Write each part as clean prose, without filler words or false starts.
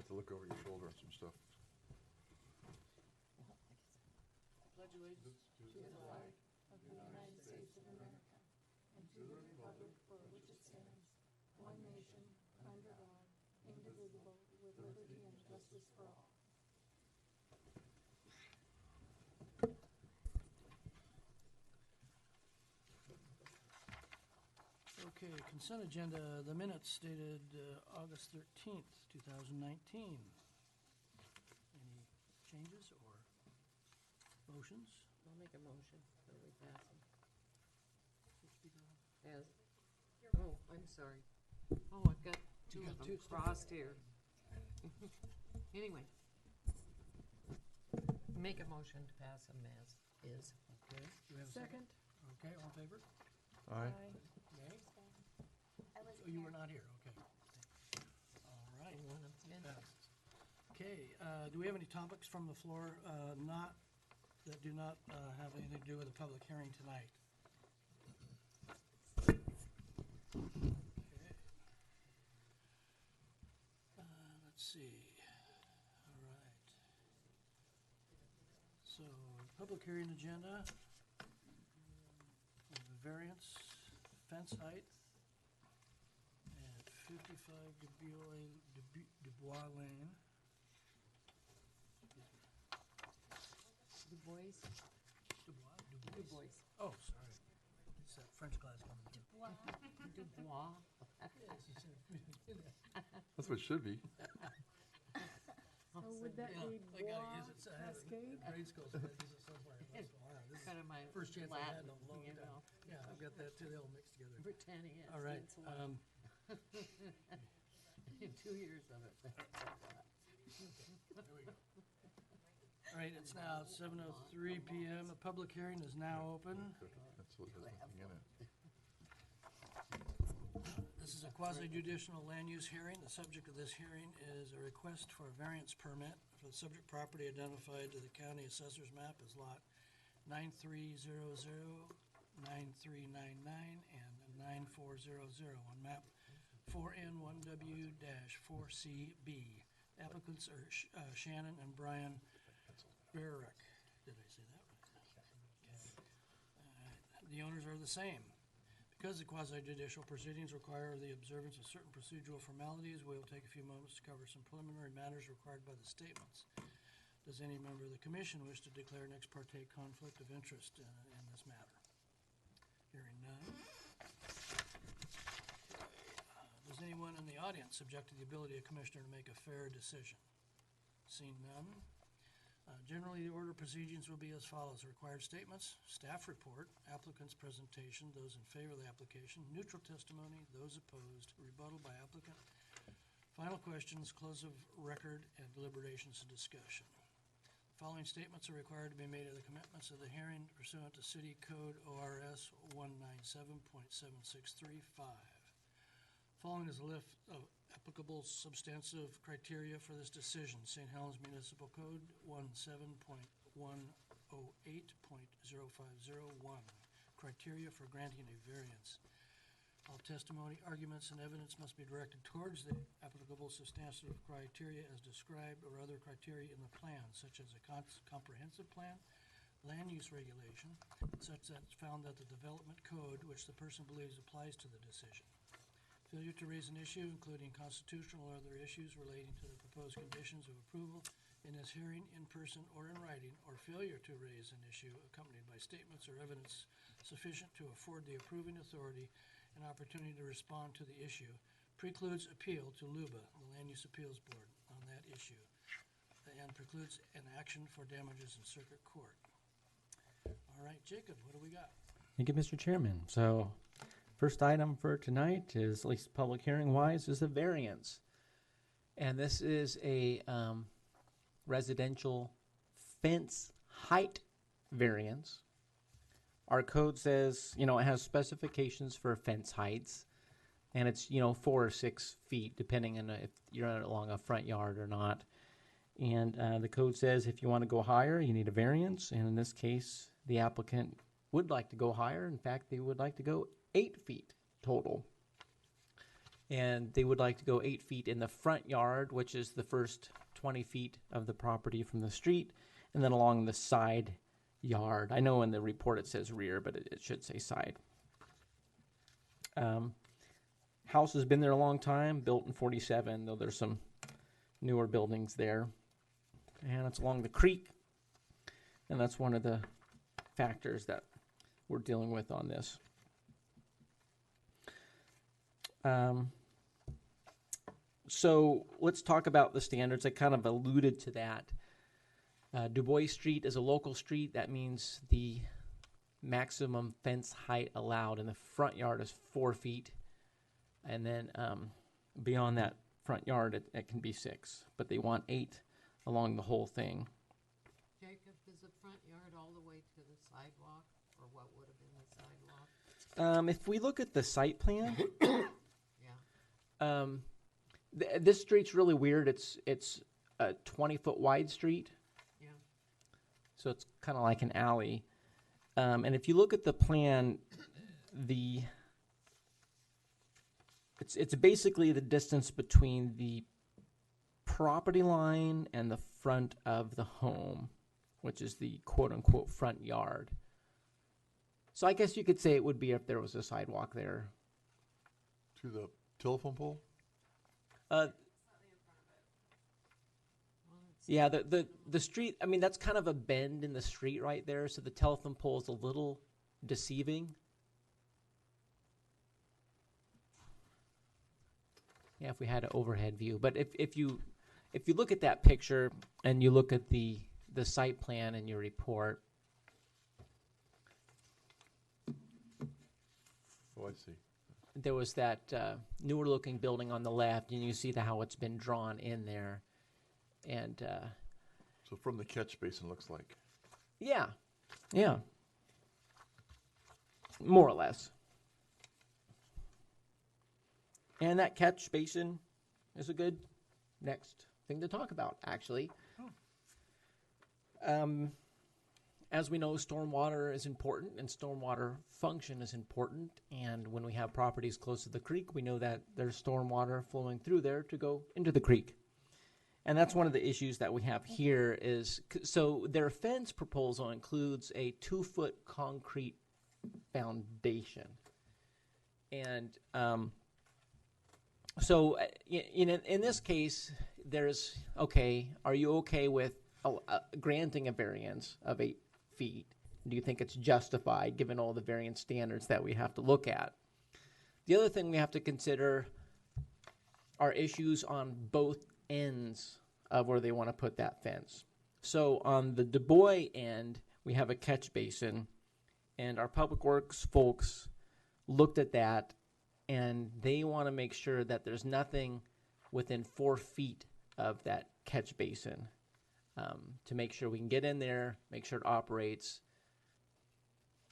have to look over your shoulder on some stuff. Pledge allegiance to the flag of the United States of America and to the republic for which it stands, one nation, under God, indivisible, with liberty and justice for all. Okay, consent agenda, the minutes dated August 13th, 2019. Any changes or motions? I'll make a motion that we pass them. As, oh, I'm sorry. Oh, I've got two got of them two. crossed here. Anyway. Make a motion to pass them as is. Okay, do we have a second? Okay, all in favor? Aye. Nay? I was Oh, you were not here, okay. All right. I want 'em in. Passed. Okay, do we have any topics from the floor that do not have anything to do with the public hearing tonight? Okay. Let's see. All right. So, public hearing agenda. We have a variance, fence height at 55 Dubois Lane. Du Bois. Du Bois. Oh, sorry. It's that French class coming through. Du Bois. That's what it should be. Oh, would that Yeah, be I gotta Bois use it, so I have it Cascade? in grade school, so I use it somewhere. That's why. This is Kind of my first chance I had Latin, in a long you time. know. Yeah, I've got that too, they all mixed together. Britannia. All right, In 2 years of it. there we go. All right, it's now 7:03 PM. The public hearing is now open. Absolutely has nothing in it. This is a quasi-judicial land use hearing. The subject of this hearing is a request for a variance permit for the subject property identified to the county assessor's map as lot 9300, 9399, and 9400 on map 4N1W-4CB. Applicants are Shannon and Brian Barrick. Did I say that right? Okay. The owners are the same. Because the quasi-judicial proceedings require the observance of certain procedural formalities, we will take a few moments to cover some preliminary matters required by the statements. Does any member of the commission wish to declare an ex parte conflict of interest in this matter? Hearing none. Does anyone in the audience object to the ability of a commissioner to make a fair decision? Seeing none. Generally, the order of proceedings will be as follows. Required statements, staff report, applicant's presentation, those in favor of the application, neutral testimony, those opposed, rebuttal by applicant, final questions, close of record, and deliberations and discussion. The following statements are required to be made at the commencement of the hearing pursuant to City Code ORS 197.7635. Following is a list of applicable substantive criteria for this decision. St. Helens Municipal Code 17.108.050.1. Criteria for granting a variance. All testimony, arguments, and evidence must be directed towards the applicable substantive criteria as described or other criteria in the plan, such as a comprehensive plan, land use regulation, such that it's found that the development code, which the person believes applies to the decision. Failure to raise an issue, including constitutional or other issues relating to the proposed conditions of approval in this hearing, in person or in writing, or failure to raise an issue accompanied by statements or evidence sufficient to afford the approving authority an opportunity to respond to the issue, precludes appeal to LUBA, the Land Use Appeals Board, on that issue, and precludes an action for damages in circuit court. All right, Jacob, what do we got? Thank you, Mr. Chairman. So, first item for tonight is, at least public hearing wise, is a variance. And this is a residential fence height variance. Our code says, it has specifications for fence heights. And it's, 4 or 6 feet, depending on if you're along a front yard or not. And the code says if you want to go higher, you need a variance. And in this case, the applicant would like to go higher. In fact, they would like to go 8 feet total. And they would like to go 8 feet in the front yard, which is the first 20 feet of the property from the street, and then along the side yard. I know in the report it says rear, but it should say side. House has been there a long time, built in 47, though there's some newer buildings there. And it's along the creek, and that's one of the factors that we're dealing with on this. So let's talk about the standards. I kind of alluded to that. Du Bois Street is a local street. That means the maximum fence height allowed in the front yard is 4 feet. And then beyond that front yard, it can be 6. But they want 8 along the whole thing. Jacob, is the front yard all the way to the sidewalk, or what would have been the sidewalk? If we look at the site plan, Yeah. this street's really weird. It's a 20-foot wide street. Yeah. So it's kind of like an alley. And if you look at the plan, it's basically the distance between the property line and the front of the home, which is the quote-unquote front yard. So I guess you could say it would be if there was a sidewalk there. To the telephone pole? Yeah, the street, I mean, that's kind of a bend in the street right there, so the telephone pole is a little deceiving. Yeah, if we had an overhead view. But if you look at that picture and you look at the site plan in your report, Oh, I see. there was that newer looking building on the left, and you see how it's been drawn in there. And So from the catch basin, looks like. yeah, more or less. And that catch basin is a good next thing to talk about, actually. As we know, stormwater is important and stormwater function is important. And when we have properties close to the creek, we know that there's stormwater flowing through there to go into the creek. And that's one of the issues that we have here is, so their fence proposal includes a 2-foot concrete foundation. And so in this case, there's, okay, are you okay with granting a variance of 8 feet? Do you think it's justified given all the variance standards that we have to look at? The other thing we have to consider are issues on both ends of where they want to put that fence. So on the Du Bois end, we have a catch basin, and our public works folks looked at that, and they want to make sure that there's nothing within 4 feet of that catch basin to make sure we can get in there, make sure it operates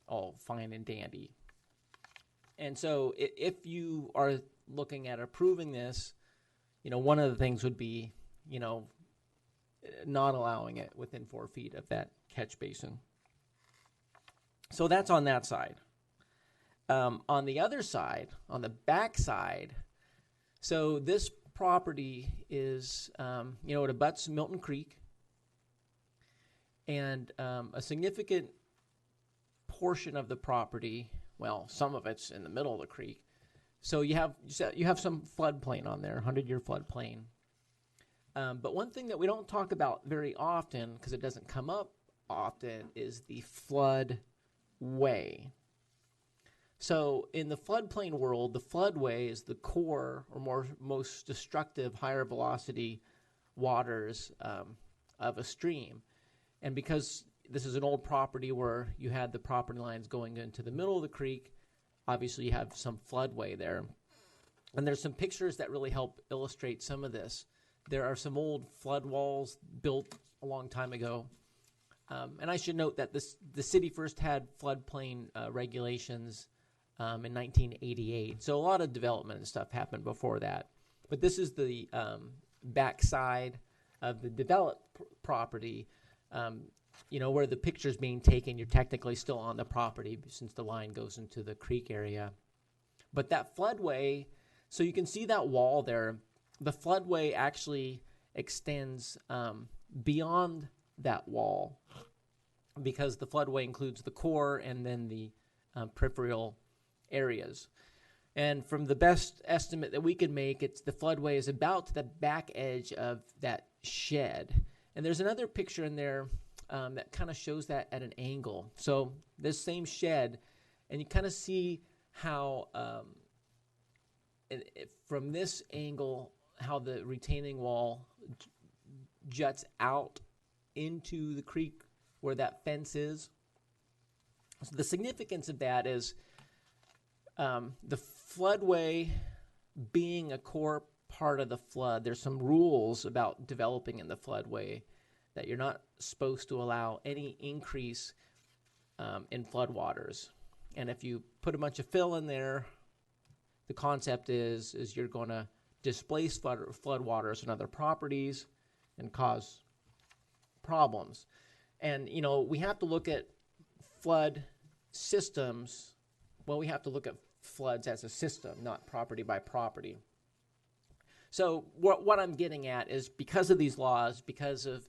all fine and dandy. And so if you are looking at approving this, one of the things would be, not allowing it within 4 feet of that catch basin. So that's on that side. On the other side, on the back side, so this property is, it abuts Milton Creek, and a significant portion of the property, well, some of it's in the middle of the creek. So you have some floodplain on there, 100-year floodplain. But one thing that we don't talk about very often, because it doesn't come up often, is the floodway. So in the floodplain world, the floodway is the core or most destructive higher velocity waters of a stream. And because this is an old property where you had the property lines going into the middle of the creek, obviously you have some floodway there. And there's some pictures that really help illustrate some of this. There are some old flood walls built a long time ago. And I should note that the city first had floodplain regulations in 1988. So a lot of development and stuff happened before that. But this is the backside of the developed property. Where the picture's being taken, you're technically still on the property since the line goes into the creek area. But that floodway, So you can see that wall there. The floodway actually extends beyond that wall because the floodway includes the core and then the peripheral areas. And from the best estimate that we could make, it's the floodway is about to the back edge of that shed. And there's another picture in there that kind of shows that at an angle. So this same shed, and you kind of see how from this angle, how the retaining wall juts out into the creek where that fence is. So the significance of that is the floodway being a core part of the flood. There's some rules about developing in the floodway that you're not supposed to allow any increase in floodwaters. And if you put a bunch of fill in there, the concept is you're going to displace floodwaters on other properties and cause problems. And, you know, we have to look at flood systems. Well, we have to look at floods as a system, not property by property. So what I'm getting at is because of these laws, because of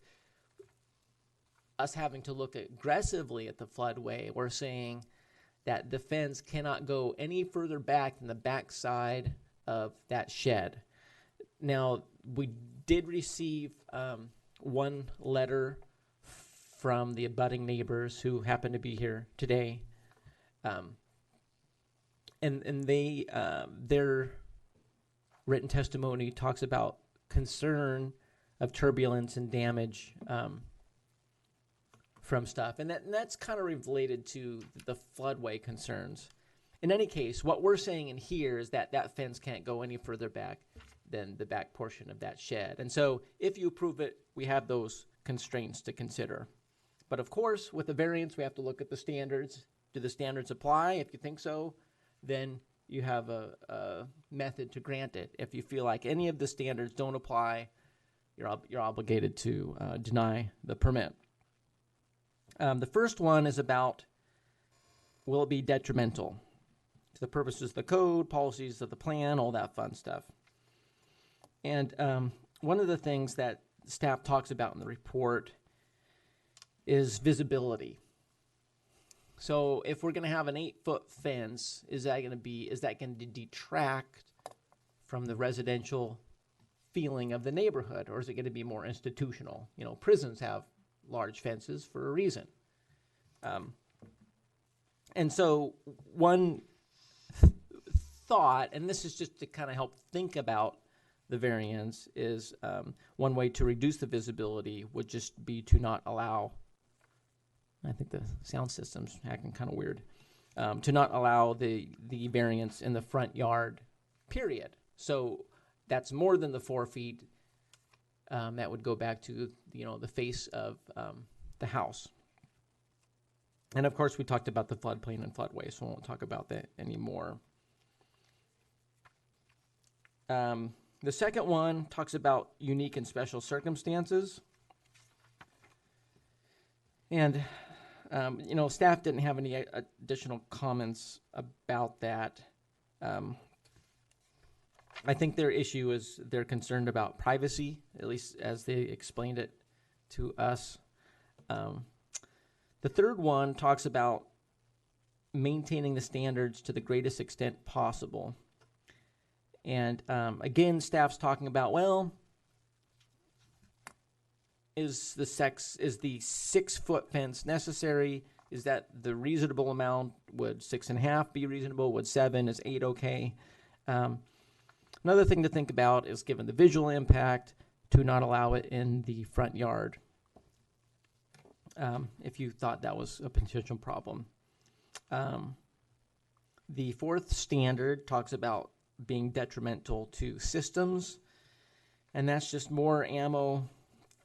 us having to look aggressively at the floodway, we're saying that the fence cannot go any further back than the backside of that shed. Now, we did receive one letter from the abutting neighbors who happen to be here today. And they their written testimony talks about concern of turbulence and damage from stuff. And that's kind of related to the floodway concerns. In any case, what we're saying in here is that that fence can't go any further back than the back portion of that shed. And so if you approve it, we have those constraints to consider. But of course, with the variance, we have to look at the standards. Do the standards apply? If you think so, then you have a method to grant it. If you feel like any of the standards don't apply, you're obligated to deny the permit. The first one is about, will it be detrimental to the purposes of the code, policies of the plan, all that fun stuff. And one of the things that staff talks about in the report is visibility. So if we're going to have an 8-foot fence, is that going to detract from the residential feeling of the neighborhood, or is it going to be more institutional? You know, prisons have large fences for a reason. And so one thought, and this is just to kind of help think about the variance, is one way to reduce the visibility would just be to not allow, I think the sound system's acting kind of weird, to not allow the variance in the front yard, period. So that's more than the 4 feet. That would go back to, the face of the house. And of course, we talked about the floodplain and floodway, so I won't talk about that anymore. The second one talks about unique and special circumstances. And, staff didn't have any additional comments about that. I think their issue is they're concerned about privacy, at least as they explained it to us. The third one talks about maintaining the standards to the greatest extent possible. And again, staff's talking about, well, is the 6-foot fence necessary? Is that the reasonable amount? Would 6.5 be reasonable? Would 7? Is 8 okay? Another thing to think about is, given the visual impact, to not allow it in the front yard, if you thought that was a potential problem. The fourth standard talks about being detrimental to systems, and that's just more ammo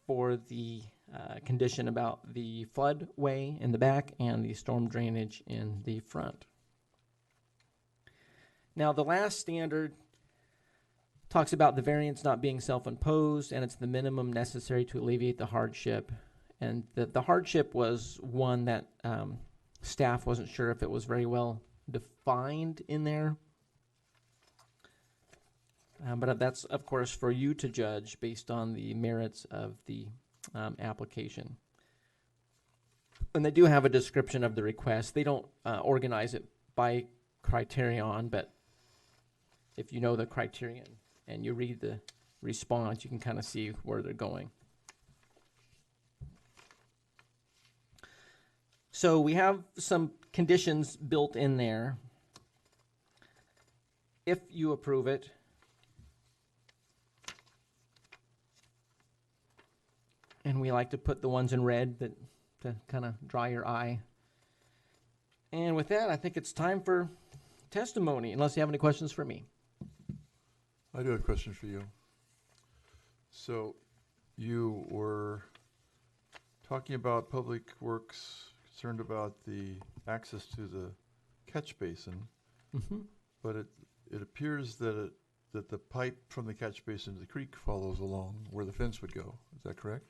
for the condition about the floodway in the back and the storm drainage in the front. Now, the last standard talks about the variance not being self-imposed, and it's the minimum necessary to alleviate the hardship. And the hardship was one that staff wasn't sure if it was very well defined in there. But that's, of course, for you to judge based on the merits of the application. And they do have a description of the request. They don't organize it by criterion, but if you know the criterion and you read the response, you can kind of see where they're going. So we have some conditions built in there. If you approve it, and we like to put the ones in red that to kind of draw your eye. And with that, I think it's time for testimony, unless you have any questions for me. I do have a question for you. So you were talking about Public Works, concerned about the access to the catch basin, but it appears that that the pipe from the catch basin to the creek follows along where the fence would go. Is that correct?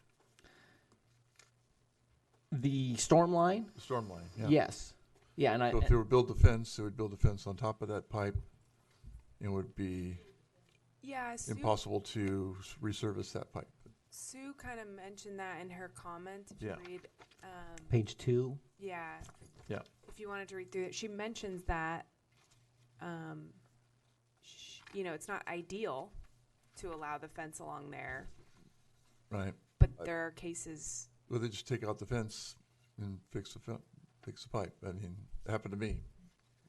The storm line? The storm line, yeah. Yes. Yeah, and So if they were to build the fence, they would build the fence on top of that pipe. It would be Yeah, impossible to resurface that pipe. Sue kind of mentioned that in her comment. If Yeah. you read, page 2. yeah, Yeah. if you wanted to read through it, she mentions that, it's not ideal to allow the fence along there, Right. but there are cases. Well, they just take out the fence and fix the pipe. I mean, it happened to me,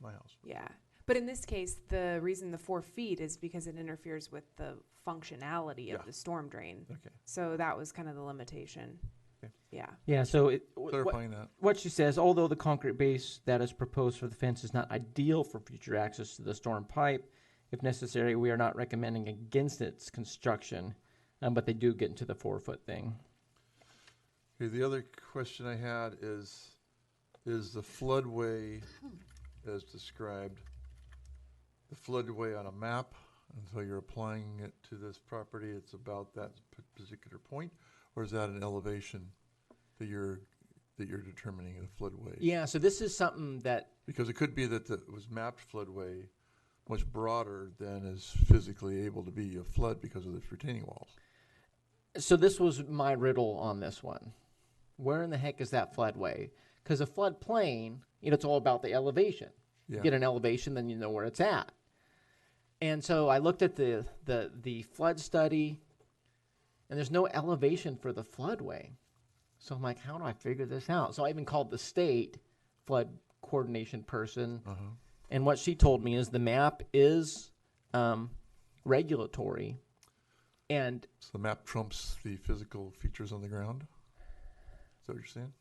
my house. Yeah. But in this case, the reason the 4 feet is because it interferes with the functionality Yeah. of the storm drain. Okay, So that was kind of the limitation. Okay. Yeah. Yeah, so clarifying that. what she says, although the concrete base that is proposed for the fence is not ideal for future access to the storm pipe, if necessary, we are not recommending against its construction, but they do get into the 4-foot thing. Okay, the other question I had is the floodway as described, the floodway on a map, until you're applying it to this property, it's about that particular point, or is that an elevation that you're determining a floodway? Yeah, so this is something that, Because it could be that it was mapped floodway much broader than is physically able to be a flood because of the retaining walls. so this was my riddle on this one. Where in the heck is that floodway? Because a floodplain, it's all about the elevation. Yeah. You get an elevation, then you know where it's at. And so I looked at the flood study, and there's no elevation for the floodway. So I'm like, how do I figure this out? So I even called the state flood coordination person, and what she told me is the map is regulatory, and So the map trumps the physical features on the ground? Is that what you're saying?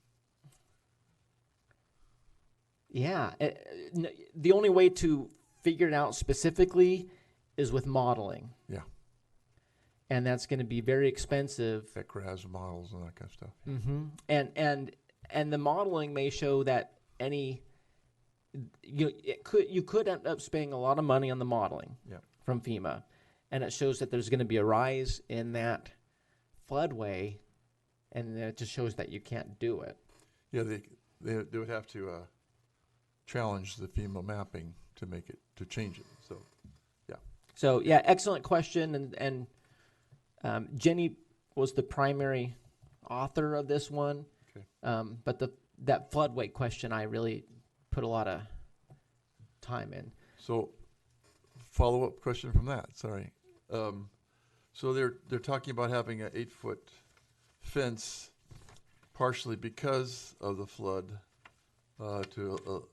yeah, the only way to figure it out specifically is with modeling. Yeah. And that's going to be very expensive. ECRAS models and that kind of stuff. Mm-hmm. And the modeling may show that you could end up spending a lot of money on the modeling Yeah. from FEMA, and it shows that there's going to be a rise in that floodway, and it just shows that you can't do it. Yeah, they would have to challenge the FEMA mapping to change it. So yeah, excellent question, and Jenny was the primary author of this one. Okay. But that floodway question, I really put a lot of time in. So, follow-up question from that. Sorry. So they're talking about having an 8-foot fence, partially because of the flood, to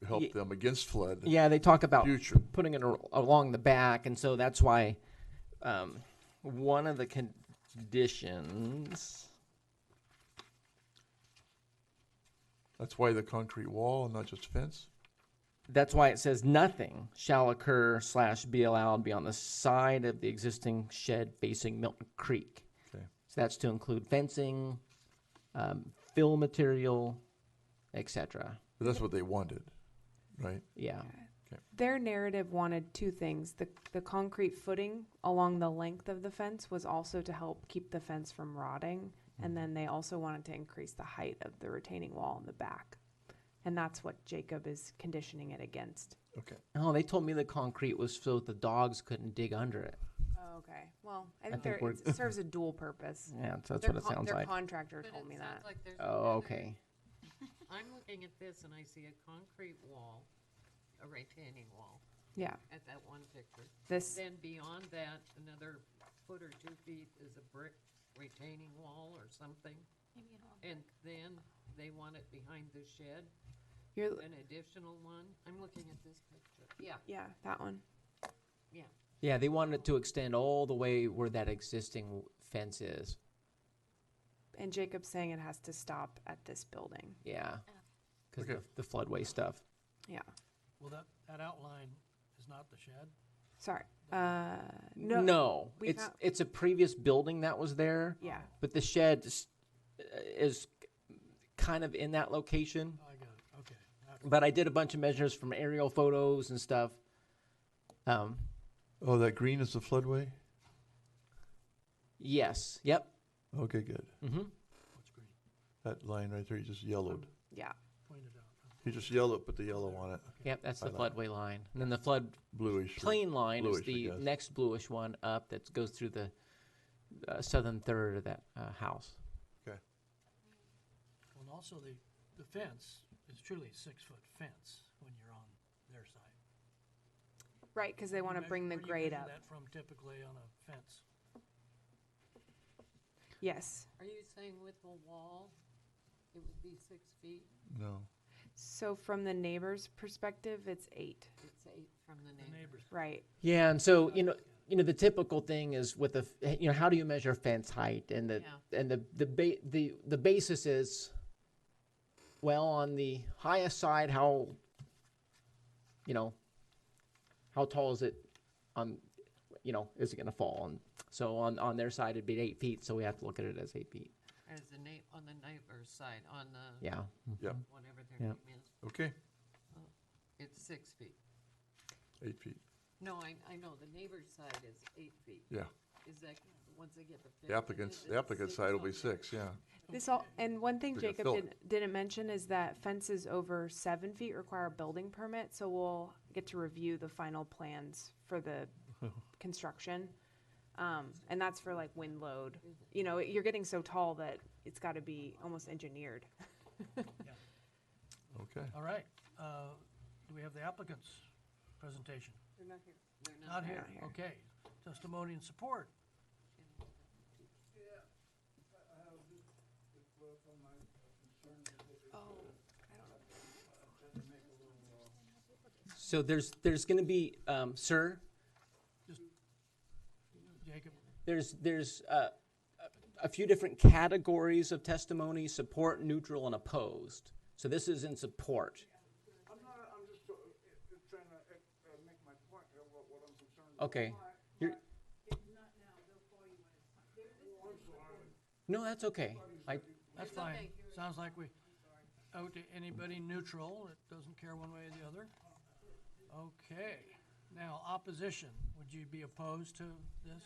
help them against flood. Yeah, they talk about Future. putting it along the back, and so that's why one of the conditions. That's why the concrete wall and not just fence? That's why it says nothing shall occur / be allowed beyond the side of the existing shed facing Milton Creek. Okay. So that's to include fencing, fill material, etc. But that's what they wanted, right? Yeah. Their narrative wanted 2 things. The concrete footing along the length of the fence was also to help keep the fence from rotting. And then they also wanted to increase the height of the retaining wall in the back. And that's what Jacob is conditioning it against. Okay. Oh, they told me the concrete was so the dogs couldn't dig under it. Oh, okay. Well, I think think we're- it serves a dual purpose. Yeah, that's Their what it con- sounds their like. contractor But told it me sounds that. like there's Oh, another- okay. I'm looking at this and I see a concrete wall, a retaining wall Yeah. at that one picture. This, Then beyond that, another foot or 2 feet is a brick retaining wall or something. And then they want it behind the shed, you're, an additional one. I'm looking at this picture. Yeah, yeah, that one. yeah. Yeah, they wanted it to extend all the way where that existing fence is. And Jacob's saying it has to stop at this building. Yeah. Because Okay. the floodway stuff. Yeah. Well, that outline is not the shed? Sorry. No. No, we it's found- it's a previous building that was there, Yeah. but the shed is kind of in that location. I got it, okay. But I did a bunch of measures from aerial photos and stuff. Oh, that green is the floodway? Yes. Yep. Okay, good. Mm-hmm. What's green? That line right there, you just yellowed. Yeah. Pointed out. You just yellowed, put the yellow on it. Yep. That's the Highlight. floodway line, and then the flood Bluish. or- plain line bluish, is I the guess. next bluish one up that goes through the southern third of that house. Okay. Well, and also the fence is truly a 6-foot fence when you're on their side. Right, because they want to bring the Where do you grade measure up. that from typically on a fence? Yes. Are you saying with the wall, it would be 6 feet? No. So from the neighbor's perspective, it's 8. It's 8 from the The neighbor. neighbors. Right. Yeah, and so the typical thing is with how do you measure fence height, and the basis is, well, on the highest side, how tall is it is it going to fall on? So on their side it'd be 8 feet, so we have to look at it as 8 feet. As the on the neighbor's side, on the, Yeah. Yep. whatever their Yeah. name is, Okay. it's 6 feet. 8 feet. No, I know, the neighbor's side is 8 feet. Yeah. Is that, once they get the fence? The applicant's side will be 6, yeah. And one thing They're gonna Jacob fill it. didn't mention is that fences over 7 feet require a building permit, so we'll get to review the final plans for the construction. And that's for like wind load. You're getting so tall that it's got to be almost engineered. Okay. All right. Do we have the applicant's presentation? They're not Not here. Not here. Okay. Testimony and support. So there's going to be, sir, Jacob? there's a few different categories of testimony: support, neutral, and opposed. So this is in support. I'm just trying to make my point here, what I'm concerned Okay. You're, no, that's okay. That's It's fine. okay. Sounds like we, to anybody neutral that doesn't care one way or the other? Okay. Now, opposition. Would you be opposed to this?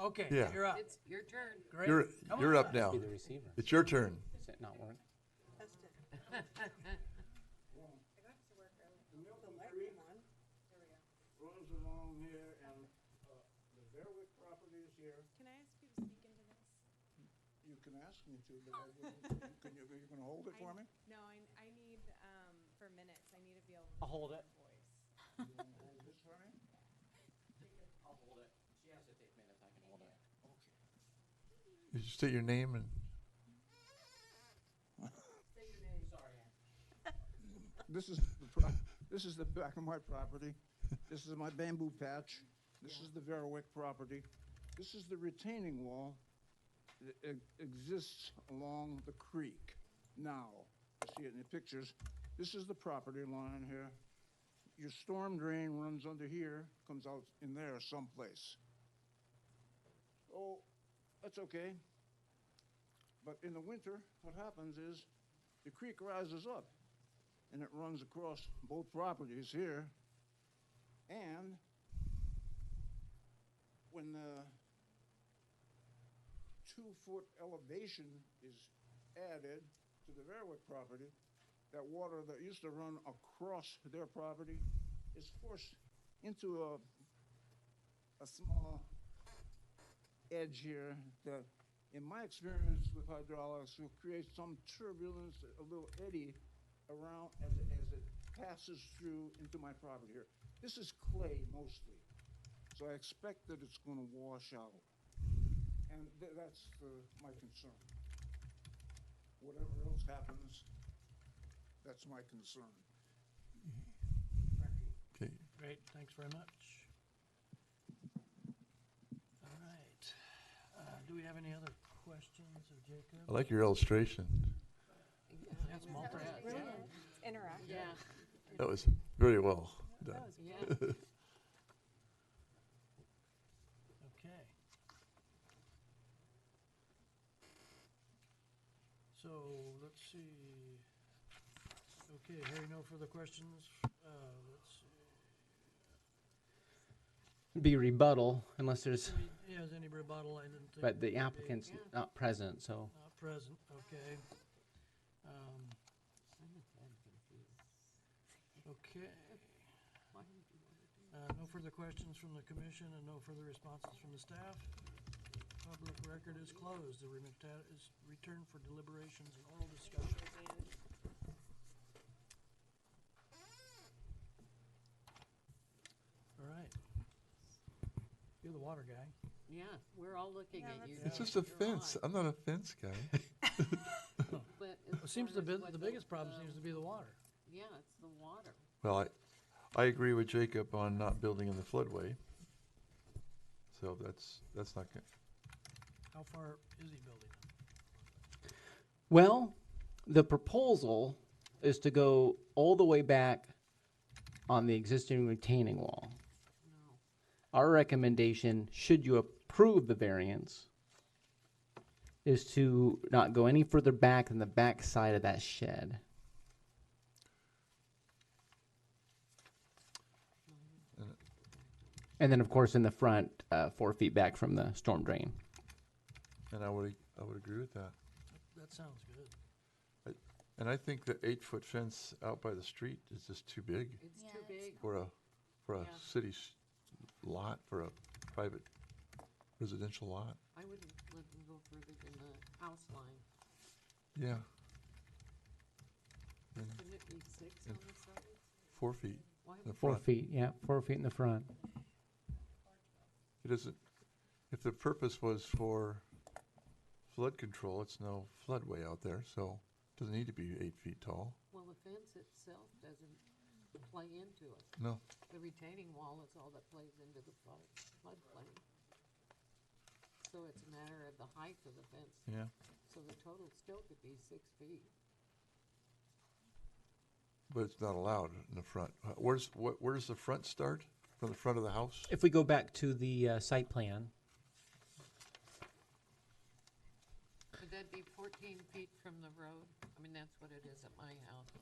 Okay, Yeah. you're up. It's your turn. Great. You're Come you're on. up now. Be the receiver. It's your turn. Is it not working? runs along here, and the Berwick property is here. Can I ask you to speak into this? You can ask me to, but I wouldn't, you gonna hold it for me? No, I need, for minutes, I need to be able I'll hold it. You wanna hold this for me? I'll hold it. She has to take minutes. I can hold it. You just state your name and This is the back of my property. This is my bamboo patch. This is the Berwick property. This is the retaining wall that exists along the creek now. You see it in the pictures. This is the property line here. Your storm drain runs under here, comes out in there someplace. Oh, that's okay. But in the winter, what happens is the creek rises up and it runs across both properties here. And when the 2-foot elevation is added to the Berwick property, that water that used to run across their property is forced into a small edge here that, in my experience with hydraulics, will create some turbulence, a little eddy around as it passes through into my property here. This is clay mostly, so I expect that it's going to wash out. And that's my concern. Whatever else happens, that's my concern. Thank you. Okay, Great, thanks very much. All right. Do we have any other questions of Jacob? I like your illustration. That's multi, Brilliant. Interactive. Yeah, That was very well done. yeah. okay. So, let's see. Okay, hearing no further questions, let's see. Be rebuttal unless there's, Yeah, is any rebuttal? I didn't think. but the there'd be. applicant's not present, so. Not present, okay. Okay. No further questions from the commission and no further responses from the staff. Public record is closed. The remit is returned for deliberations and oral discussion. All right. You're the water guy. Yeah, we're all looking Yeah, at you. It's Yeah. just a You're fence. on. I'm not a fence guy. But It as seems far the as what biggest problem seems to be the water. Yeah, it's the water. Well, I agree with Jacob on not building in the floodway. So that's not good. How far is he building? Well, the proposal is to go all the way back on the existing retaining wall. No. Our recommendation, should you approve the variance, is to not go any further back than the back side of that shed. And then, of course, in the front, 4 feet back from the storm drain. And I would agree with that. That sounds good. And I think the 8-foot fence out by the street is just too big It's Yeah, too it's big. for a Yeah. city lot, for a private residential lot. I wouldn't let them go further than the house line. Yeah. And Couldn't it be 6 on the sides? 4 feet Why in the would 4 front. feet, yeah, 4 feet in the front. It isn't, if the purpose was for flood control, it's no floodway out there, so it doesn't need to be 8 feet tall. Well, the fence itself doesn't play into it. No. The retaining wall is all that plays into the floodplain. So it's a matter of the height of the fence. Yeah. So the total still could be 6 feet. But it's not allowed in the front. Where does the front start? From the front of the house? If we go back to the site plan, Would that be 14 feet from the road? I mean, that's what it is at my house.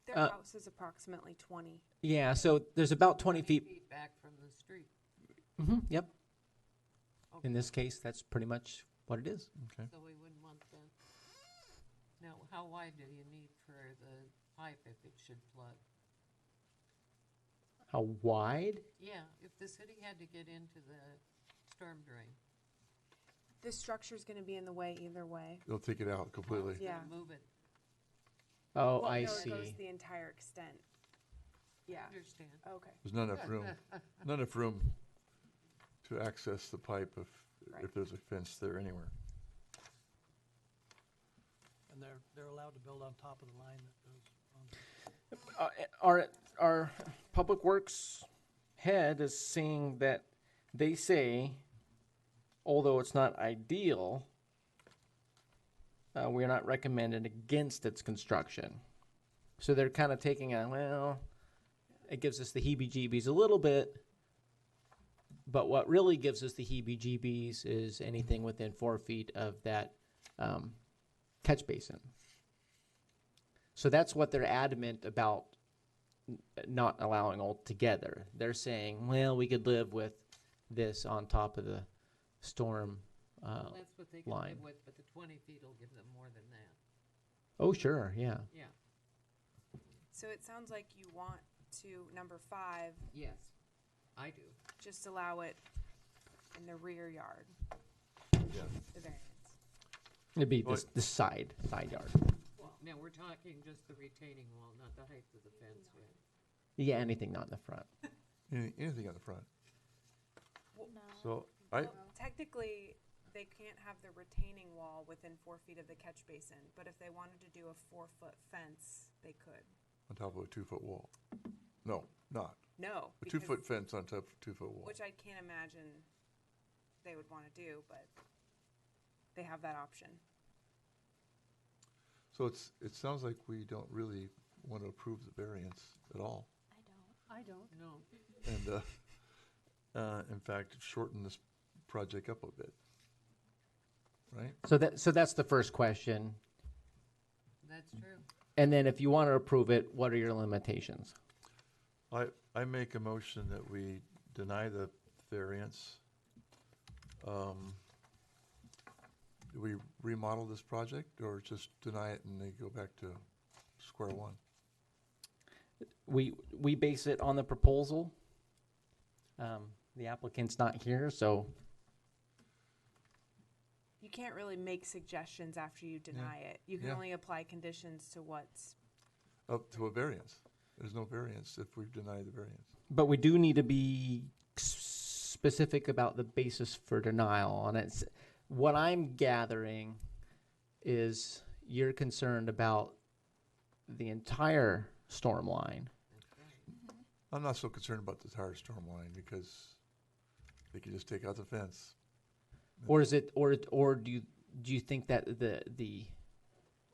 Their house is approximately 20. yeah, so there's about 20 feet. Back from the street. Yep. Okay. In this case, that's pretty much what it is. Okay. So we wouldn't want that. Now, how wide do you need for the pipe if it should flood? How wide? Yeah, if the city had to get into the storm drain. The structure's gonna be in the way either way. They'll take it out completely. Gonna Yeah. Move it, Oh, Well, I no, It goes see. the entire extent. Yeah, understand. okay. There's not enough room, not enough room to access the pipe if Right. there's a fence there anywhere. And they're allowed to build on top of the line that goes on. Our Public Works head is saying that they say, although it's not ideal, we are not recommending against its construction. So they're kind of taking it gives us the heebie-jeebies a little bit, but what really gives us the heebie-jeebies is anything within 4 feet of that catch basin. So that's what they're adamant about not allowing altogether. They're saying, well, we could live with this on top of the storm. That's what they can line. live with, but the 20 feet will give them more than that. Oh, sure, yeah. Yeah, So it sounds like you want to, number 5, yes, I do. just allow it in the rear yard, Yeah. the variance. It'd be Well, the side yard. Now, we're talking just the retaining wall, not the height of the fence yet. Yeah, anything not in the front. Anything on the front. No. So I, Well, technically, they can't have the retaining wall within 4 feet of the catch basin, but if they wanted to do a 4-foot fence, they could. on top of a 2-foot wall. No, not. No. A because- 2-foot fence on top of a 2-foot wall. Which I can't imagine they would want to do, but they have that option. So it sounds like we don't really want to approve the variance at all. I don't. I don't. No, And, in fact, shorten this project up a bit. Right? So that's the first question. that's true. And then if you want to approve it, what are your limitations? I make a motion that we deny the variance. Do we remodel this project or just deny it and they go back to square one? We base it on the proposal. The applicant's not here, so You can't really make suggestions after you deny it. You can Yeah. only apply conditions to what's, Up to a variance. There's no variance if we deny the variance. but we do need to be specific about the basis for denial on it. What I'm gathering is you're concerned about the entire storm line. That's right. I'm not so concerned about the entire storm line because they can just take out the fence. Or is it, or do you think that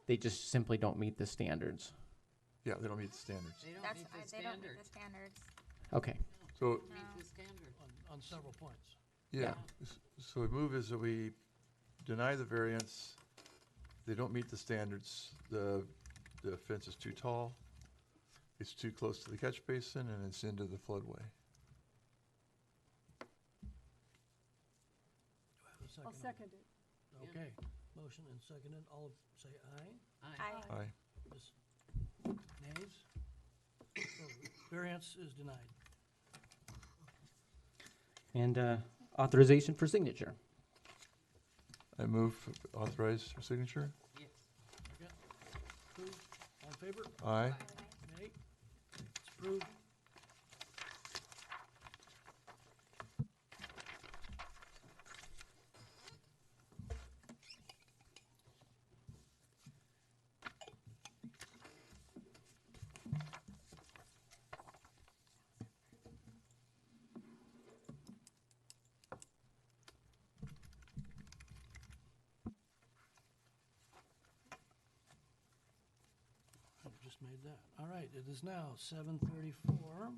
they just simply don't meet the standards? Yeah, they don't meet the standards. They don't That's, meet the they don't meet standard. the standards. Okay. So, Meet No. the standard. On several points. yeah, so the move is that we deny the variance. They don't meet the standards. The fence is too tall. It's too close to the catch basin and it's into the floodway. Do I have a second? I'll on second it. that? Okay, motion and seconded, all say aye. Aye. Aye. Yes. Nays? So variance is denied. And authorization for signature. I move authorize for signature. Yes. Okay. Approved, all in favor? Aye. Nay? It's approved. I've just made that. All right, it is now 7:34.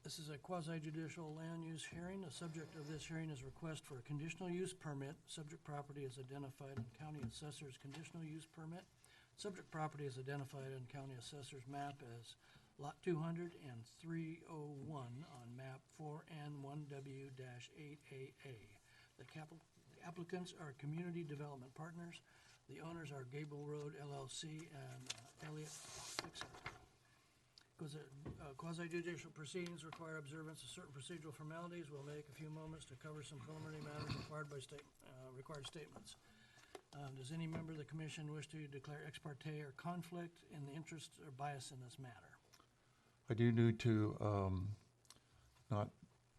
This is a quasi-judicial land use hearing. The subject of this hearing is request for a conditional use permit. Subject property is identified on county assessor's conditional use permit. Subject property is identified on county assessor's map as lot 200 and 301 on map 4N1W-8AA. The applicants are community development partners. The owners are Gable Road LLC and Elliott Fixer. Quasi-judicial proceedings require observance of certain procedural formalities. We'll take a few moments to cover some preliminary matters required statements. Does any member of the commission wish to declare ex parte or conflict in the interest or bias in this matter? I do need to,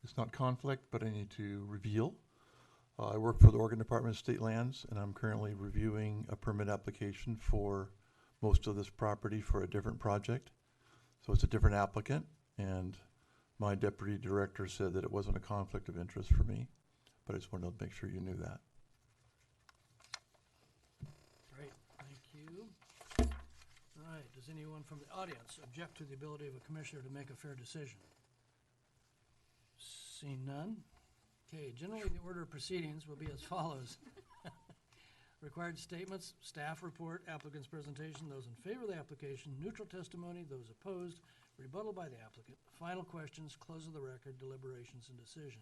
it's not conflict, but I need to reveal. I work for the Oregon Department of State Lands, and I'm currently reviewing a permit application for most of this property for a different project. So it's a different applicant, and my deputy director said that it wasn't a conflict of interest for me, but I just wanted to make sure you knew that. Great, thank you. All right, does anyone from the audience object to the ability of a commissioner to make a fair decision? Seeing none? Okay, generally, the order of proceedings will be as follows. Required statements, staff report, applicant's presentation, those in favor of the application, neutral testimony, those opposed, rebuttal by the applicant, final questions, close of the record, deliberations, and decision.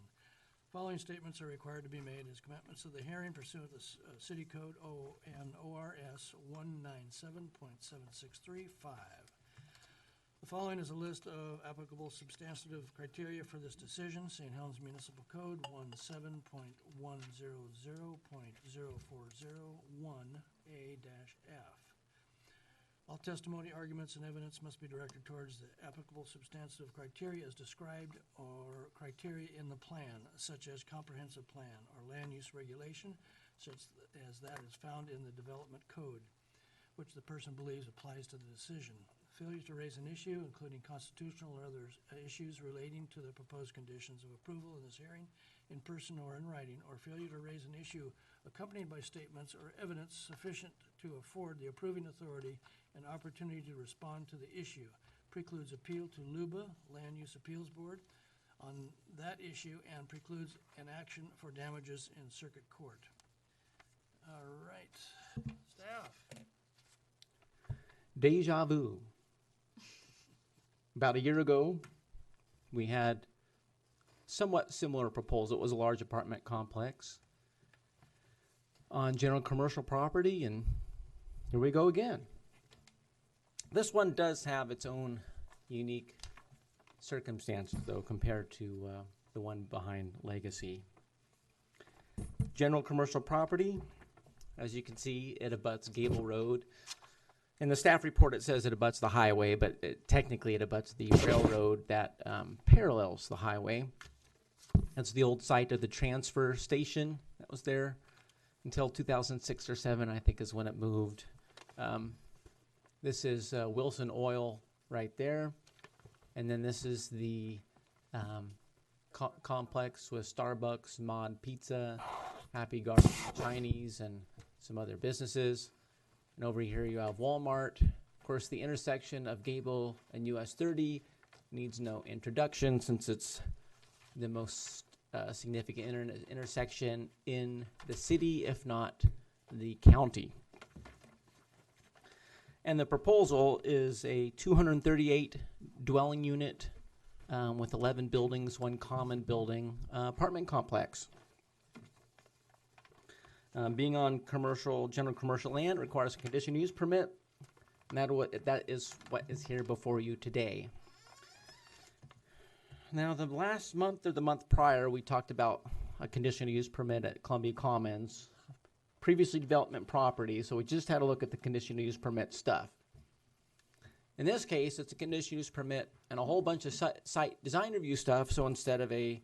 Following statements are required to be made as commencements of the hearing pursuant to City Code ORS 197.7635. The following is a list of applicable substantive criteria for this decision. St. Helens Municipal Code 17.100.0401A-F. All testimony, arguments, and evidence must be directed towards the applicable substantive criteria as described or criteria in the plan, such as comprehensive plan or land use regulation, such as that is found in the development code, which the person believes applies to the decision. Failure to raise an issue, including constitutional or other issues relating to the proposed conditions of approval in this hearing, in person or in writing, or failure to raise an issue accompanied by statements or evidence sufficient to afford the approving authority an opportunity to respond to the issue, precludes appeal to LUBA, Land Use Appeals Board, on that issue and precludes an action for damages in circuit court. All right, staff. Deja vu. About a year ago, we had somewhat similar proposal. It was a large apartment complex on general commercial property, and here we go again. This one does have its own unique circumstances, though, compared to the one behind Legacy. General commercial property, as you can see, it abuts Gable Road. In the staff report, it says it abuts the highway, but technically it abuts the railroad that parallels the highway. That's the old site of the transfer station that was there until 2006 or 7, I think, is when it moved. This is Wilson Oil right there. And then this is the complex with Starbucks, Mod Pizza, Happy Garden Chinese, and some other businesses. And over here you have Walmart. Of course, the intersection of Gable and US 30 needs no introduction since it's the most significant intersection in the city, if not the county. And the proposal is a 238 dwelling unit with 11 buildings, one common building, apartment complex. Being on general commercial land requires a conditional use permit, and that is what is here before you today. Now, the last month or the month prior, we talked about a conditional use permit at Columbia Commons, previously development property, so we just had a look at the conditional use permit stuff. In this case, it's a conditional use permit and a whole bunch of site design review stuff, so instead of a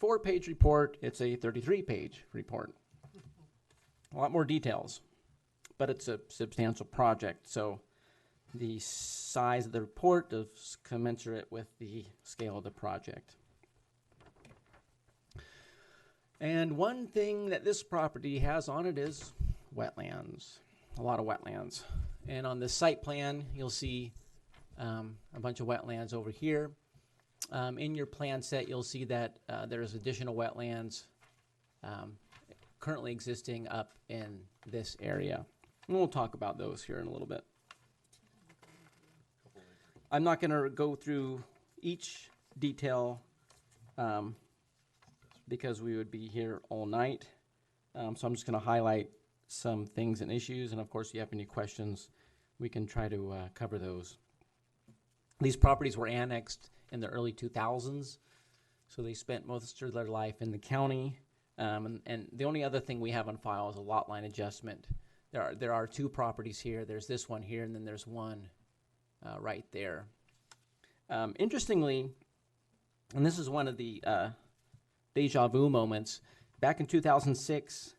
4-page report, it's a 33-page report. A lot more details, but it's a substantial project, so the size of the report is commensurate with the scale of the project. And one thing that this property has on it is wetlands, a lot of wetlands. And on the site plan, you'll see a bunch of wetlands over here. In your plan set, you'll see that there's additional wetlands currently existing up in this area. And we'll talk about those here in a little bit. I'm not going to go through each detail because we would be here all night. So I'm just going to highlight some things and issues. And of course, if you have any questions, we can try to cover those. These properties were annexed in the early 2000s. So they spent most of their life in the county. And the only other thing we have on file is a lot line adjustment. There are 2 properties here. There's this one here, and then there's one right there. Interestingly, and this is one of the deja vu moments, back in 2006,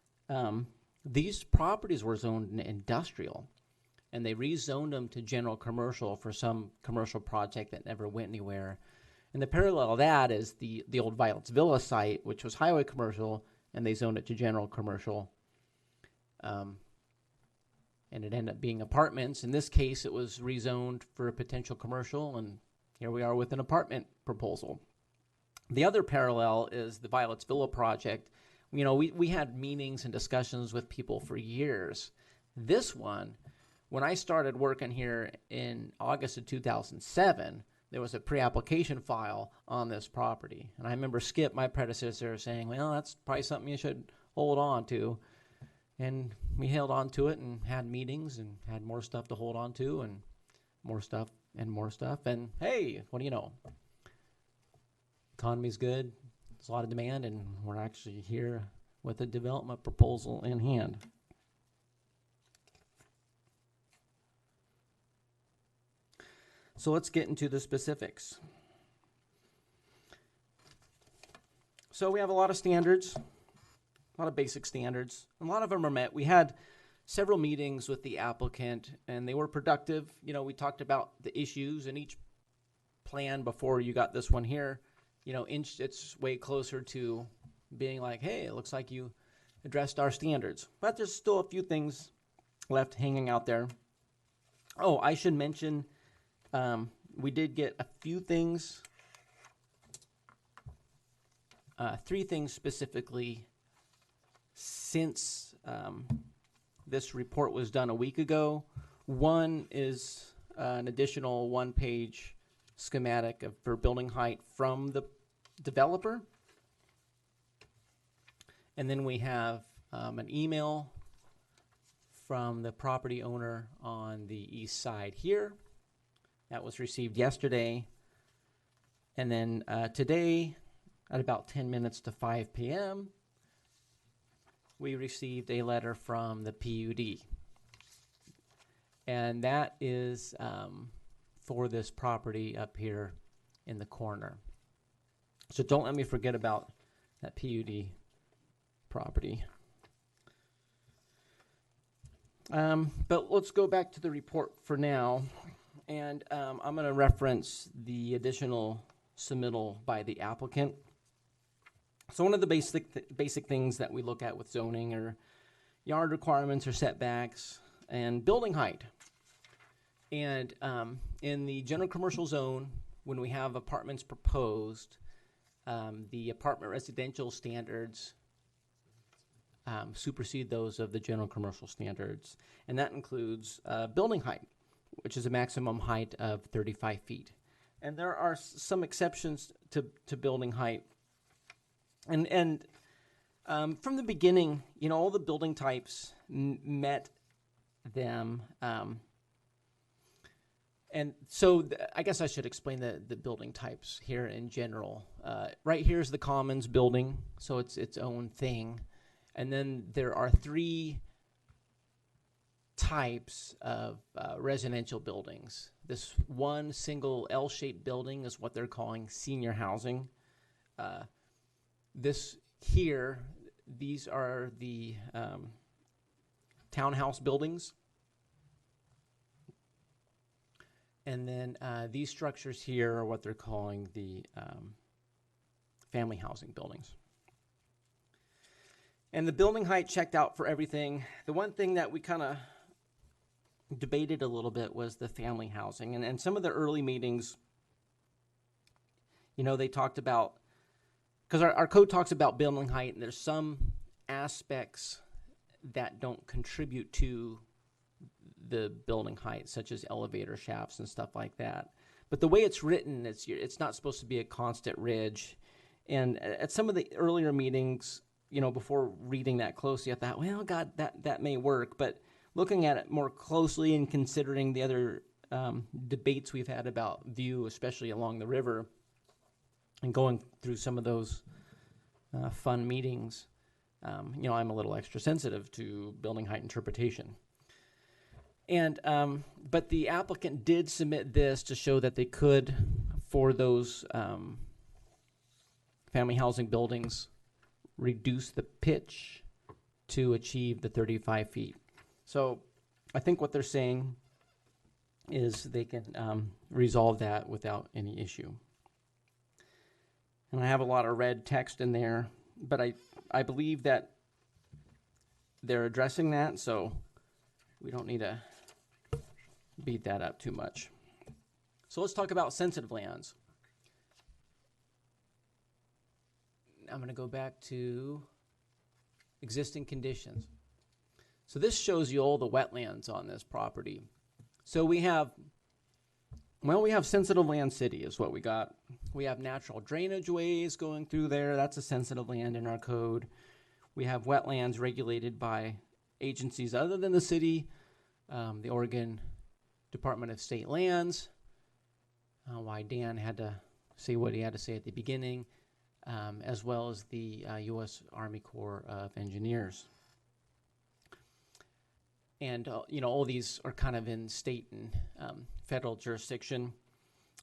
these properties were zoned industrial, and they rezoned them to general commercial for some commercial project that never went anywhere. And the parallel of that is the old Violet's Villa site, which was highway commercial, and they zoned it to general commercial. And it ended up being apartments. In this case, it was rezoned for a potential commercial, and here we are with an apartment proposal. The other parallel is the Violet's Villa project. You know, we had meetings and discussions with people for years. This one, when I started working here in August of 2007, there was a pre-application file on this property. And I remember Skip, my predecessor, saying, well, that's probably something you should hold on to. And we held on to it and had meetings and had more stuff to hold on to and more stuff and more stuff. And hey, what do you know? Economy's good. There's a lot of demand, and we're actually here with a development proposal in hand. So let's get into the specifics. So we have a lot of standards, a lot of basic standards. A lot of them are met. We had several meetings with the applicant, and they were productive. You know, we talked about the issues in each plan before you got this one here. You know, it's way closer to being like, hey, it looks like you addressed our standards. But there's still a few things left hanging out there. Oh, I should mention, we did get a few things, 3 things specifically since this report was done a week ago. One is an additional 1-page schematic for building height from the developer. And then we have an email from the property owner on the east side here. That was received yesterday. And then today, at about 10 minutes to 5 p.m., we received a letter from the PUD. And that is for this property up here in the corner. So don't let me forget about that PUD property. But let's go back to the report for now. And I'm going to reference the additional submittal by the applicant. So one of the basic things that we look at with zoning are yard requirements or setbacks and building height. And in the general commercial zone, when we have apartments proposed, the apartment residential standards supersede those of the general commercial standards. And that includes building height, which is a maximum height of 35 feet. And there are some exceptions to building height. And from the beginning, you know, all the building types met them. And so I guess I should explain the building types here in general. Right here is the Commons building, so it's its own thing. And then there are 3 types of residential buildings. This one single L-shaped building is what they're calling senior housing. This here, these are the townhouse buildings. And then these structures here are what they're calling the family housing buildings. And the building height checked out for everything. The one thing that we kind of debated a little bit was the family housing. And some of the early meetings, you know, they talked about, because our code talks about building height, and there's some aspects that don't contribute to the building height, such as elevator shafts and stuff like that. But the way it's written, it's not supposed to be a constant ridge. And at some of the earlier meetings, you know, before reading that closely, I thought, well, God, that may work. But looking at it more closely and considering the other debates we've had about view, especially along the river, and going through some of those fun meetings, you know, I'm a little extra sensitive to building height interpretation. And but the applicant did submit this to show that they could, for those family housing buildings, reduce the pitch to achieve the 35 feet. So I think what they're saying is they can resolve that without any issue. And I have a lot of red text in there, but I believe that they're addressing that, so we don't need to beat that up too much. So let's talk about sensitive lands. I'm going to go back to existing conditions. So this shows you all the wetlands on this property. So we have Well, we have sensitive land city is what we got. We have natural drainage ways going through there. That's a sensitive land in our code. We have wetlands regulated by agencies other than the city, the Oregon Department of State Lands, why Dan had to say what he had to say at the beginning, as well as the U.S. Army Corps of Engineers. And, all these are kind of in state and federal jurisdiction.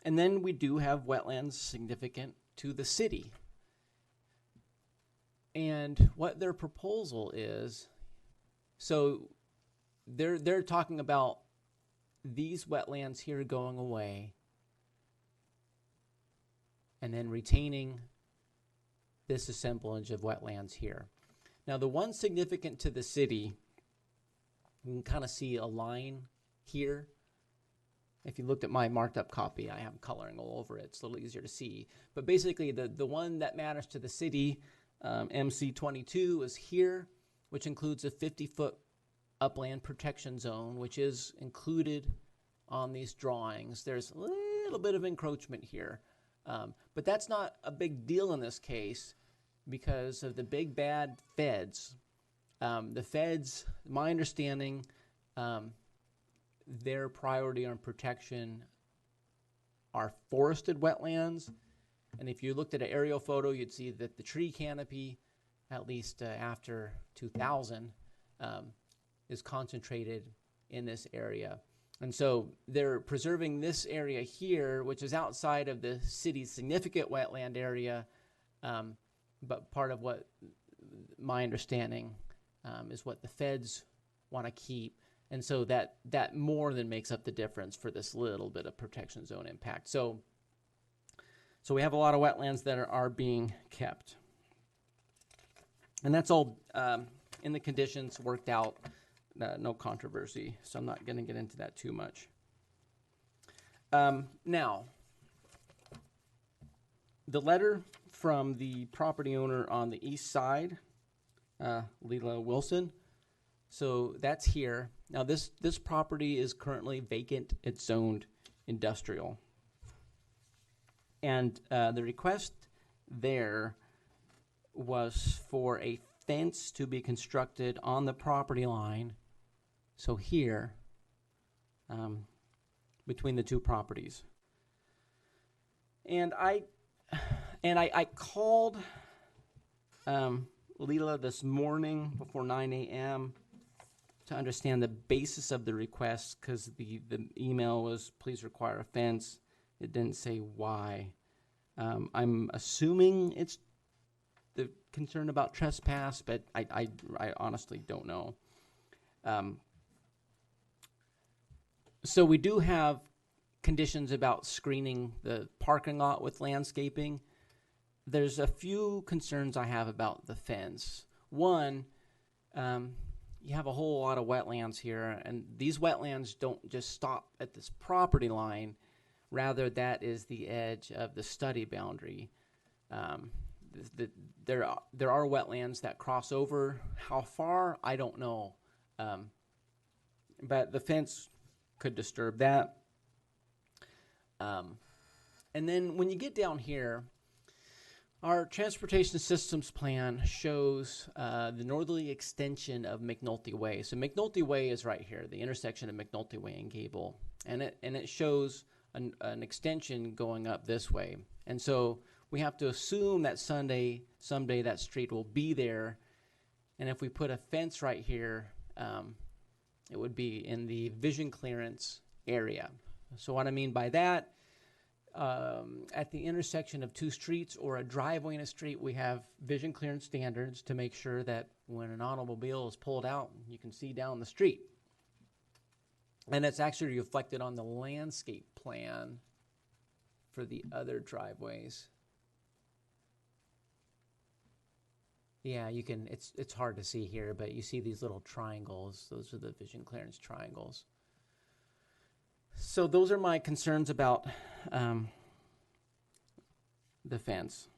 And then we do have wetlands significant to the city. And what their proposal is, so they're talking about these wetlands here going away and then retaining this assemblage of wetlands here. Now, the one significant to the city, you can kind of see a line here. If you looked at my marked up copy, I have coloring all over it. It's a little easier to see. But basically, the one that matters to the city, MC22, is here, which includes a 50-foot upland protection zone, which is included on these drawings. There's a little bit of encroachment here. But that's not a big deal in this case because of the big bad feds. The feds, my understanding, their priority on protection are forested wetlands. And if you looked at an aerial photo, you'd see that the tree canopy, at least after 2000, is concentrated in this area. And so they're preserving this area here, which is outside of the city's significant wetland area, but part of what my understanding is what the feds want to keep. And so that more than makes up the difference for this little bit of protection zone impact. So we have a lot of wetlands that are being kept. And that's all in the conditions worked out, no controversy. So I'm not going to get into that too much. Now, the letter from the property owner on the east side, Leela Wilson. So that's here. Now this property is currently vacant. It's zoned industrial. And the request there was for a fence to be constructed on the property line. So here, between the two properties. And I called Leela this morning before 9 a.m. to understand the basis of the request, because the email was, please require a fence. It didn't say why. I'm assuming it's the concern about trespass, but I honestly don't know. So we do have conditions about screening the parking lot with landscaping. There's a few concerns I have about the fence. One, you have a whole lot of wetlands here, and these wetlands don't just stop at this property line. Rather, that is the edge of the study boundary. There are wetlands that cross over. How far, I don't know. But the fence could disturb that. And then when you get down here, our transportation systems plan shows the northerly extension of McNulty Way. So McNulty Way is right here, the intersection of McNulty Way and Gable, and it shows an extension going up this way. And so we have to assume that someday that street will be there. And if we put a fence right here, it would be in the vision clearance area. So what I mean by that, at the intersection of two streets or a driveway in a street, we have vision clearance standards to make sure that when an automobile is pulled out, you can see down the street. And it's actually reflected on the landscape plan for the other driveways. Yeah, you can, it's hard to see here, but you see these little triangles. Those are the vision clearance triangles. So those are my concerns about the fence.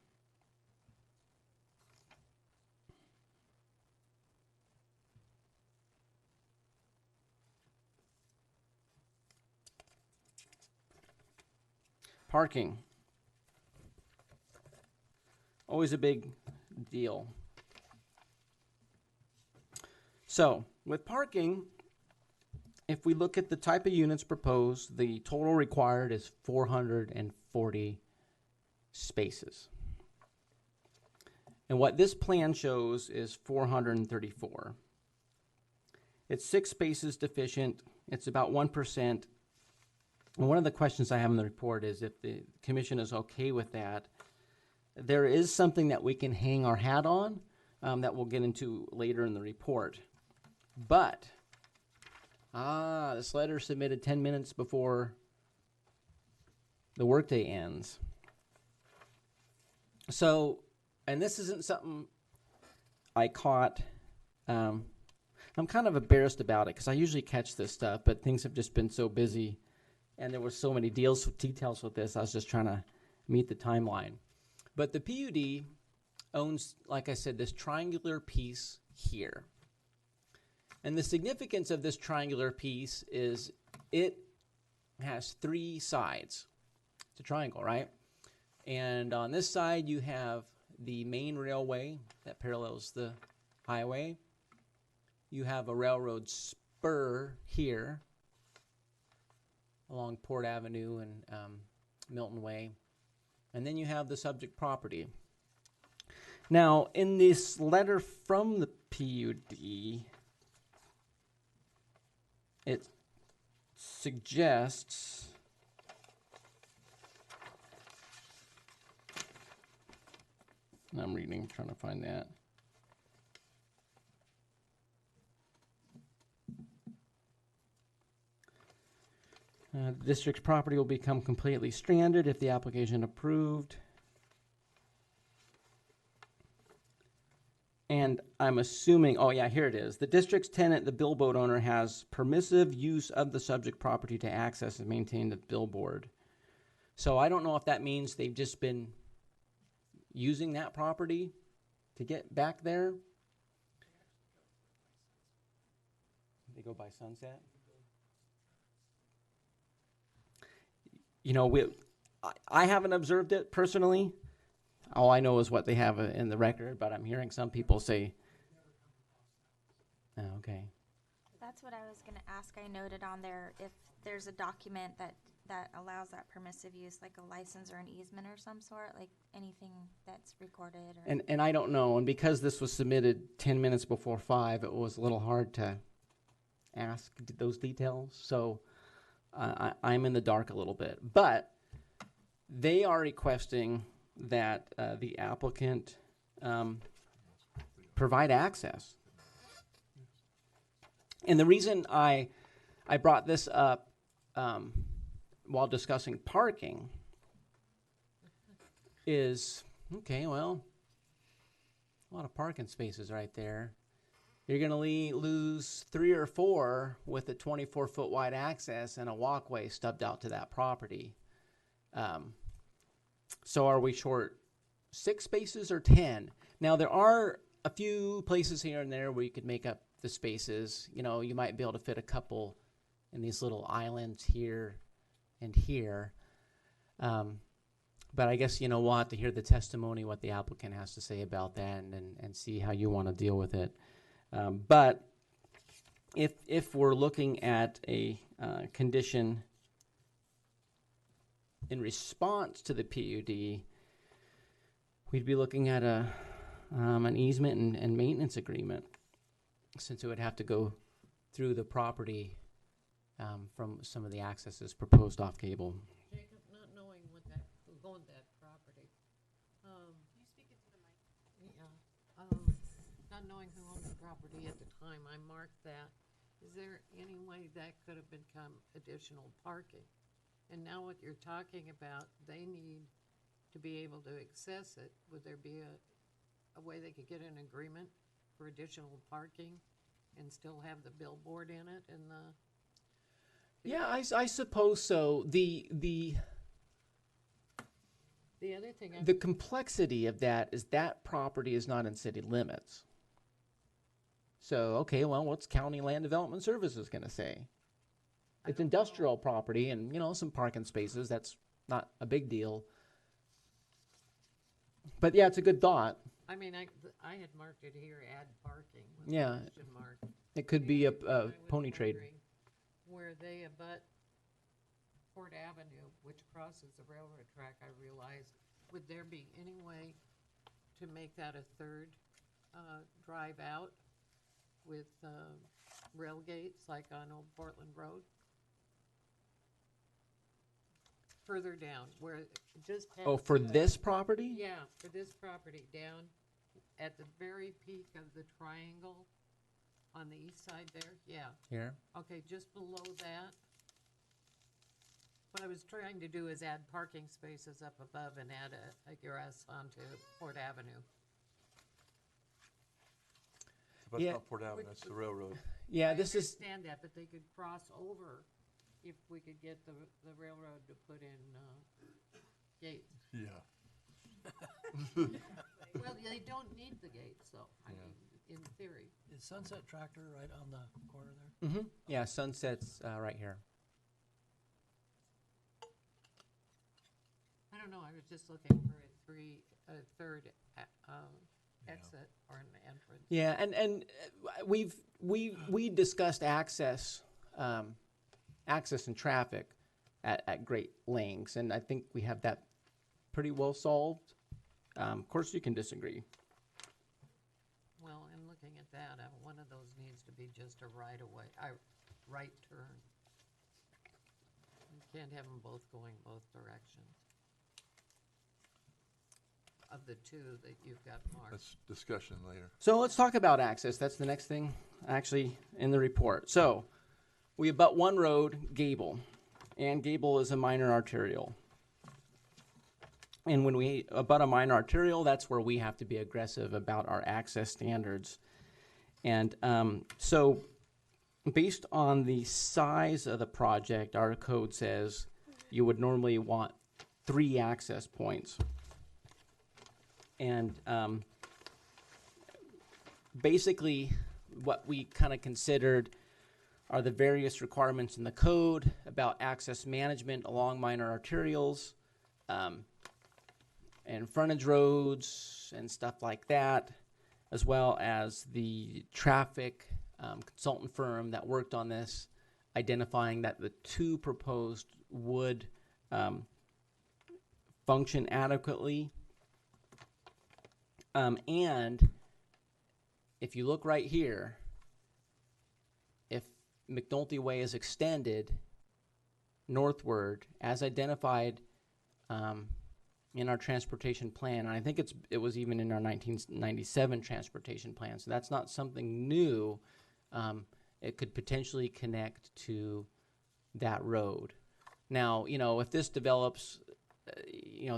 Parking. Always a big deal. So, with parking, if we look at the type of units proposed, the total required is 440 spaces. And what this plan shows is 434. It's 6 spaces deficient. It's about 1%. And one of the questions I have in the report is if the commission is okay with that, there is something that we can hang our hat on that we'll get into later in the report. But, this letter submitted 10 minutes before the workday ends. So, and this isn't something I caught. I'm kind of embarrassed about it because I usually catch this stuff, but things have just been so busy and there were so many details with this. I was just trying to meet the timeline. But the PUD owns, like I said, this triangular piece here. And the significance of this triangular piece is it has 3 sides. It's a triangle, right? And on this side, you have the main railway that parallels the highway. You have a railroad spur here along Port Avenue and Milton Way. And then you have the subject property. Now, in this letter from the PUD, it suggests I'm reading, trying to find that. The district's property will become completely stranded if the application approved. And I'm assuming, oh yeah, here it is. The district's tenant, the billboard owner, has permissive use of the subject property to access and maintain the billboard. So I don't know if that means they've just been using that property to get back there. They go by Sunset? You know, I haven't observed it personally. All I know is what they have in the record, but I'm hearing some people say, oh, okay. That's what I was gonna ask. I noted on there if there's a document that allows that permissive use, like a license or an easement or some sort, like anything that's recorded or. And I don't know, and because this was submitted 10 minutes before 5, it was a little hard to ask those details. So I'm in the dark a little bit. But they are requesting that the applicant provide access. And the reason I brought this up while discussing parking is, okay, well, a lot of parking spaces right there. You're going to lose 3 or 4 with a 24-foot wide access and a walkway stubbed out to that property. So are we short 6 spaces or 10? Now, there are a few places here and there where you could make up the spaces. You know, you might be able to fit a couple in these little islands here and here. But I guess, you know, we'll have to hear the testimony, what the applicant has to say about that, and see how you want to deal with it. But if we're looking at a condition in response to the PUD, we'd be looking at an easement and maintenance agreement, since it would have to go through the property from some of the accesses proposed off cable. Jacob, not knowing who owned that property. You speak into the mic. Yeah. Not knowing who owned the property at the time, I marked that. Is there any way that could have become additional parking? And now what you're talking about, they need to be able to access it. Would there be a way they could get an agreement for additional parking and still have the billboard in it and the? Yeah, I suppose so. The other thing the complexity of that is that property is not in city limits. So, okay, well, what's County Land Development Services going to say? It's industrial property and, you know, some parking spaces. That's not a big deal. But yeah, it's a good thought. I mean, I had marked it here, add parking. with a Yeah. question mark. It could be a, And I was pony trade. wondering Where they abut Fort Avenue, which crosses the railroad track, I realized, would there be any way to make that a third drive out with rail gates like on Old Portland Road? Further down, where it just Oh, past for the- this property? Yeah, for this property, down at the very peak of the triangle on the east side there, yeah. Here. Okay, just below that. What I was trying to do is add parking spaces up above and add a egress onto Fort Avenue. That's Yeah. not Port Avenue, that's the railroad. Yeah, I this is, understand that, but they could cross over if we could get the railroad to put in gates. Yeah. Well, they don't need the gates, though, I Yeah. mean, in theory. Is Sunset Tractor right on the corner there? yeah, Sunset's right here. I don't know, I was just looking for a third exit or an entrance. Yeah, and we discussed access, access and traffic at great lengths, and I think we have that pretty well solved. Of course, you can disagree. Well, in looking at that, one of those needs to be just a right turn. You can't have them both going both directions. Of the two that you've got marked. That's discussion later. So let's talk about access. That's the next thing, actually, in the report. So we abut one road, Gable, and Gable is a minor arterial. And when we abut a minor arterial, that's where we have to be aggressive about our access standards. And so based on the size of the project, our code says you would normally want 3 access points. And basically, what we kind of considered are the various requirements in the code about access management along minor arterials, and frontage roads and stuff like that, as well as the traffic consultant firm that worked on this, identifying that the 2 proposed would function adequately. And if you look right here, if McNulty Way is extended northward as identified in our transportation plan, and I think it was even in our 1997 transportation plan, so that's not something new, it could potentially connect to that road. Now, if this develops,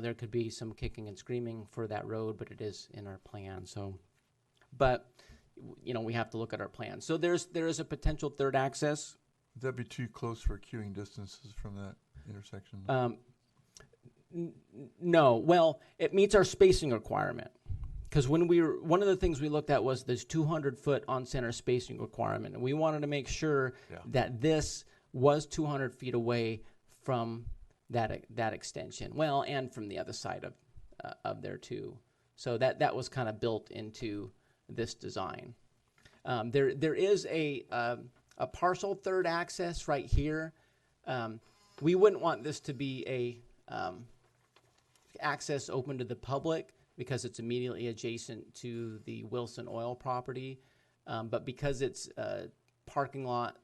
there could be some kicking and screaming for that road, but it is in our plan. So, but we have to look at our plan. So there is a potential third access. Would that be too close for queuing distances from that intersection? No, well, it meets our spacing requirement. Because one of the things we looked at was this 200-foot on-center spacing requirement, and we wanted to make sure that this was 200 feet away from that extension. Well, and from the other side of there too. So that was kind of built into this design. There is a partial third access right here. We wouldn't want this to be a access open to the public because it's immediately adjacent to the Wilson Oil property. But because it's a parking lot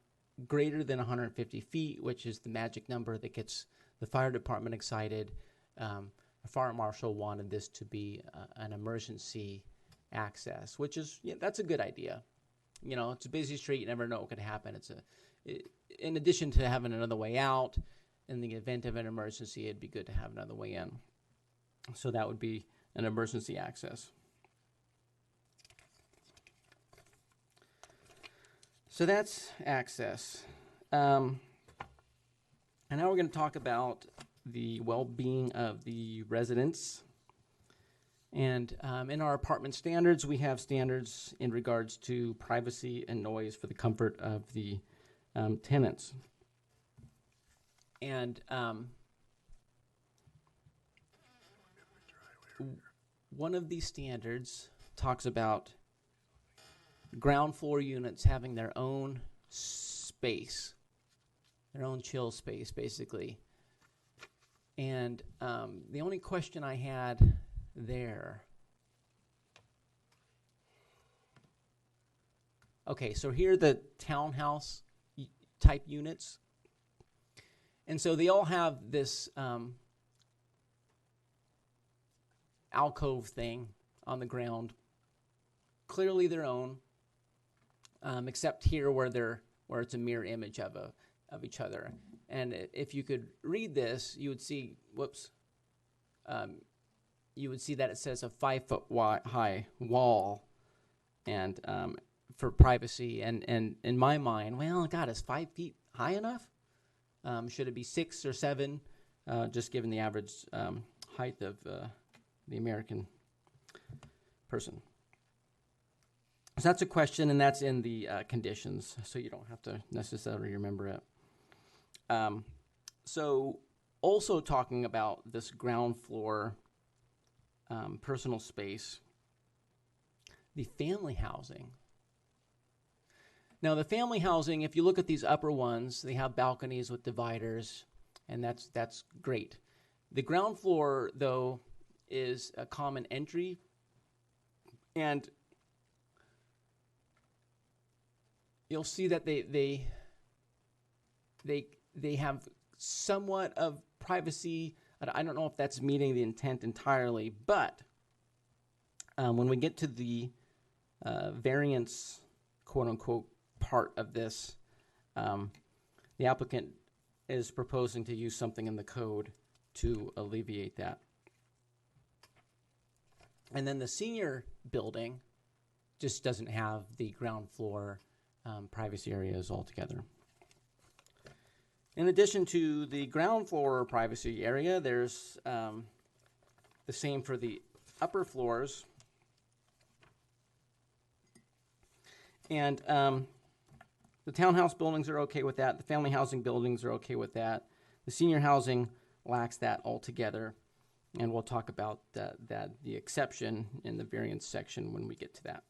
greater than 150 feet, which is the magic number that gets the fire department excited, the fire marshal wanted this to be an emergency access, which is, that's a good idea. It's a busy street, you never know what could happen. In addition to having another way out, in the event of an emergency, it'd be good to have another way in. So that would be an emergency access. So that's access. And now we're going to talk about the well-being of the residents. And in our apartment standards, we have standards in regards to privacy and noise for the comfort of the tenants. And one of these standards talks about ground floor units having their own space, their own chill space, basically. And the only question I had there. Okay, so here are the townhouse type units. And so they all have this alcove thing on the ground, clearly their own, except here where it's a mirror image of each other. And if you could read this, you would see, you would see that it says a 5 foot high wall, and for privacy. And in my mind, well, God, is 5 feet high enough? Should it be 6 or 7? Just given the average height of the American person. So that's a question, and that's in the conditions, so you don't have to necessarily remember it. So also talking about this ground floor personal space, the family housing. Now the family housing, if you look at these upper ones, they have balconies with dividers, and that's great. The ground floor, though, is a common entry, and you'll see that they have somewhat of privacy. I don't know if that's meeting the intent entirely, but when we get to the variance, quote unquote, part of this, the applicant is proposing to use something in the code to alleviate that. And then the senior building just doesn't have the ground floor privacy areas altogether. In addition to the ground floor privacy area, there's the same for the upper floors. And the townhouse buildings are okay with that. The family housing buildings are okay with that. The senior housing lacks that altogether. And we'll talk about the exception in the variance section when we get to that.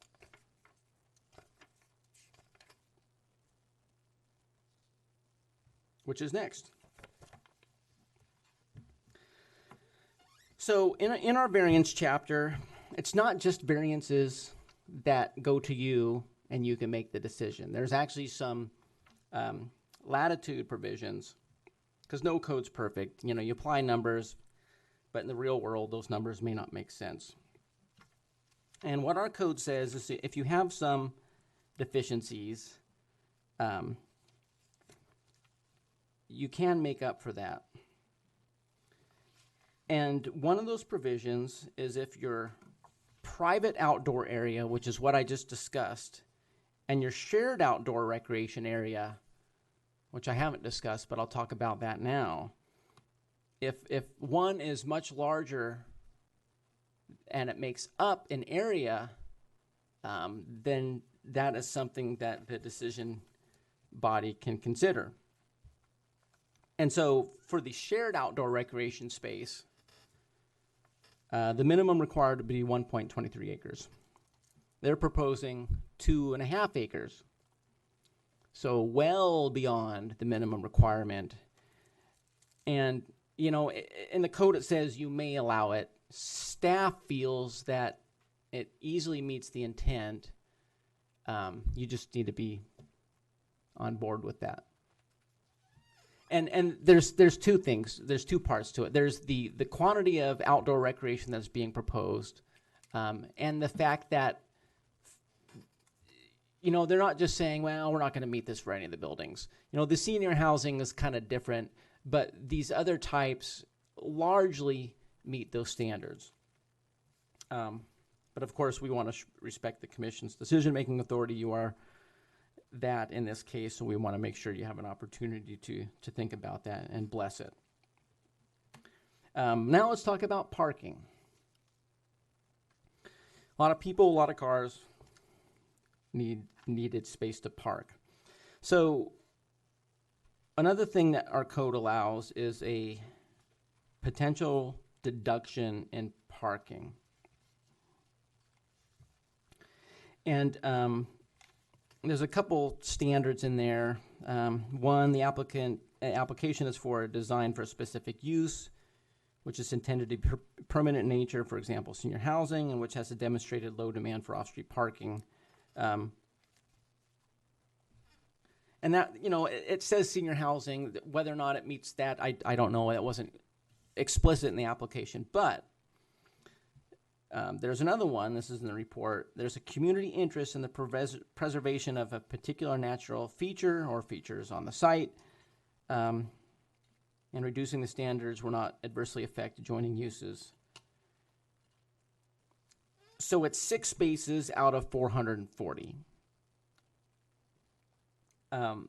Which is next. So in our variance chapter, it's not just variances that go to you and you can make the decision. There's actually some latitude provisions, because no code's perfect. You know, you apply numbers, but in the real world, those numbers may not make sense. And what our code says is if you have some deficiencies, you can make up for that. And one of those provisions is if your private outdoor area, which is what I just discussed, and your shared outdoor recreation area, which I haven't discussed, but I'll talk about that now. If one is much larger and it makes up an area, then that is something that the decision body can consider. And so for the shared outdoor recreation space, the minimum required would be 1.23 acres. They're proposing 2.5 acres. So well beyond the minimum requirement. And, you know, in the code it says you may allow it. Staff feels that it easily meets the intent. You just need to be on board with that. And there's two things. There's two parts to it. There's the quantity of outdoor recreation that's being proposed, and the fact that, you know, they're not just saying, well, we're not going to meet this for any of the buildings. You know, the senior housing is kind of different, but these other types largely meet those standards. But of course, we want to respect the commission's decision-making authority. You are that in this case, so we want to make sure you have an opportunity to think about that and bless it. Now let's talk about parking. A lot of people, a lot of cars needed space to park. So another thing that our code allows is a potential deduction in parking. And there's a couple standards in there. One, the application is for a design for a specific use, which is intended to be permanent in nature, for example, senior housing, and which has a demonstrated low demand for off-street parking. And that, you know, it says senior housing. Whether or not it meets that, I don't know. It wasn't explicit in the application. But there's another one. This is in the report. There's a community interest in the preservation of a particular natural feature or features on the site. And reducing the standards will not adversely affect adjoining uses. So it's 6 spaces out of 440. And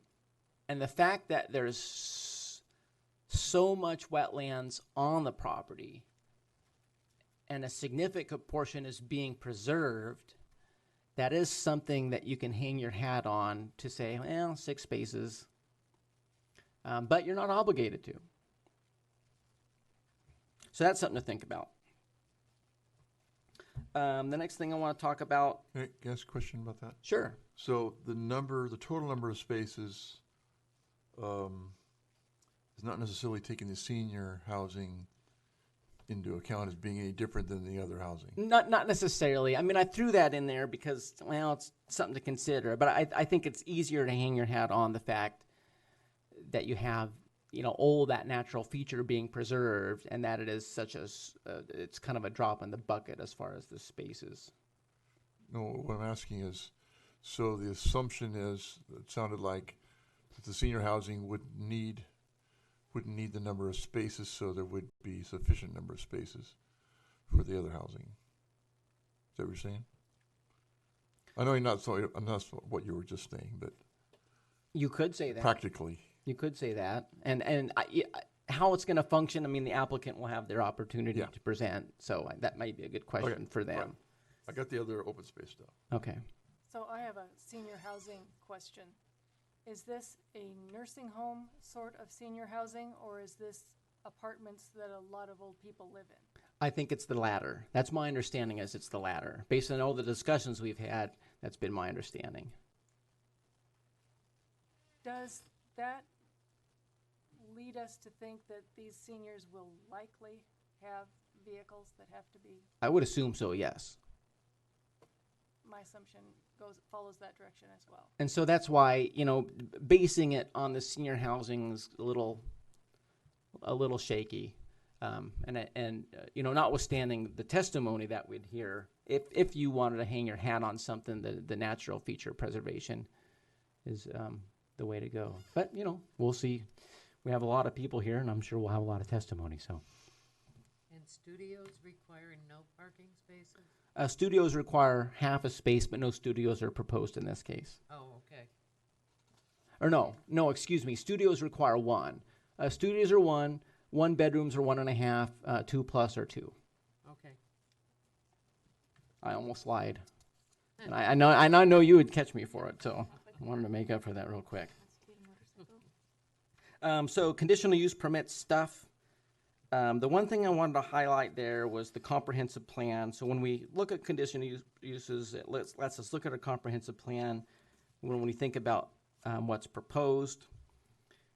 the fact that there's so much wetlands on the property and a significant portion is being preserved, that is something that you can hang your hat on to say, well, 6 spaces. But you're not obligated to. So that's something to think about. The next thing I want to talk about. Can I ask a question about that? Sure. So the total number of spaces is not necessarily taking the senior housing into account as being any different than the other housing. Not necessarily. I mean, I threw that in there because, well, it's something to consider. But I think it's easier to hang your hat on the fact that you have, you know, all that natural feature being preserved, and that it is such as it's kind of a drop in the bucket as far as the spaces. No, what I'm asking is, so the assumption is, it sounded like that the senior housing wouldn't need the number of spaces, so there would be sufficient number of spaces for the other housing. Is that what you're saying? I know not what you were just saying, but You could say that. practically. You could say that. And how it's going to function, I mean, the applicant will have their opportunity Yeah. to present. So that might be a good question Okay, for them. right. I got the other open space stuff. Okay. So I have a senior housing question. Is this a nursing home sort of senior housing, or is this apartments that a lot of old people live in? I think it's the latter. That's my understanding, is it's the latter. Based on all the discussions we've had, that's been my understanding. Does that lead us to think that these seniors will likely have vehicles that have to be, I would assume so, yes. my assumption follows that direction as well? And so that's why, you know, basing it on the senior housing is a little shaky. You know, notwithstanding the testimony that we'd hear, if you wanted to hang your hat on something, the natural feature preservation is the way to go. But, you know, we'll see. We have a lot of people here, and I'm sure we'll have a lot of testimony. So, And studios requiring no parking spaces? studios require half a space, but no studios are proposed in this case. Oh, okay. Or no, excuse me. Studios require 1. Studios are 1. 1 bedrooms are 1.5. 2 plus are 2. Okay. I almost lied. And I know you would catch me for it, so I wanted to make up for that real quick. So conditional use permit stuff. The one thing I wanted to highlight there was the comprehensive plan. So when we look at conditional uses, it lets us look at a comprehensive plan when we think about what's proposed.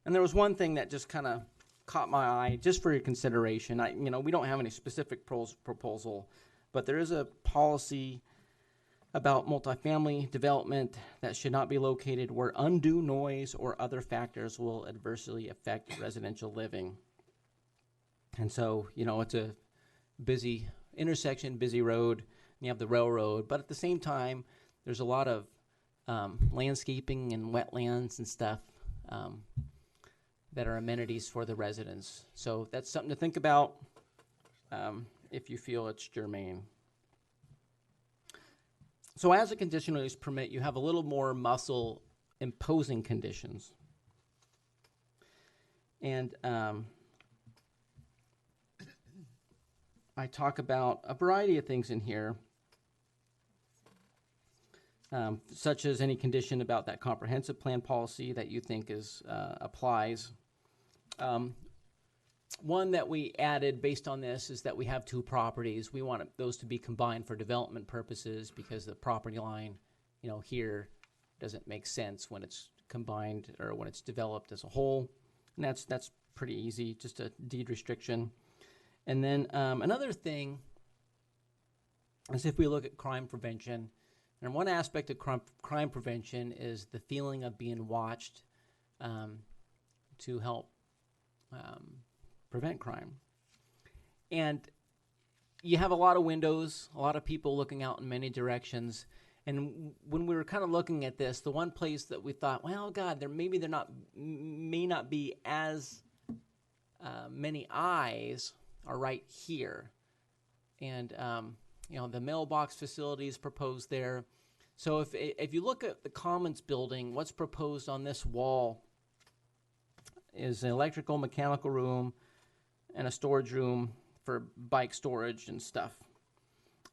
And there was one thing that just kind of caught my eye, just for your consideration. We don't have any specific proposal, but there is a policy about multifamily development that should not be located where undue noise or other factors will adversely affect residential living. And so, it's a busy intersection, busy road, and you have the railroad, but at the same time, there's a lot of landscaping and wetlands and stuff that are amenities for the residents. So that's something to think about if you feel it's germane. So as a conditional use permit, you have a little more muscle imposing conditions. And I talk about a variety of things in here, such as any condition about that comprehensive plan policy that you think applies. one that we added based on this is that we have two properties. We want those to be combined for development purposes because the property line, here doesn't make sense when it's combined or when it's developed as a whole. And that's pretty easy, just a deed restriction. And then another thing is if we look at crime prevention, and one aspect of crime prevention is the feeling of being watched to help prevent crime. And you have a lot of windows, a lot of people looking out in many directions. And when we were kind of looking at this, the one place that we thought, well, God, there may not be as many eyes are right here. And the mailbox facilities proposed there. So if you look at the Commons building, what's proposed on this wall is an electrical mechanical room and a storage room for bike storage and stuff.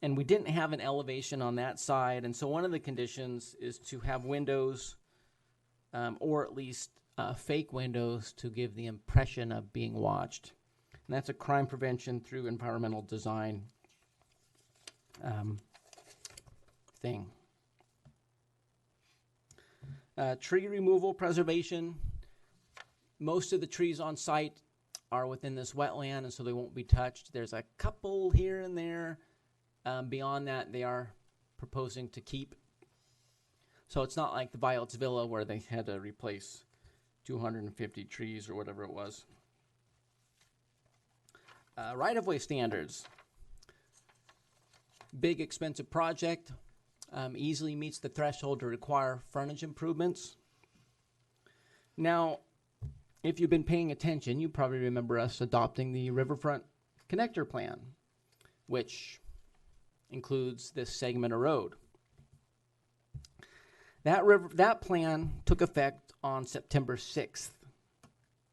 And we didn't have an elevation on that side, and so one of the conditions is to have windows, or at least fake windows to give the impression of being watched. And that's a crime prevention through environmental design thing. Tree removal, preservation. Most of the trees on site are within this wetland, and so they won't be touched. There's a couple here and there. Beyond that, they are proposing to keep. So it's not like the Violets Villa where they had to replace 250 trees or whatever it was. Right-of-way standards. Big, expensive project. Easily meets the threshold to require frontage improvements. Now, if you've been paying attention, you probably remember us adopting the Riverfront Connector Plan, which includes this segment of road. That plan took effect on September 6th,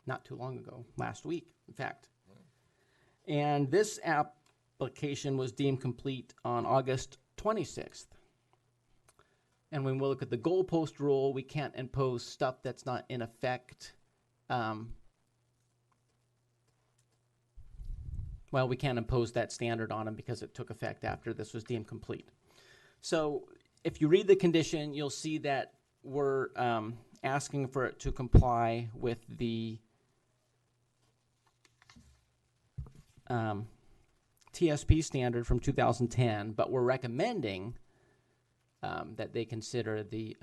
not too long ago, last week, in fact. And this application was deemed complete on August 26th. And when we look at the goalpost rule, we can't impose stuff that's not in effect. We can't impose that standard on them because it took effect after this was deemed complete. So if you read the condition, you'll see that we're asking for it to comply with the TSP standard from 2010, but we're recommending that they consider the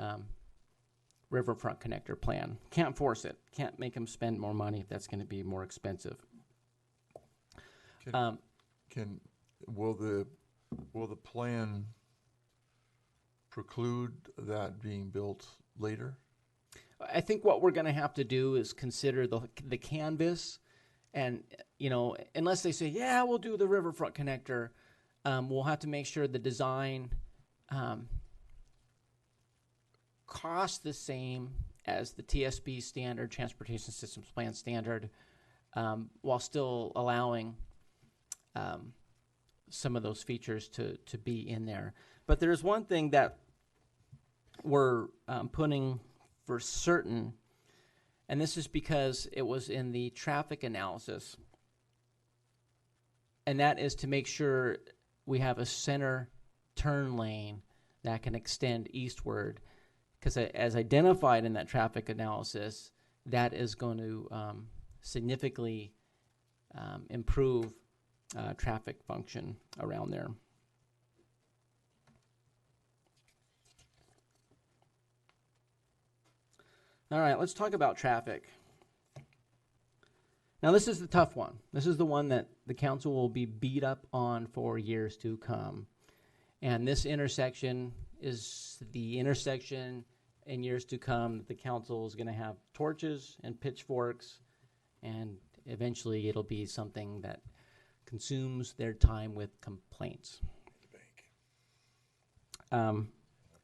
Riverfront Connector Plan. Can't force it. Can't make them spend more money if that's going to be more expensive. Will the plan preclude that being built later? I think what we're going to have to do is consider the canvas, and unless they say, yeah, we'll do the Riverfront Connector, we'll have to make sure the design costs the same as the TSP standard, Transportation Systems Plan standard, while still allowing some of those features to be in there. But there's one thing that we're putting for certain, and this is because it was in the traffic analysis, and that is to make sure we have a center turn lane that can extend eastward, because as identified in that traffic analysis, that is going to significantly improve traffic function around there. All right, let's talk about traffic. Now, this is the tough one. This is the one that the council will be beat up on for years to come. And this intersection is the intersection in years to come that the council is going to have torches and pitchforks, and eventually it'll be something that consumes their time with complaints.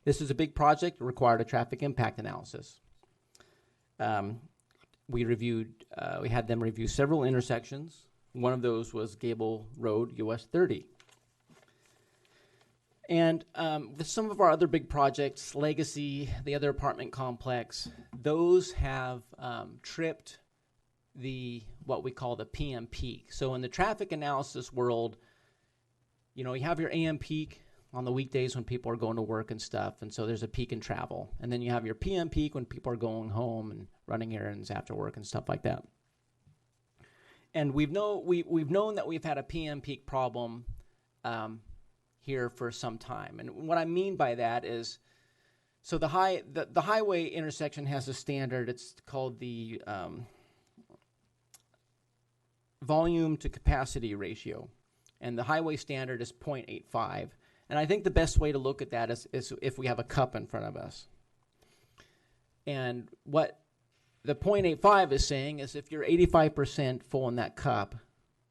This is a big project. It required a traffic impact analysis. We had them review several intersections. One of those was Gable Road, US 30. And with some of our other big projects, Legacy, the other apartment complex, those have tripped what we call the PM peak. So in the traffic analysis world, you know, you have your AM peak on the weekdays when people are going to work and stuff, and so there's a peak in travel. And then you have your PM peak when people are going home and running errands after work and stuff like that. And we've known that we've had a PM peak problem here for some time. And what I mean by that is, so the highway intersection has a standard. It's called the volume to capacity ratio, and the highway standard is 0.85. And I think the best way to look at that is if we have a cup in front of us. And what the 0.85 is saying is if you're 85% full in that cup,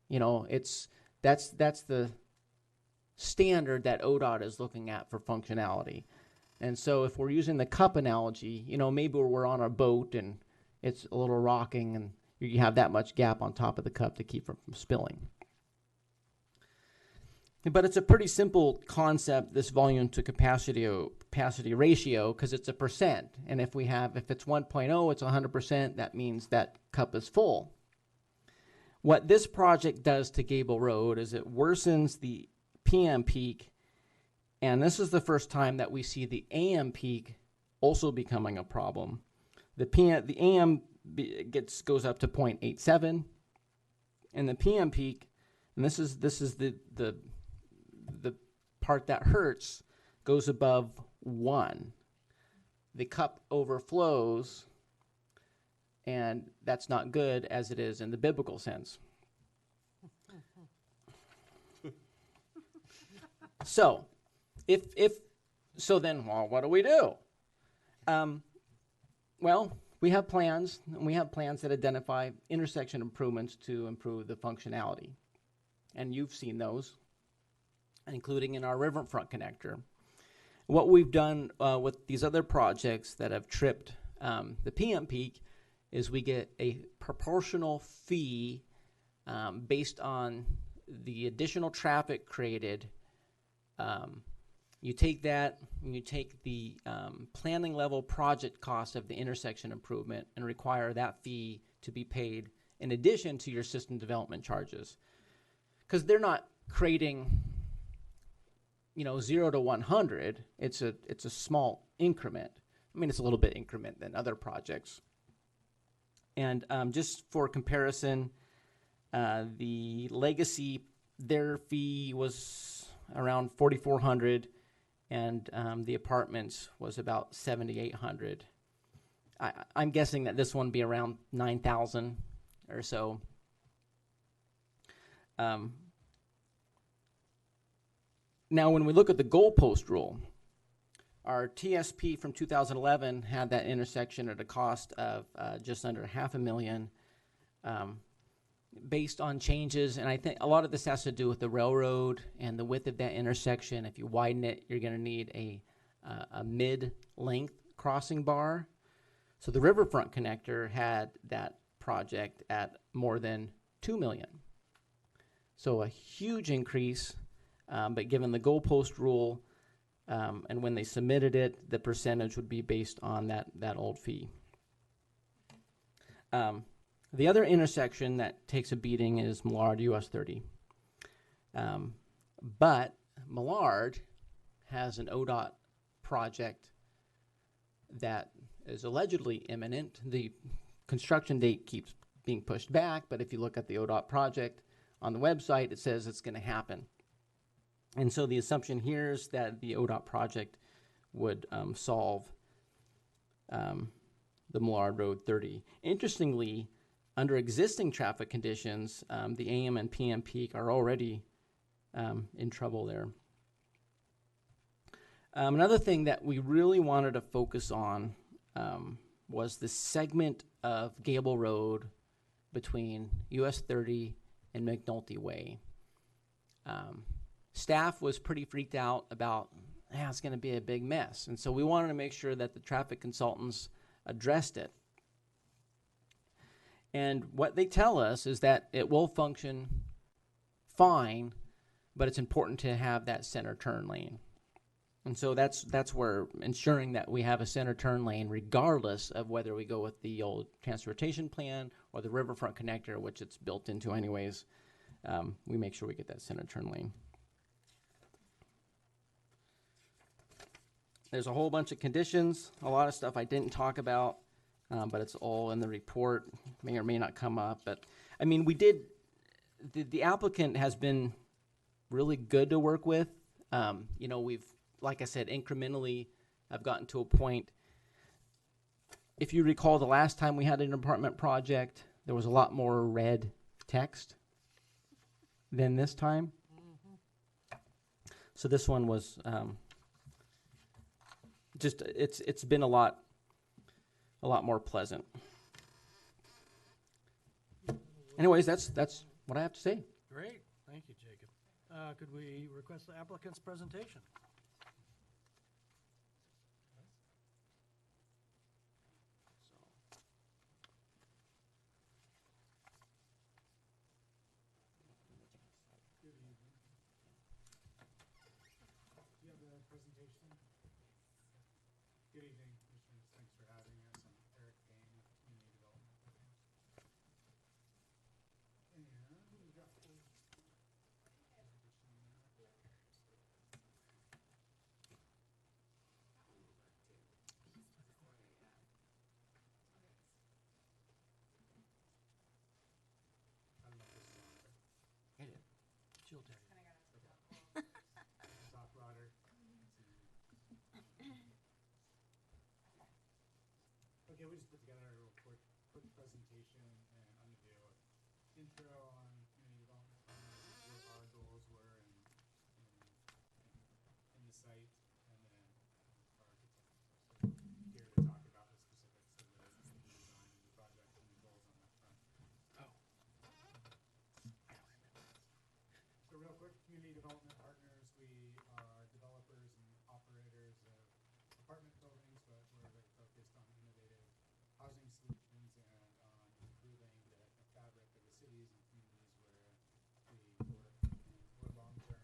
you know, that's the standard that ODOT is looking at for functionality. And so if we're using the cup analogy, you know, maybe we're on a boat and it's a little rocking and you have that much gap on top of the cup to keep from spilling. But it's a pretty simple concept, this volume to capacity ratio, because it's a percent. And if it's 1.0, it's 100%. That means that cup is full. What this project does to Gable Road is it worsens the PM peak, and this is the first time that we see the AM peak also becoming a problem. The AM goes up to 0.87, and the PM peak, and this is the part that hurts, goes above 1. The cup overflows, and that's not good as it is in the biblical sense. So, then, what do we do? Well, we have plans, and we have plans that identify intersection improvements to improve the functionality, and you've seen those, including in our riverfront connector. What we've done with these other projects that have tripped the PM peak is we get a proportional fee based on the additional traffic created. You take that and you take the planning level project cost of the intersection improvement and require that fee to be paid in addition to your system development charges. Because they're not creating, 0 to 100. It's a small increment. I mean, it's a little bit increment than other projects. And just for comparison, the Legacy, their fee was around $4,400, and the apartments was about $7,800. I'm guessing that this one would be around $9,000 or so. Now, when we look at the goalpost rule, our TSP from 2011 had that intersection at a cost of just under $500,000 based on changes, and I think a lot of this has to do with the railroad and the width of that intersection. If you widen it, you're going to need a mid-length crossing bar. So the riverfront connector had that project at more than $2 million. So a huge increase, but given the goalpost rule, and when they submitted it, the percentage would be based on that old fee. The other intersection that takes a beating is Millard US 30. But Millard has an ODOT project that is allegedly imminent. The construction date keeps being pushed back, but if you look at the ODOT project on the website, it says it's going to happen. And so the assumption here is that the ODOT project would solve the Millard Road 30. Interestingly, under existing traffic conditions, the AM and PM peak are already in trouble there. Another thing that we really wanted to focus on was the segment of Gable Road between US 30 and McNulty Way. Staff was pretty freaked out about, it's going to be a big mess. And so we wanted to make sure that the traffic consultants addressed it. And what they tell us is that it will function fine, but it's important to have that center turn lane. And so that's where ensuring that we have a center turn lane regardless of whether we go with the old transportation plan or the riverfront connector, which it's built into anyways. We make sure we get that center turn lane. There's a whole bunch of conditions, a lot of stuff I didn't talk about, but it's all in the report. May or may not come up, but I mean, the applicant has been really good to work with. We've, like I said, incrementally, I've gotten to a point. If you recall, the last time we had an apartment project, there was a lot more red text than this time. So this one was it's been a lot more pleasant. Anyways, that's what I have to say. Great, thank you, Jacob. Could we request the applicant's presentation? Good evening, Commissioners. Thanks for having us. I'm Eric Payne with Community Development Partners. And we got I don't know if this is on there. She'll tell you. Top Rodder. Okay, we just put together a real quick presentation, and I'm gonna do an intro on community development plans, what our goals were in the site, and then our architect is here to talk about the specifics of the design of the project and the goals on that front. So real quick, Community Development Partners, we are developers and operators of apartment buildings, but we're very focused on innovative housing solutions and on improving the fabric of the cities and communities where we work. And we're long-term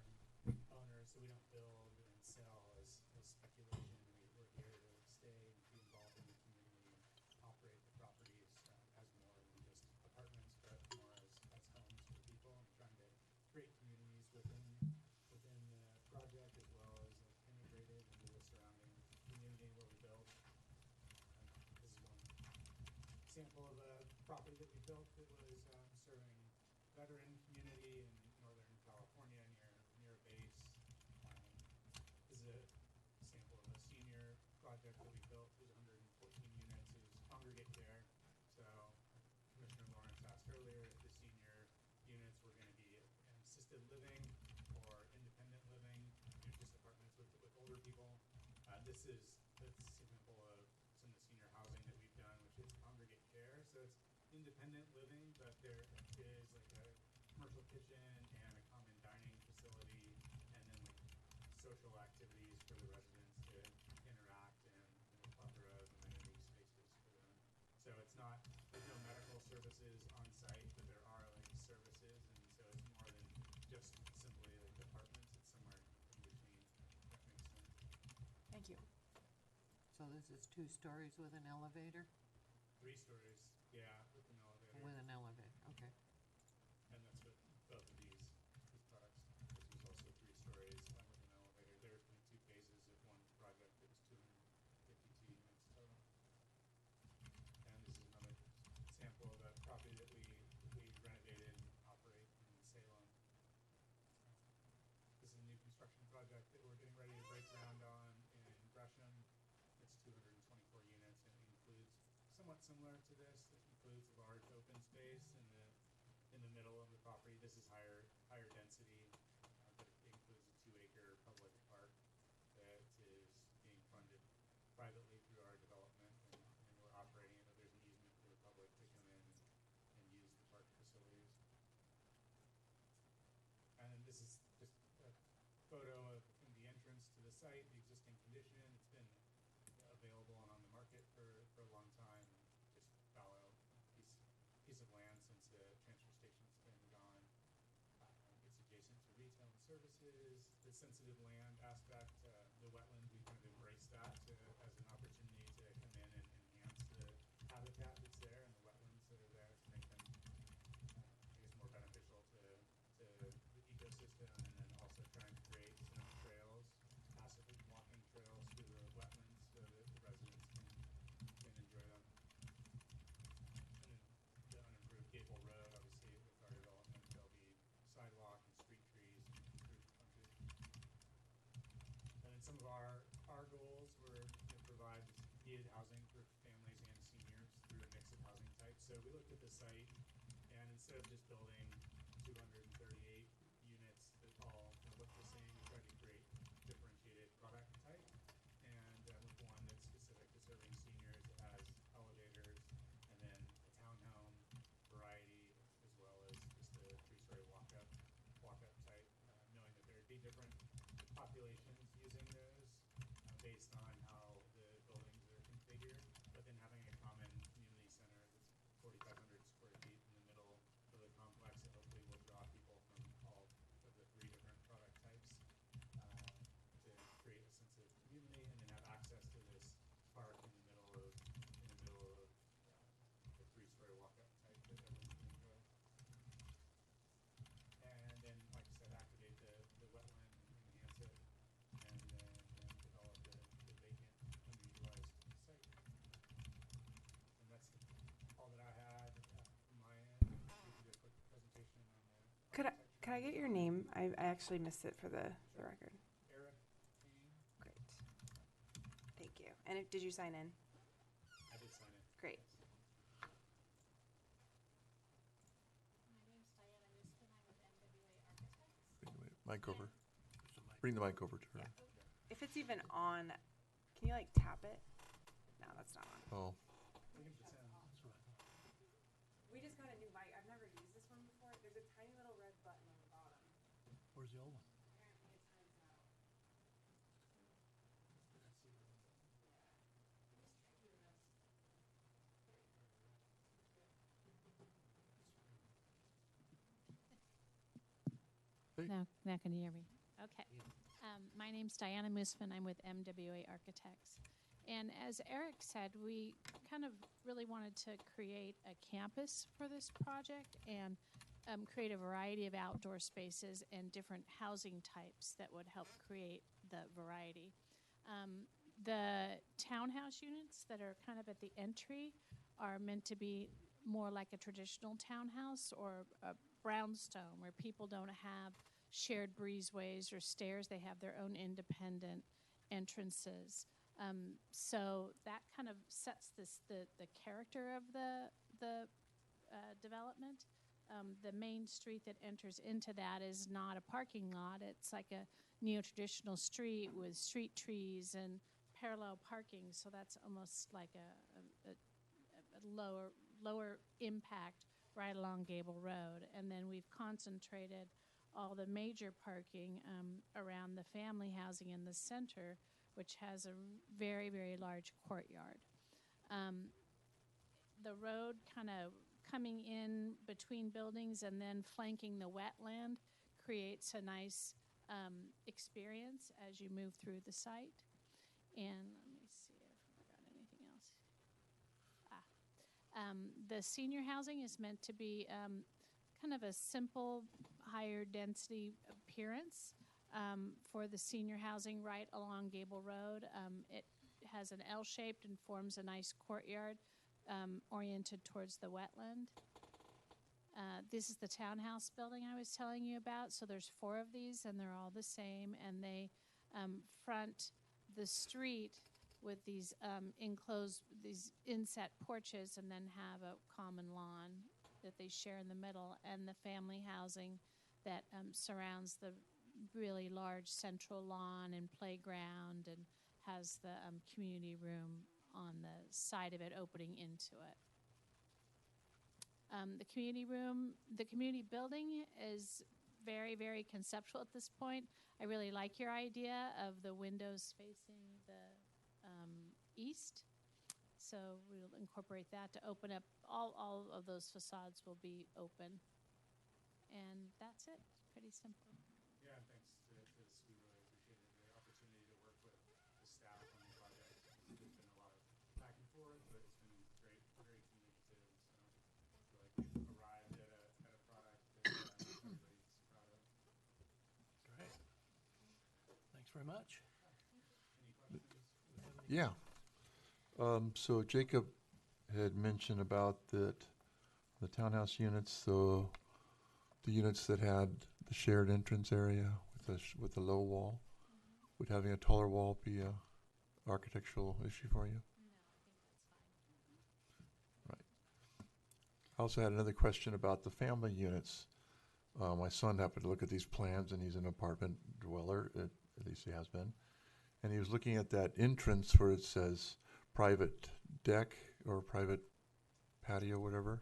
owners, so we don't build and sell as speculation. We're here to stay and be involved in the community and operate the properties as more than just apartments, but more as homes for people, and trying to create communities within the project as well as integrated into the surrounding community where we build. This is one example of a property that we built that was serving veteran community in Northern California near a base. This is a sample of a senior project that we built. It was 114 units. It was congregate care. So Commissioner Lawrence asked earlier if the senior units were going to be assisted living or independent living, just apartments with older people. This is a sample of some of the senior housing that we've done, which is congregate care. So it's independent living, but there is like a commercial kitchen and a common dining facility, and then like social activities for the residents to interact in a plethora of amenity spaces for them. So it's not, there's no medical services on site, but there are like services, and so it's more than just simply like apartments. It's somewhere in between. That makes sense. Thank you. So this is 2 stories with an elevator? 3 stories, yeah, with an elevator. With an elevator, okay. And that's what both of these products. This was also 3 stories with an elevator. There's been 2 phases of one project that was 252 units total. And this is another sample of a property that we renovated and operate in Salem. This is a new construction project that we're getting ready to break ground on in Gresham. It's 224 units, and it includes, somewhat similar to this, it includes a large open space in the middle of the property. This is higher density, but it includes a 2-acre public park that is being funded privately through our development, and we're operating it, but there's an easement for the public to come in and use the park facilities. And then this is just a photo of the entrance to the site, the existing condition. It's been available and on the market for a long time. Just fallow piece of land since the transfer station's been gone. It's adjacent to retail and services. is the sensitive land aspect, the wetland, we kind of embrace that as an opportunity to come in and enhance the habitat that's there and the wetlands that are there to make them, I guess, more beneficial to the ecosystem, and then also trying to create some trails, passive walking trails through the wetlands so that the residents can enjoy them. And then the unimproved Gable Road, obviously, with our development, there'll be sidewalk and street trees and improved frontage. And then some of our goals were to provide needed housing for families and seniors through a mix of housing types. So we looked at the site, and instead of just building 238 units that all kind of look the same, we tried to create differentiated product type, and with one that's specific to serving seniors as elevators, and then a townhome variety, as well as just a three-story walk-up type, knowing that there would be different populations using those based on how the buildings are configured, but then having a common community center that's 4,500 square feet in the middle of the complex that hopefully will draw people from all of the three different product types to create a sense of community, and then have access to this park in the middle of the three-story walk-up type that everyone can enjoy. And then, like I said, activate the wetland and enhance it, and then develop the vacant, underutilized site. And that's all that I had from my end. We can do a quick presentation on the Could I architecture. get your name? I actually missed it for the record. Eric Payne. Great. Thank you. And did you sign in? I did sign it. Great. My name's Diana Newskin. I'm with MWA Architects. Mic over. There's a mic. Bring the mic over to her. If it's even on, can you like tap it? No, that's not on. Oh, We can pretend. That's right. We just got a new mic. I've never used this one before. There's a tiny little red button on the bottom. Where's the old one? Apparently it times out. Hey. Now can you hear me? Okay. My name's Diana Musfin. I'm with MWA Architects. And as Eric said, we kind of really wanted to create a campus for this project and create a variety of outdoor spaces and different housing types that would help create the variety. The townhouse units that are kind of at the entry are meant to be more like a traditional townhouse or a brownstone where people don't have shared breezeways or stairs. They have their own independent entrances. So that kind of sets the character of the development. The main street that enters into that is not a parking lot. It's like a neo-traditional street with street trees and parallel parking. So that's almost like a lower impact right along Gable Road. And then we've concentrated all the major parking around the family housing in the center, which has a very, very large courtyard. The road kind of coming in between buildings and then flanking the wetland creates a nice experience as you move through the site. And let me see if I forgot anything else. The senior housing is meant to be kind of a simple, higher density appearance for the senior housing right along Gable Road. It has an L-shaped and forms a nice courtyard oriented towards the wetland. This is the townhouse building I was telling you about. So there's 4 of these, and they're all the same, and they front the street with these these inset porches, and then have a common lawn that they share in the middle, and the family housing that surrounds the really large central lawn and playground, and has the community room on the side of it opening into it. The community building is very, very conceptual at this point. I really like your idea of the windows facing the east. So we'll incorporate that to open up. All of those facades will be open. And that's it. Pretty simple. Yeah, and thanks to this, we really appreciated the opportunity to work with the staff on the project. There's been a lot of back and forth, but it's been great, very communicative. So I feel like we've arrived at a product that everybody's proud of. Great. Thanks very much. Any questions? Yeah. So Jacob had mentioned about that the townhouse units, the units that had the shared entrance area with the low wall, would having a taller wall be a architectural issue for you? Right. I also had another question about the family units. My son happened to look at these plans, and he's an apartment dweller, at least he has been. And he was looking at that entrance where it says private deck or private patio, whatever.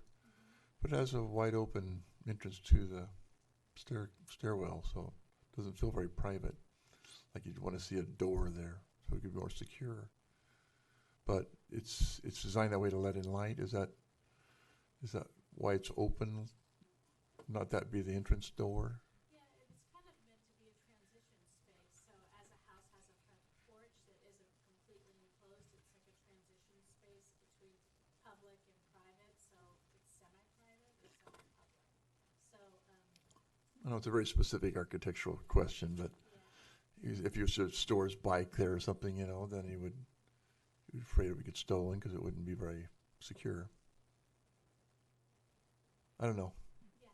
But it has a wide open entrance to the stairwell, so it doesn't feel very private. Like you'd want to see a door there, so it could be more secure. But it's designed that way to let in light. Is that why it's open? Not that be the entrance door? Yeah, it's kind of meant to be a transition space. So as a house has a front porch that isn't completely enclosed, it's like a transition space between public and private. So it's semi-private or semi-public. So I know it's a very specific architectural question, but if you store his bike there or something, then he would be afraid it would get stolen because it wouldn't be very secure. I don't know. yeah.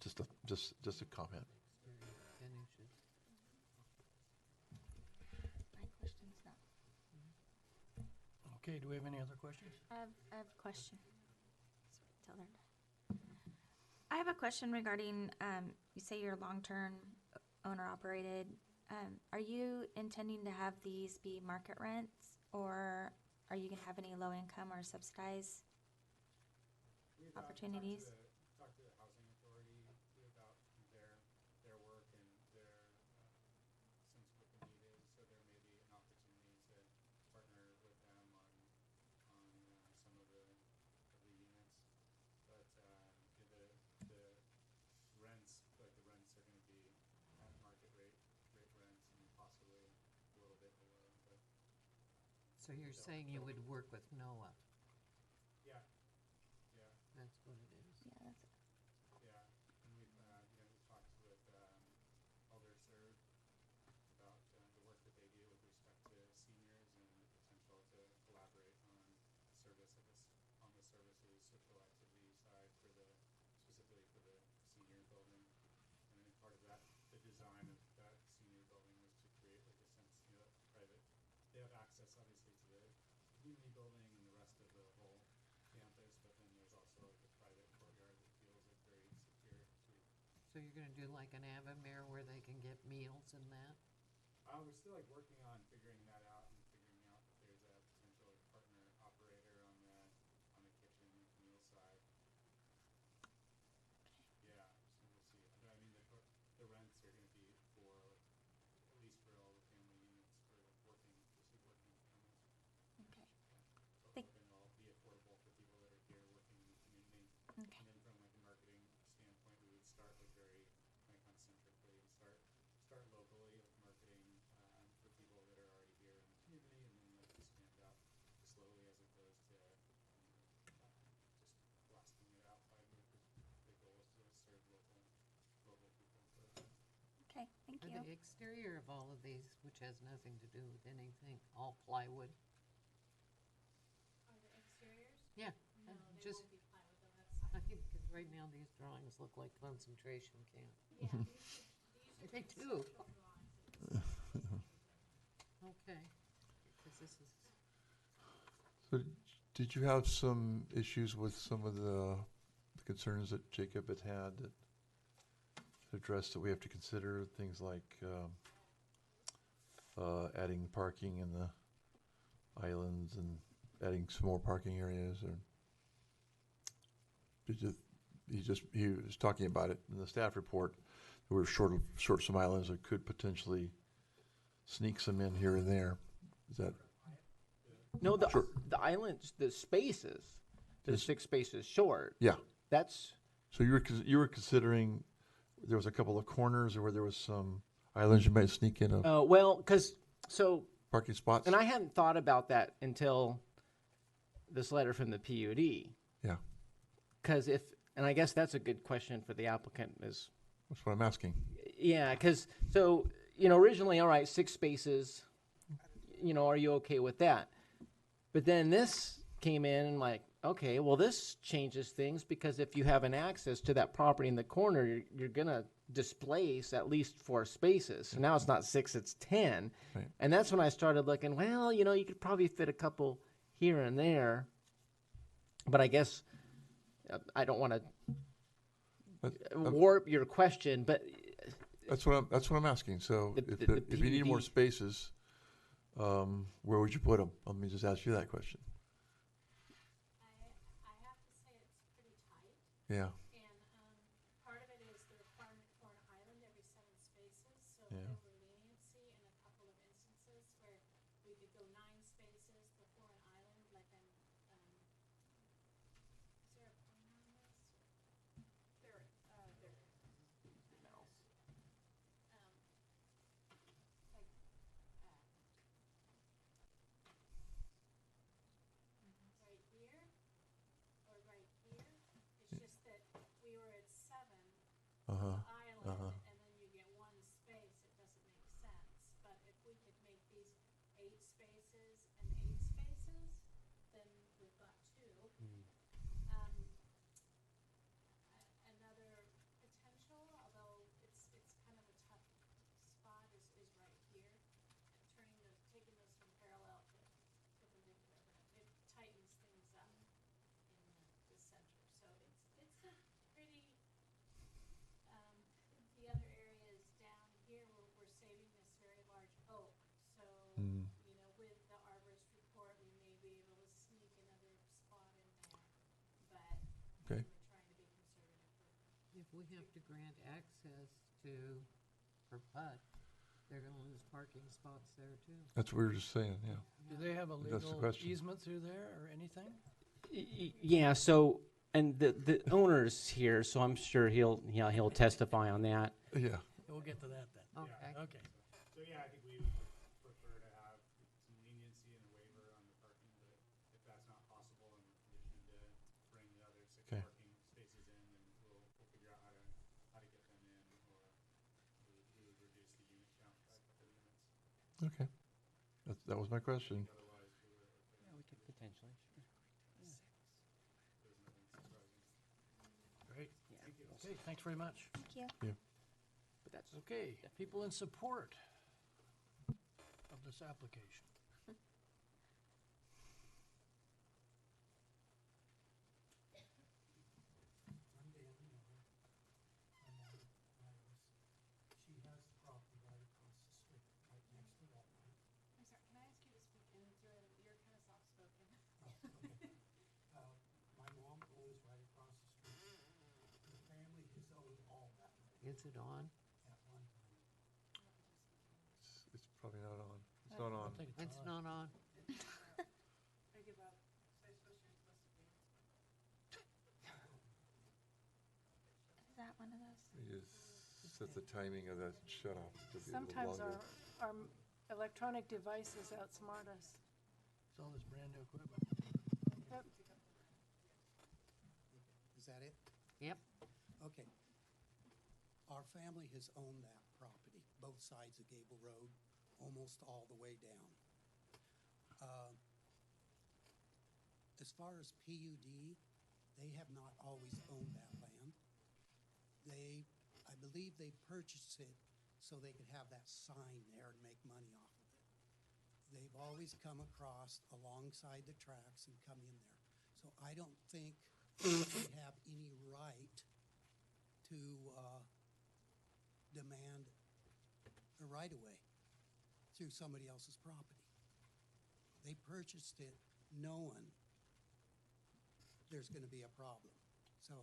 Just a comment. Finishes. My question's not. Okay, do we have any other questions? I have a question. Sorry, tell her. I have a question regarding, you say you're long-term owner-operated. Are you intending to have these be market rents, or are you gonna have any low-income or subsidized We've opportunities? talked to the housing authority about their work and their sense of what the need is. So there may be an opportunity to partner with them on some of the units. But the rents, like the rents are going to be at market rate rents and possibly a little bit below. But So you're saying you would work with NOAA? yeah. That's what it is. Yeah, that's, Yeah, and we've talked with AlderServe about the work that they do with respect to seniors and the potential to collaborate on the services, social activity side specifically for the senior building. And then part of that, the design of that senior building was to create like a sense, private. They have access obviously to the community building and the rest of the whole campus, but then there's also like a private courtyard that feels like very secure. So you're gonna do like an Avamere where they can get meals and that? We're still like working on figuring that out and figuring out if there's a potential like partner operator on the kitchen and meal side. Yeah, so we'll see. But I mean, the rents are going to be for at least for all the family units for like working families. okay. But Thank- hoping it'll be affordable for people that are here working in the community. Okay. And then from like a marketing standpoint, we would start like very kind of concentrically and start locally with marketing for people that are already here in the community, and then like expand out slowly as opposed to just blasting it out by because the goal is to serve local people. So Okay, thank Are you. the exterior of all of these, which has nothing to do with anything, all plywood? Are the exteriors? Yeah. No, and they just, won't be plywood though. That's because right now these drawings look like concentration camp. yeah. These They are do. conceptual drawings. Okay. Because this is, So did you have some issues with some of the concerns that Jacob had that addressed that we have to consider, things like adding parking in the islands and adding some more parking areas, or he was talking about it in the staff report. There were short some islands that could potentially sneak some in here and there. Is that No, Sure. the islands, the spaces, the Yes. 6 spaces short. yeah? That's So you were considering there was a couple of corners where there was some islands you might sneak in a Well, so, parking spots? and I hadn't thought about that until this letter from the PUD. Yeah, Because and I guess that's a good question for the applicant is, that's what I'm asking. yeah, because, so, originally, all right, 6 spaces, are you okay with that? But then this came in and like, okay, well, this changes things because if you have an access to that property in the corner, you're going to displace at least 4 spaces. So now it's not 6, it's 10. Right. And that's when I started looking, well, you could probably fit a couple here and there. But I guess I don't want to warp your question, but That's what I'm asking. So if you need more PUD spaces, where would you put them? Let me just ask you that question. I have to say it's pretty tight. Yeah. And part of it is the requirement for an island every 7 spaces. So Yeah. there were leniency in a couple of instances where we could go 9 spaces before an island, like an, is there a point on this? There is. No. Like, right here or right here. It's just that we were at 7 Uh-huh. island, Uh-huh. and then you get 1 space, it doesn't make sense. But if we could make these 8 spaces and 8 spaces, then we've got 2. Another potential, although it's kind of a tough spot, is right here. And taking those from parallel to perpendicular, it tightens things up in the center. So it's a pretty, the other areas down here, we're saving this very large oak. So, with the arborist report, we may be able to sneak another spot in there. But Okay. we're trying to be conservative with If we have to grant access for PUD, they're gonna lose parking spots there too. That's what we were just saying, yeah. Do they have a That's the legal question. easement through there or anything? yeah, so, and the owner's here, so I'm sure he'll testify on that. Yeah. We'll get to that then. Okay. Okay. So yeah, I think we would prefer to have some leniency and a waiver on the parking, but if that's not possible and we're conditioned to bring the other 6 Okay. parking spaces in, then we'll figure out how to get them in, or we would reduce the unit count by the units. Okay. That was my question. Otherwise, we would, Yeah, we could potentially. there's nothing surprising. Great. Okay, thanks very much. Thank you. But that's Okay, people in support of this application. I'm Dan Miller. My mom, she has the property right across the street, right next to Walmart. I'm sorry, can I ask you to speak into it? You're kind of soft-spoken. My mom owns right across the street. The family has owned all that Is it on? at one time. It's probably not on. It's not on. I think It's not on. Is that one of those? You just set the timing of that shut off to be a little Sometimes longer. our electronic devices outsmart us. It's all this brand new equipment. Yep. Is that it? Yep. Okay. Our family has owned that property, both sides of Gable Road, almost all the way down. As far as PUD, they have not always owned that land. I believe they purchased it so they could have that sign there and make money off of it. They've always come across alongside the tracks and come in there. So I don't think they have any right to demand a right-of-way through somebody else's property. They purchased it knowing there's going to be a problem. So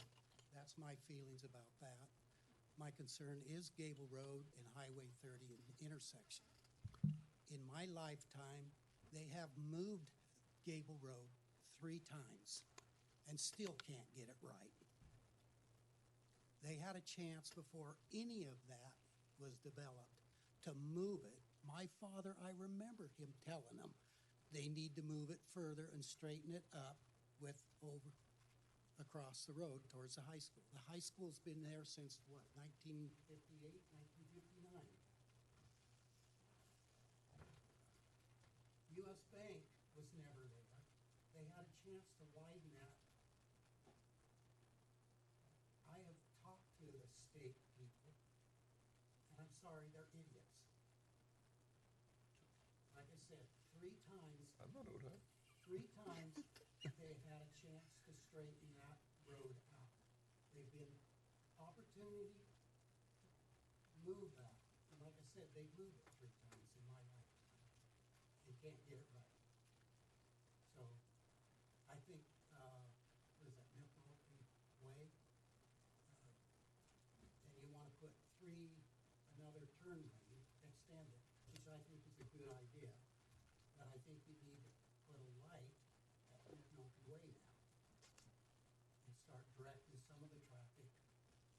that's my feelings about that. My concern is Gable Road and Highway 30 and the intersection. In my lifetime, they have moved Gable Road 3 times and still can't get it right. They had a chance before any of that was developed to move it. My father, I remember him telling them they need to move it further and straighten it up with over across the road towards the high school. The high school's been there since what, 1958, 1959. US Bank was never there. They had a chance to widen that. I have talked to the state people, and I'm sorry, they're idiots. Like I said, 3 times. I'm not ODOT. 3 times they had a chance to straighten that road out. They've been opportunity to move that. And like I said, they've moved it 3 times in my lifetime. They can't get it right. So I think, what is that, Milwaukee Way? And you want to put another turn lane, extend it, which I think is a good idea. But I think you need to put a light at Milwaukee Way now and start directing some of the traffic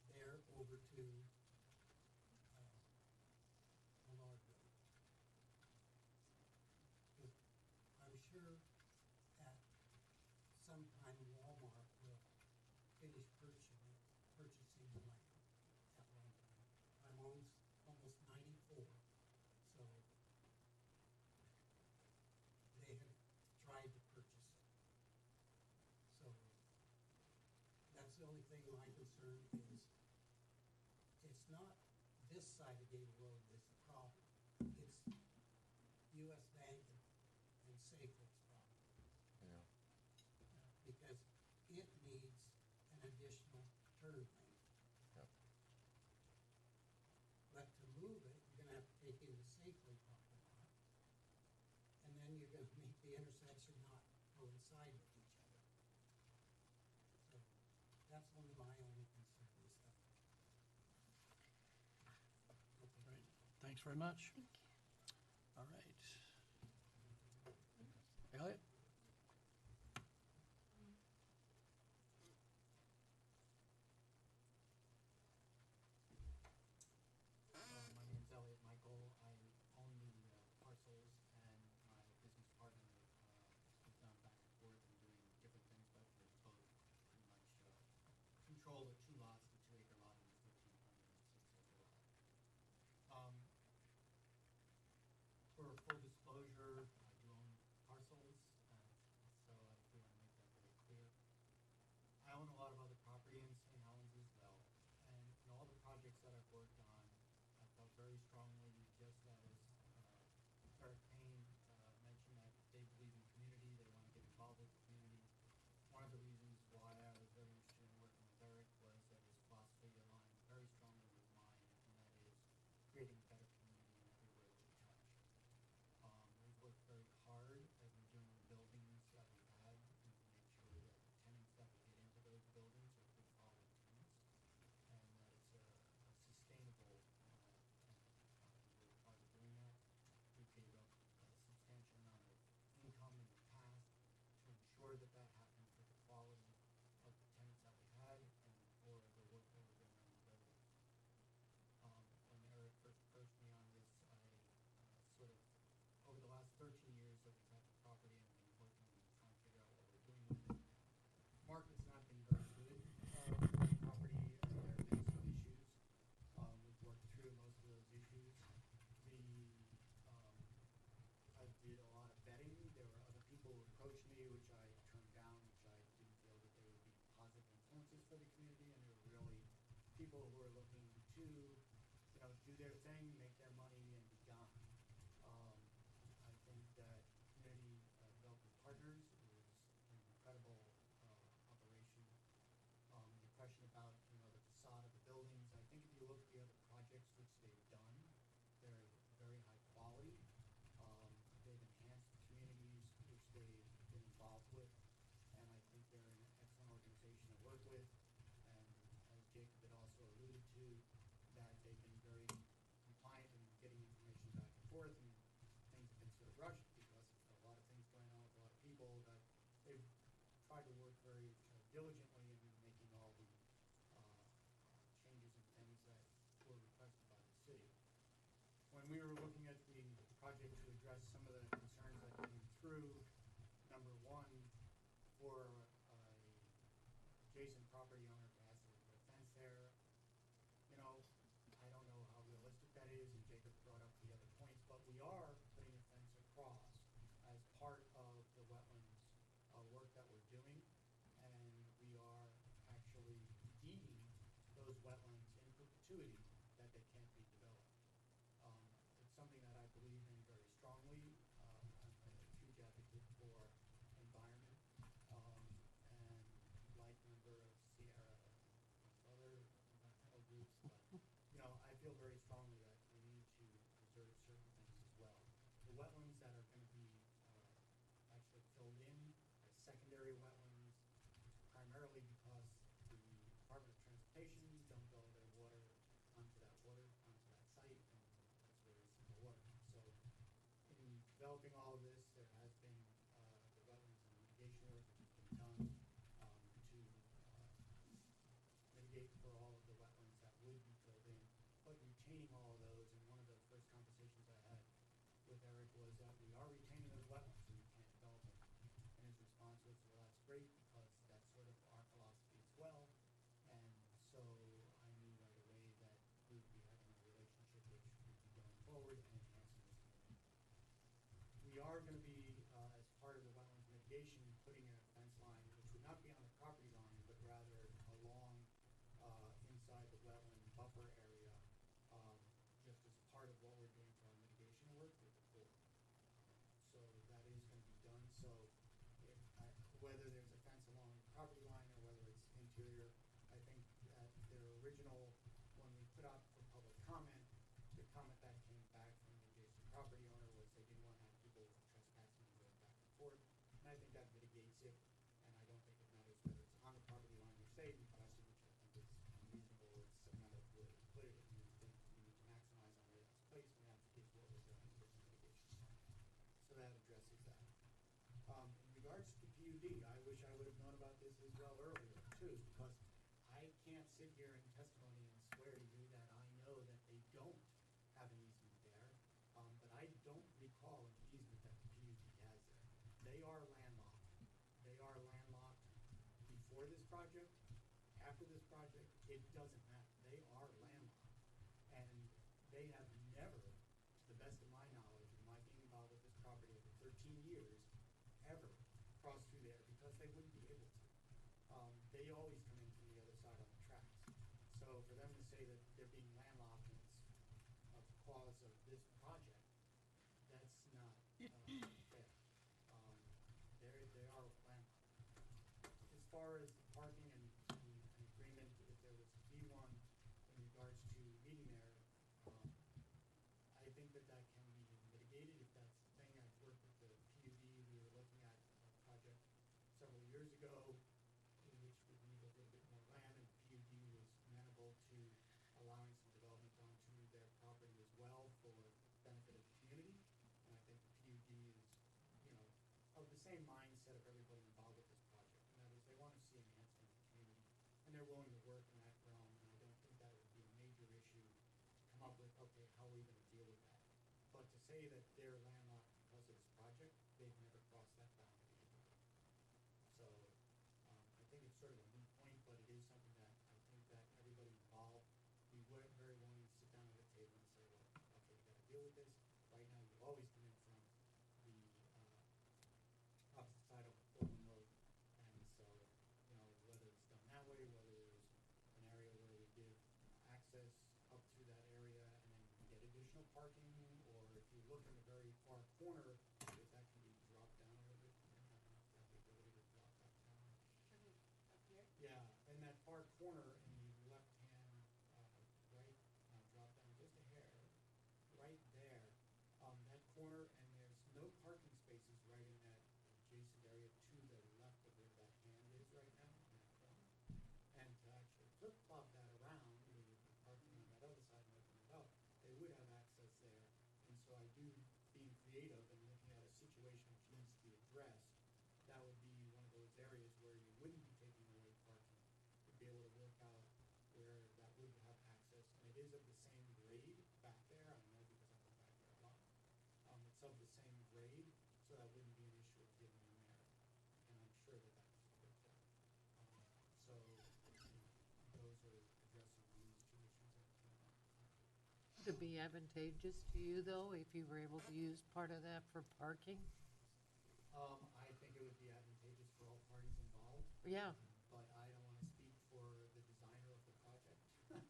there over to Millard Road. 'Cause I'm sure at some time Walmart will finish purchasing the land at one time. I'm almost 94, so they have tried to purchase it. So that's the only thing my concern is, it's not this side of Gable Road that's the problem. It's US Bank and Safeco's problem. Yeah. Because it needs an additional turn lane. Yep. But to move it, you're gonna have to take in the Safeway parking lot. And then you're gonna make the intersection not coincide with each other. So that's one of my only concerns. Right. Thanks very much. Thank you. All right. Elliot? My name's Elliot Michael. I own the parcels, and my business partner has gone back and forth and doing different things, but we're both pretty much control the 2 lots, the 2-acre lot and the 1,306-acre lot. For full disclosure, I do own parcels, so I do want to make that very clear. I own a lot of other property in St. Helens as well, and in all the projects that I've worked on, I felt very strongly, just as Eric Payne mentioned, that they believe in community, they want to get involved with the community. One of the reasons why I was very interested in working with Eric was that his philosophy aligned very strongly with mine, and that is creating a better community in everywhere that we touch. We've worked very hard as we're doing the buildings that we had to make sure that the tenants that we get into those buildings are good quality tenants, and that it's a sustainable we're part of doing that. We gave up a substantial amount of income in the past to ensure that that happened for the quality of the tenants that we had and for the work that we're doing on the buildings. When Eric first approached me on this, I sort of, over the last 13 years that we've had the property, and been working and trying to figure out what we're doing with it. Market's not been very good for the property, and there have been some issues. We've worked through most of those issues. I did a lot of vetting. There were other people who approached me, which I turned down, which I didn't feel that they would be positive influences for the community, and they were really people who were looking to, do their thing, make their money, and be gone. I think that Community Development Partners is an incredible operation. The question about, the facade of the buildings, I think if you look at the other projects which they've done, they're very high quality. They've enhanced the communities which they've been involved with, and I think they're an excellent organization to work with. And as Jacob had also alluded to, that they've been very compliant in getting information back and forth, and things have been sort of rushed because of a lot of things going on with a lot of people, that they've tried to work very diligently in making all the when we were looking at the project to address some of the concerns that came through, number one, for adjacent property owner to have to put a fence there, you know, I don't know how realistic that is, and Jacob brought up the other points, but we are putting a fence across as part of the wetlands work that we're doing, and we are actually deeding those wetlands in perpetuity that they can't be developed. It's something that I believe in very strongly. I'm a huge advocate for environment, and like member of Sierra, other environmental groups, but you know, I feel very strongly that we need to preserve certain things as well. The wetlands that are going to be actually filled in as secondary wetlands, primarily because the Department of Transportation dumped all their water onto that site, and that's where we see the water. So in developing all of this, there has been the wetlands and mitigation work that has been done to mitigate for all of the wetlands that would be filled in, but retaining all of those. And one of the first conversations I had with Eric was that we are retaining those wetlands and we can't develop them. And his response was, well, that's great because that's sort of our philosophy as well. And so I knew right away that we would be having a relationship which would be going forward and enhancing this community. We are going to be, as part of the wetlands mitigation, putting in a fence line which would not be on the property line, but rather along inside the wetland buffer area, just as part of what we're doing for our mitigation work with the Corps. So that is going to be done. So if whether there's a fence along the property line or whether it's interior, I think that their original, when we put out for public comment, the comment that came back from the adjacent property owner was they didn't want to have people trespassing and going back and forth. And I think that mitigates it, and I don't think it matters whether it's on the property line or say requested, which I think is reasonable. It's a matter of where to put it, and we think we need to maximize on where that's placed, and that's what we're doing with the mitigation. So that addresses that. In regards to PUD, I wish I would have known about this as well earlier too, because I can't sit here in testimony and swear to you that I know that they don't have an easement there, but I don't recall an easement that the PUD has there. They are landlocked. They are landlocked before this project, after this project, it doesn't matter. They are landlocked. And they have never, to the best of my knowledge, and my being involved with this property over 13 years, ever crossed through there because they wouldn't be able to. They always come in from the other side on the tracks. So for them to say that they're being landlocked and it's a cause of this project, that's not fair. They are landlocked. As far as parking and an agreement, if there was to be one in regards to meeting there, I think that that can be mitigated if that's the thing. I've worked with the PUD. We were looking at a project several years ago in which we need a little bit more land, and the PUD was amenable to allowing some development onto their property as well for benefit of the community. And I think the PUD is, you know, of the same mindset of everybody involved with this project, and that is they want to see enhancement in the community, and they're willing to work in that realm, and I don't think that would be a major issue to come up with, okay, how are we going to deal with that? But to say that they're landlocked because of this project, they've never crossed that boundary. So I think it's sort of a moot point, but it is something that I think that everybody involved, we were very willing to sit down at a table and say, well, okay, we got to deal with this. Right now, you've always come in from the opposite side of Fulton Road, and so, you know, whether it's done that way, whether there's an area where we give access up through that area and then we get additional parking, or if you look in the very far corner, if that can be dropped down a little bit, I don't know if you have the ability to drop that down. Up here? Yeah, in that far corner in the left-hand, right, drop down just a hair, right there, that corner, and there's no parking spaces right in that adjacent area to the left of where that hand is right now, in that corner. And to actually flip-flop that around, with the parking on that other side and open it up, they would have access there. And so I do, being creative and looking at a situation which needs to be addressed, that would be one of those areas where you wouldn't be taking away parking. You'd be able to work out where that would have access, and it is of the same grade back there. I know because I went Would it be advantageous to you, though, if you were able to use part of that for parking? I think it would be advantageous for all parties involved, Yeah, but I don't want to speak for the designer of the project.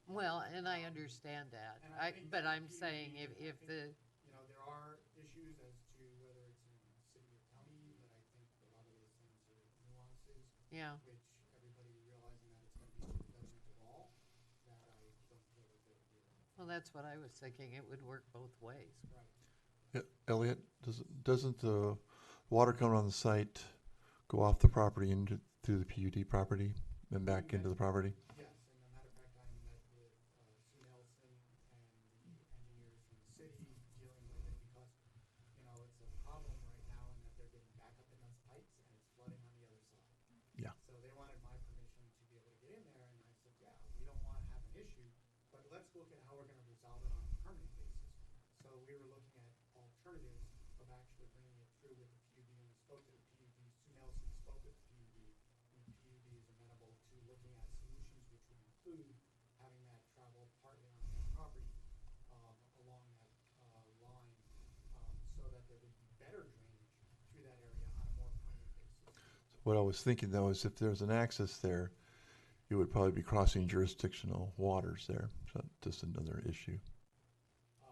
well, and I understand that. And I think But that I'm the saying PUD, if the, You know, there are issues as to whether it's in city or county, but I think a lot of those things are nuances, yeah, which everybody realizing that it's gonna be to the betterment of all, that I don't feel that they would do it. well, that's what I was thinking. It would work both ways. Right. Elliot, doesn't the water coming on the site go off the property into through the PUD property and back into the property? Yes, and a matter of fact, I met with Sue Nelson and the engineers from the city dealing with it because, you know, it's a problem right now in that they're getting back up in those pipes and it's flooding on the other side. Yeah. So they wanted my permission to be able to get in there, and I said, yeah, we don't want to have an issue, but let's look at how we're going to resolve it on a permanent basis. So we were looking at alternatives of actually bringing it through with the PUD, and we spoke to the PUD. Sue Nelson spoke with the PUD, and the PUD is amenable to looking at solutions which would include having that travel partly on their property along that line so that there would be better drainage through that area on a more permanent basis. What I was thinking though is if there's an access there, it would probably be crossing jurisdictional waters there. So just another issue.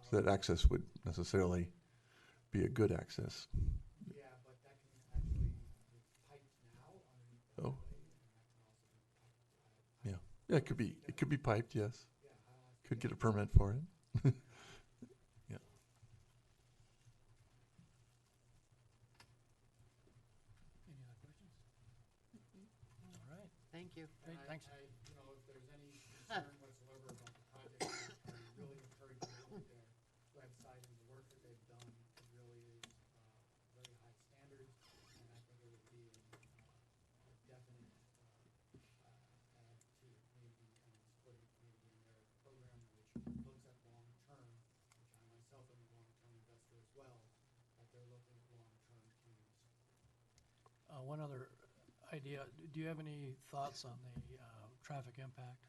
So that access would necessarily be a good access. Yeah, but that can actually, it's piped now underneath the Oh. roadway, and that can also be piped. Yeah. Yeah, it could be piped, yes. Yeah, I don't want to Could get a permit for it. Yeah. Any other questions? All right, Thank you. great, thanks. You know, if there's any concern whatsoever about the project, I really encourage you to look at their website and the work that they've done. It really is very high standards, and I think it would be a definite add to the community and supporting the community in their program, which looks at long-term, which I myself am a long-term investor as well, that they're looking at long-term communities. One other idea, do you have any thoughts on the traffic impact?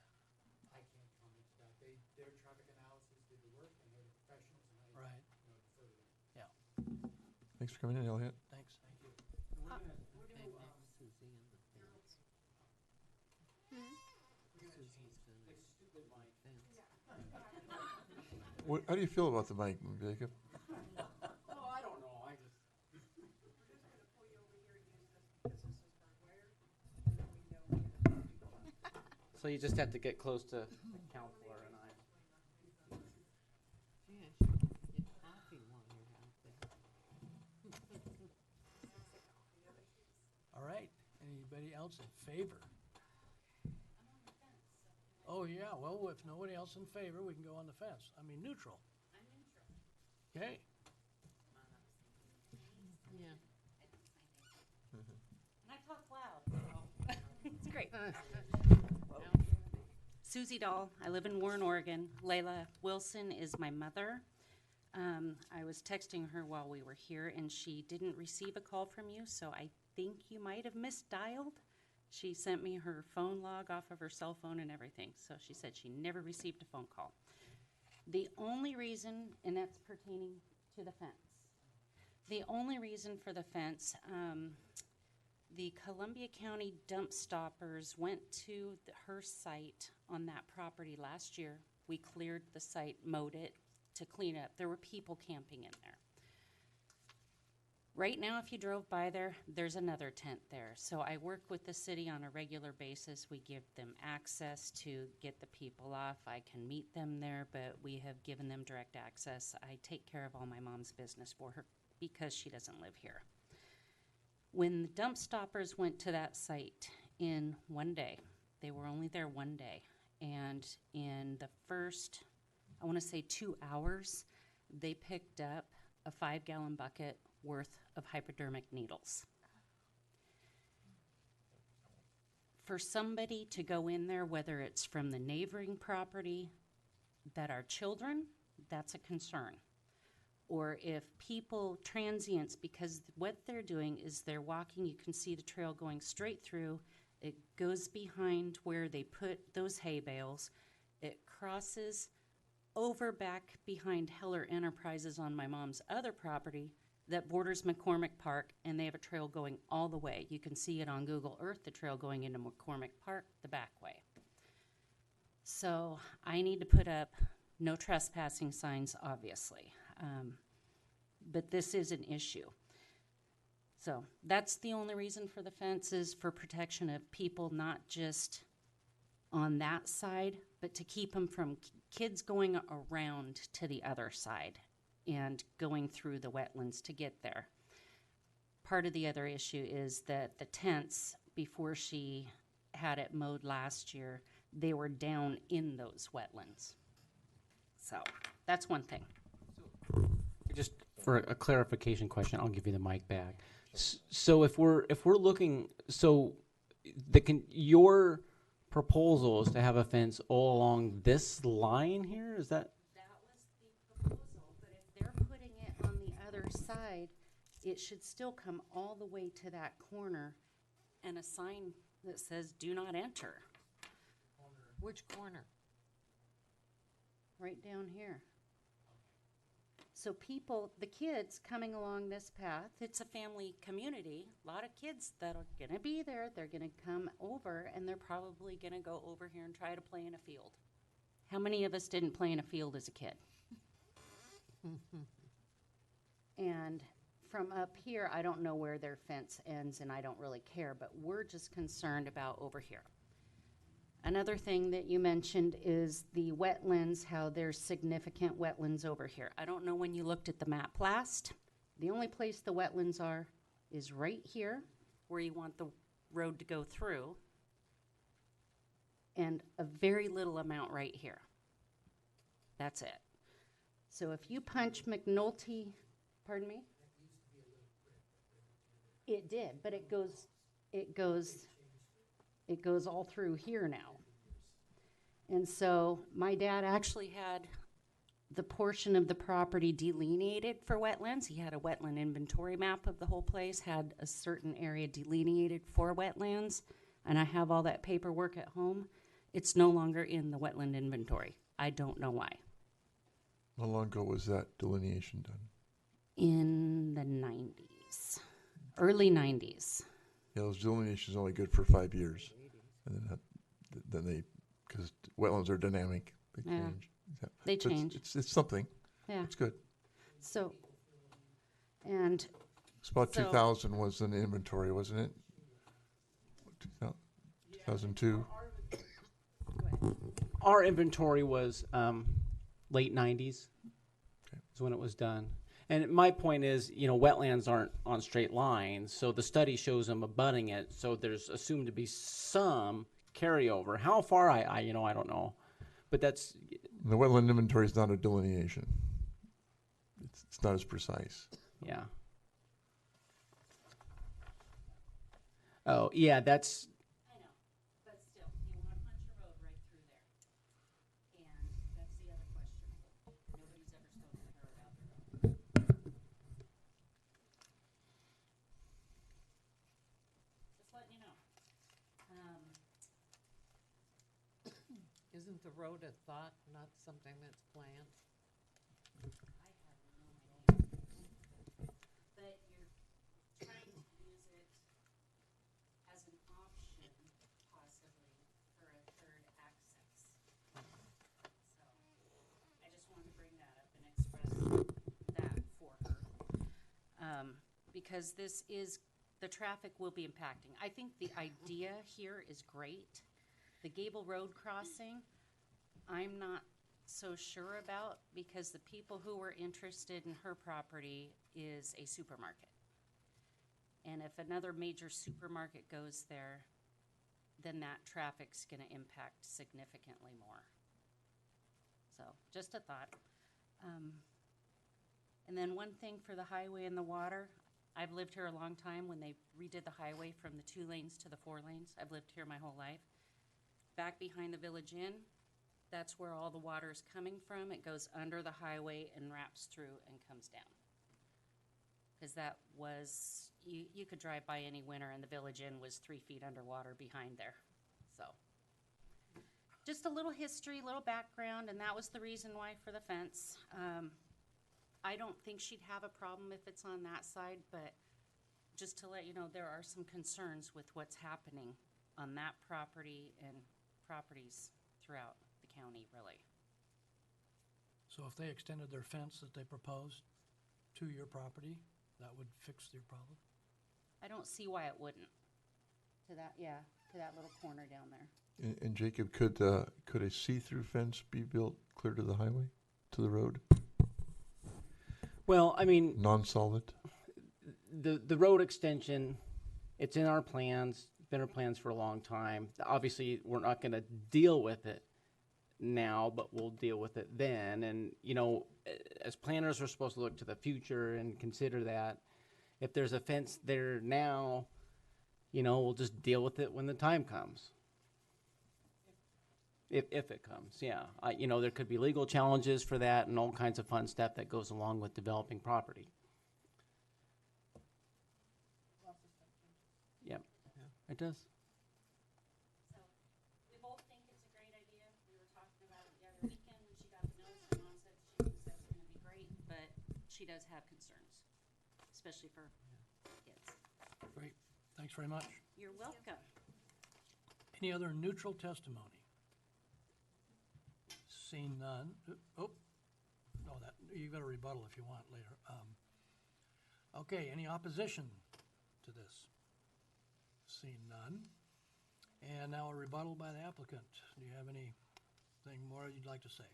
I can't comment to that. Their traffic analysis did the work, and they're the professionals, and I, Right. you know, defer to them. Yeah, Thanks for coming in, Elliot. thanks. Thank you. Okay, next Susie on the fence. Susie's gonna fence. How do you feel about the mic, Jacob? Oh, I don't know, I just. So you just have to get close to the counselor and I. Yeah, sure. Get coffee while you're out there. All right, anybody else in favor? Oh, yeah, well, if nobody else in favor, we can go on the fence. I mean, neutral. I'm neutral. Okay, Yeah. And I talk loud. It's great. Yeah. Susie Dahl. I live in Warren, Oregon. Layla Wilson is my mother. I was texting her while we were here, and she didn't receive a call from you, so I think you might have misdialed. She sent me her phone log off of her cell phone and everything, so she said she never received a phone call. The only reason, and that's pertaining to the fence, the only reason for the fence, the Columbia County dump stoppers went to her site on that property last year. We cleared the site, mowed it to clean up. There were people camping in there. Right now, if you drove by there, there's another tent there. So I work with the city on a regular basis. We give them access to get the people off. I can meet them there, but we have given them direct access. I take care of all my mom's business for her because she doesn't live here. When the dump stoppers went to that site in one day, they were only there one day, and in the first, I want to say 2 hours, they picked up a 5-gallon bucket worth of hypodermic needles. For somebody to go in there, whether it's from the neighboring property that are children, that's a concern. Or if people, transients, because what they're doing is they're walking, you can see the trail going straight through. It goes behind where they put those hay bales. It crosses over back behind Heller Enterprises on my mom's other property that borders McCormick Park, and they have a trail going all the way. You can see it on Google Earth, the trail going into McCormick Park the back way. So I need to put up no trespassing signs, obviously. But this is an issue. So that's the only reason for the fence, is for protection of people, not just on that side, but to keep them from kids going around to the other side and going through the wetlands to get there. Part of the other issue is that the tents, before she had it mowed last year, they were down in those wetlands. So that's one thing. Just for a clarification question, I'll give you the mic back. So if we're looking, so your proposal is to have a fence all along this line here? Is that? That was the proposal, but if they're putting it on the other side, it should still come all the way to that corner and a sign that says "Do not enter." Which corner? Right down here. So people, the kids coming along this path, it's a family community, a lot of kids that are gonna be there, they're gonna come over, and they're probably gonna go over here and try to play in a field. How many of us didn't play in a field as a kid? And from up here, I don't know where their fence ends, and I don't really care, but we're just concerned about over here. Another thing that you mentioned is the wetlands, how there's significant wetlands over here. I don't know when you looked at the map last. The only place the wetlands are is right here, where you want the road to go through, and a very little amount right here. That's it. So if you punch McNulty, pardon me? It did, but it goes all through here now. And so my dad actually had the portion of the property delineated for wetlands. He had a wetland inventory map of the whole place, had a certain area delineated for wetlands, and I have all that paperwork at home. It's no longer in the wetland inventory. I don't know why. How long ago was that delineation done? In the 90s, early 90s. Yeah, those delineations are only good for 5 years. And then they, because wetlands are dynamic, they Yeah. change. Yeah. They So change. It's something. Yeah. It's good. So, and It's about So- 2000 was an inventory, wasn't it? 2002? Our inventory was late 90s. Okay. Is when it was done. And my point is, wetlands aren't on straight lines, so the study shows them abutting it, so there's assumed to be some carryover. How far, I don't know. But that's... The wetland inventory is not a delineation. It's not as precise. Yeah. Oh, yeah, that's... I know, but still, you wanna punch a road right through there. And that's the other question. Nobody's ever spoken to her about the road. Just letting you know. Isn't the road a thought, not something that's planned? I have no idea. But you're trying to use it as an option, possibly, for a third access. So, I just wanted to bring that up and express that for her. Because the traffic will be impacting. I think the idea here is great. The Gable Road crossing, I'm not so sure about, because the people who were interested in her property is a supermarket. And if another major supermarket goes there, then that traffic's gonna impact significantly more. So, just a thought. And then one thing for the highway and the water, I've lived here a long time. When they redid the highway from the 2 lanes to the 4 lanes, I've lived here my whole life. Back behind the Village Inn, that's where all the water is coming from. It goes under the highway and wraps through and comes down. Because that was, you could drive by any winter and the Village Inn was 3 feet underwater behind there. So, just a little history, little background, and that was the reason why for the fence. I don't think she'd have a problem if it's on that side, but just to let you know, there are some concerns with what's happening on that property and properties throughout the county, really. So if they extended their fence that they proposed to your property, that would fix your problem? I don't see why it wouldn't. To that, yeah, to that little corner down there. And Jacob, could a see-through fence be built clear to the highway, to the road? Well, I mean, Non-solid? the road extension, it's in our plans, been our plans for a long time. Obviously, we're not going to deal with it now, but we'll deal with it then. And, you know, as planners, we're supposed to look to the future and consider that. If there's a fence there now, you know, we'll just deal with it when the time comes. If it comes, yeah. You know, there could be legal challenges for that and all kinds of fun stuff that goes along with developing property. Yep, it does. So we both think it's a great idea. We were talking about it the other weekend when she got the notice. My mom said she thinks that's going to be great, but she does have concerns, especially for kids. Great, thanks very much. You're welcome. Any other neutral testimony? Seeing none. Oh, no, that, you got a rebuttal if you want later. Okay, any opposition to this? Seeing none. And now a rebuttal by the applicant. Do you have anything more you'd like to say?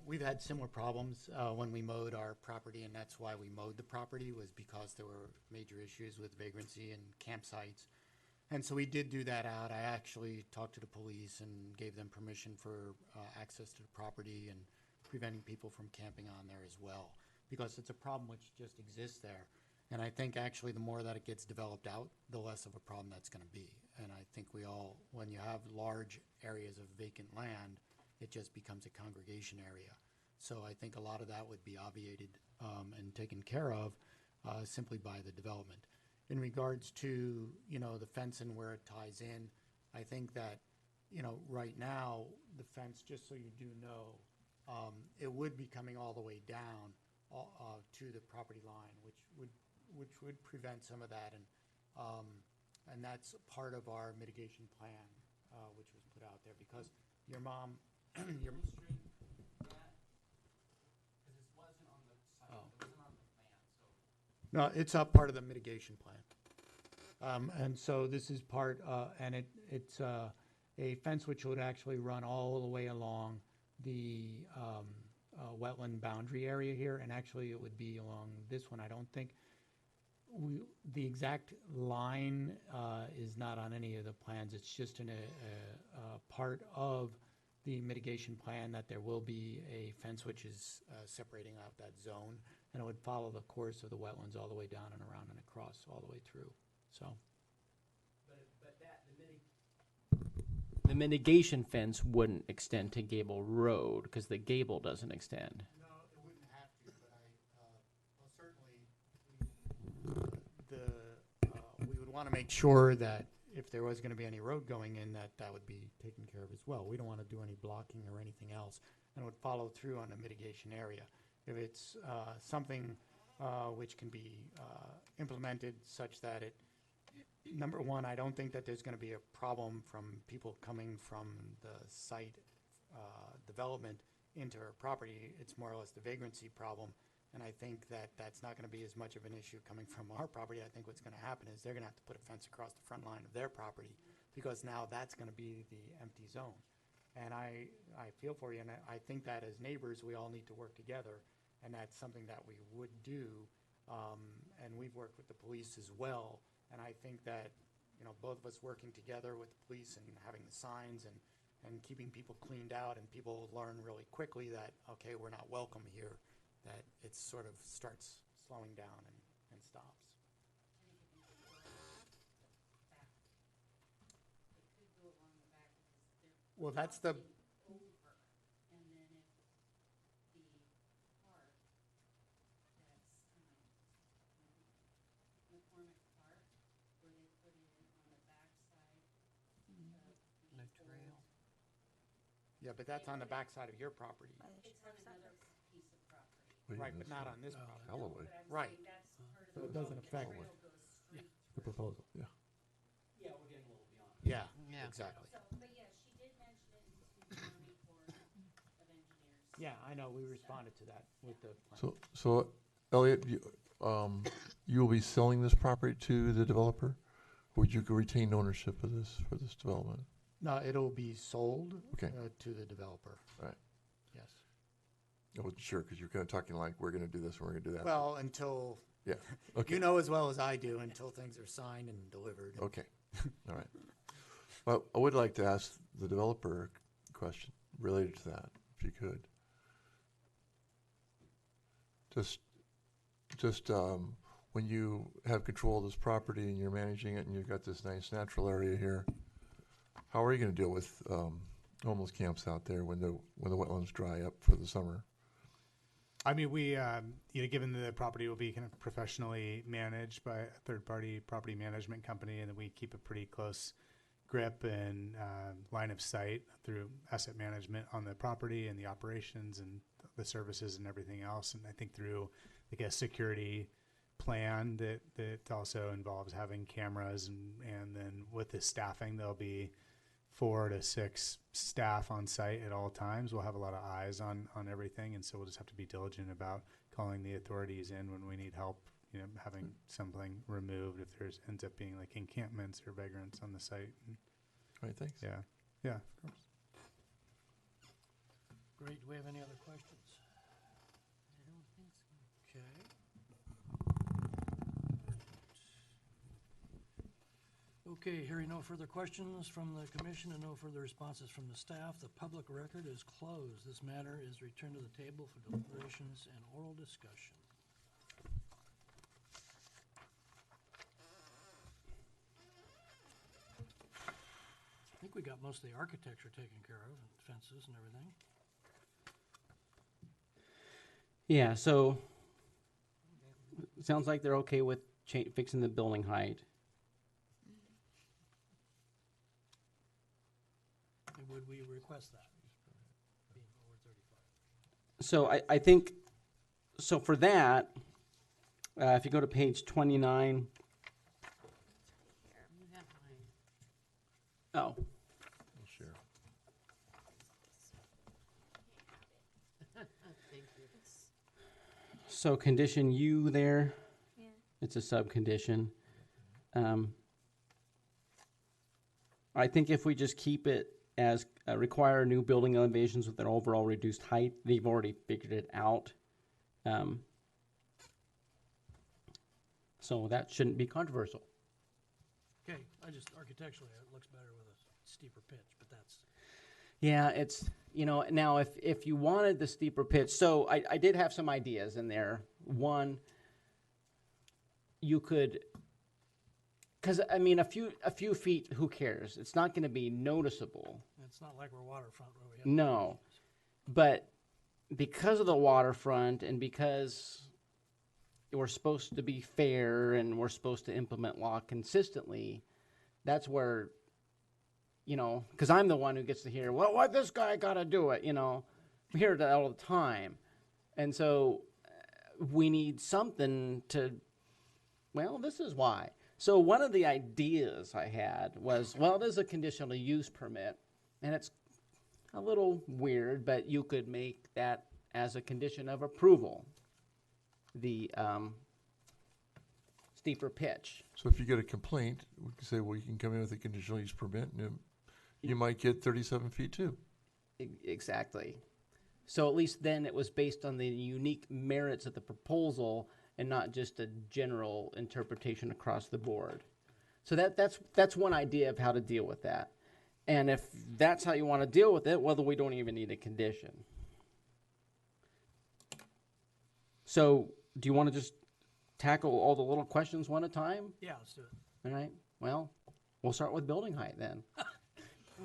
We've had similar problems when we mowed our property, and that's why we mowed the property, was because there were major issues with vagrancy and campsites. And so we did do that out. I actually talked to the police and gave them permission for access to the property and preventing people from camping on there as well, because it's a problem which just exists there. And I think actually the more that it gets developed out, the less of a problem that's going to be. And I think we all, when you have large areas of vacant land, it just becomes a congregation area. So I think a lot of that would be obviated and taken care of simply by the development. In regards to, you know, the fence and where it ties in, I think that, you know, right now, the fence, just so you do know, it would be coming all the way down to the property line, which would prevent some of that. And that's part of our mitigation plan, which was put out there, because your mom, your No, it's a part of the mitigation plan. And so this is part, and it's a fence which would actually run all the way along the wetland boundary area here, and actually it would be along this one. I don't think the exact line is not on any of the plans. It's just in a part of the mitigation plan that there will be a fence which is separating out that zone, and it would follow the course of the wetlands all the way down and around and across all the way through. So, The mitigation fence wouldn't extend to Gable Road because the gable doesn't extend. no, it wouldn't have to, but well, certainly we would want to make sure that if there was going to be any road going in, that would be taken care of as well. We don't want to do any blocking or anything else, and it would follow through on the mitigation area. If it's something which can be implemented such that it, number one, I don't think that there's going to be a problem from people coming from the site development into our property. It's more or less the vagrancy problem. And I think that that's not going to be as much of an issue coming from our property. I think what's going to happen is they're going to have to put a fence across the front line of their property, because now that's going to be the empty zone. And I feel for you, and I think that as neighbors, we all need to work together, and that's something that we would do. And we've worked with the police as well. And I think that, you know, both of us working together with the police and having the signs and keeping people cleaned out, and people learn really quickly that, okay, we're not welcome here, that it sort of starts slowing down and stops. Well, that's the, Yeah, but that's on the backside of your property. Right, but not on this property. Alloway. Right. So it doesn't affect The proposal, yeah. Yeah, we're getting a little beyond. Yeah, Yeah. exactly. So, but yeah, she did mention it to the Army Corps of Engineers. Yeah, I know, we responded to that with the plan. So Elliot, you will be selling this property to the developer? Or would you retain ownership of this, for this development? No, it'll be sold Okay. to the developer. Right. Yes. I wasn't sure, because you're kind of talking like, we're gonna do this, and we're gonna do that. Well, until, Yeah, okay. you know as well as I do, until things are signed and delivered. Okay, all right. Well, I would like to ask the developer a question related to that, if you could. Just when you have control of this property and you're managing it and you've got this nice natural area here, how are you gonna deal with homeless camps out there when the wetlands dry up for the summer? I mean, we, given the property will be kind of professionally managed by a third-party property management company, and then we keep a pretty close grip and line of sight through asset management on the property and the operations and the services and everything else. And I think through like a security plan that also involves having cameras and then with the staffing, there'll be 4 to 6 staff on site at all times. We'll have a lot of eyes on everything, and so we'll just have to be diligent about calling the authorities in when we need help, having something removed if there's ends up being like encampments or vagrants on the site. All right, thanks. Yeah, yeah, of course. Great, do we have any other questions? I don't think so. Okay. Okay, hearing no further questions from the commission and no further responses from the staff, the public record is closed. This matter is returned to the table for deliberations and oral discussion. I think we got most of the architecture taken care of, and fences and everything. Yeah, so it sounds like they're okay with fixing the building height. And would we request that? Being over 35. So I think, so for that, if you go to page 29, You have mine. oh, Sure. Thank you. so condition U there, Yeah. it's a sub-condition. I think if we just keep it as require new building elevations with an overall reduced height, they've already figured it out. So that shouldn't be controversial. Okay, architecturally, it looks better with a steeper pitch, but that's, Yeah, it's, now if you wanted the steeper pitch, so I did have some ideas in there. One, you could, because I mean, a few feet, who cares? It's not going to be noticeable. it's not like we're waterfront where we have. No, but because of the waterfront and because we're supposed to be fair and we're supposed to implement law consistently, that's where, because I'm the one who gets to hear, well, why this guy got to do it, we hear that all the time. And so we need something to, well, this is why. So one of the ideas I had was, well, there's a conditional use permit, and it's a little weird, but you could make that as a condition of approval, the steeper pitch. So if you get a complaint, we can say, well, you can come in with a conditional use permit, and you might get 37 feet too. Exactly. So at least then it was based on the unique merits of the proposal and not just a general interpretation across the board. So that's one idea of how to deal with that. And if that's how you want to deal with it, well, then we don't even need a condition. So do you want to just tackle all the little questions one at a time? Yeah, let's do it. All right. Well, we'll start with building height then.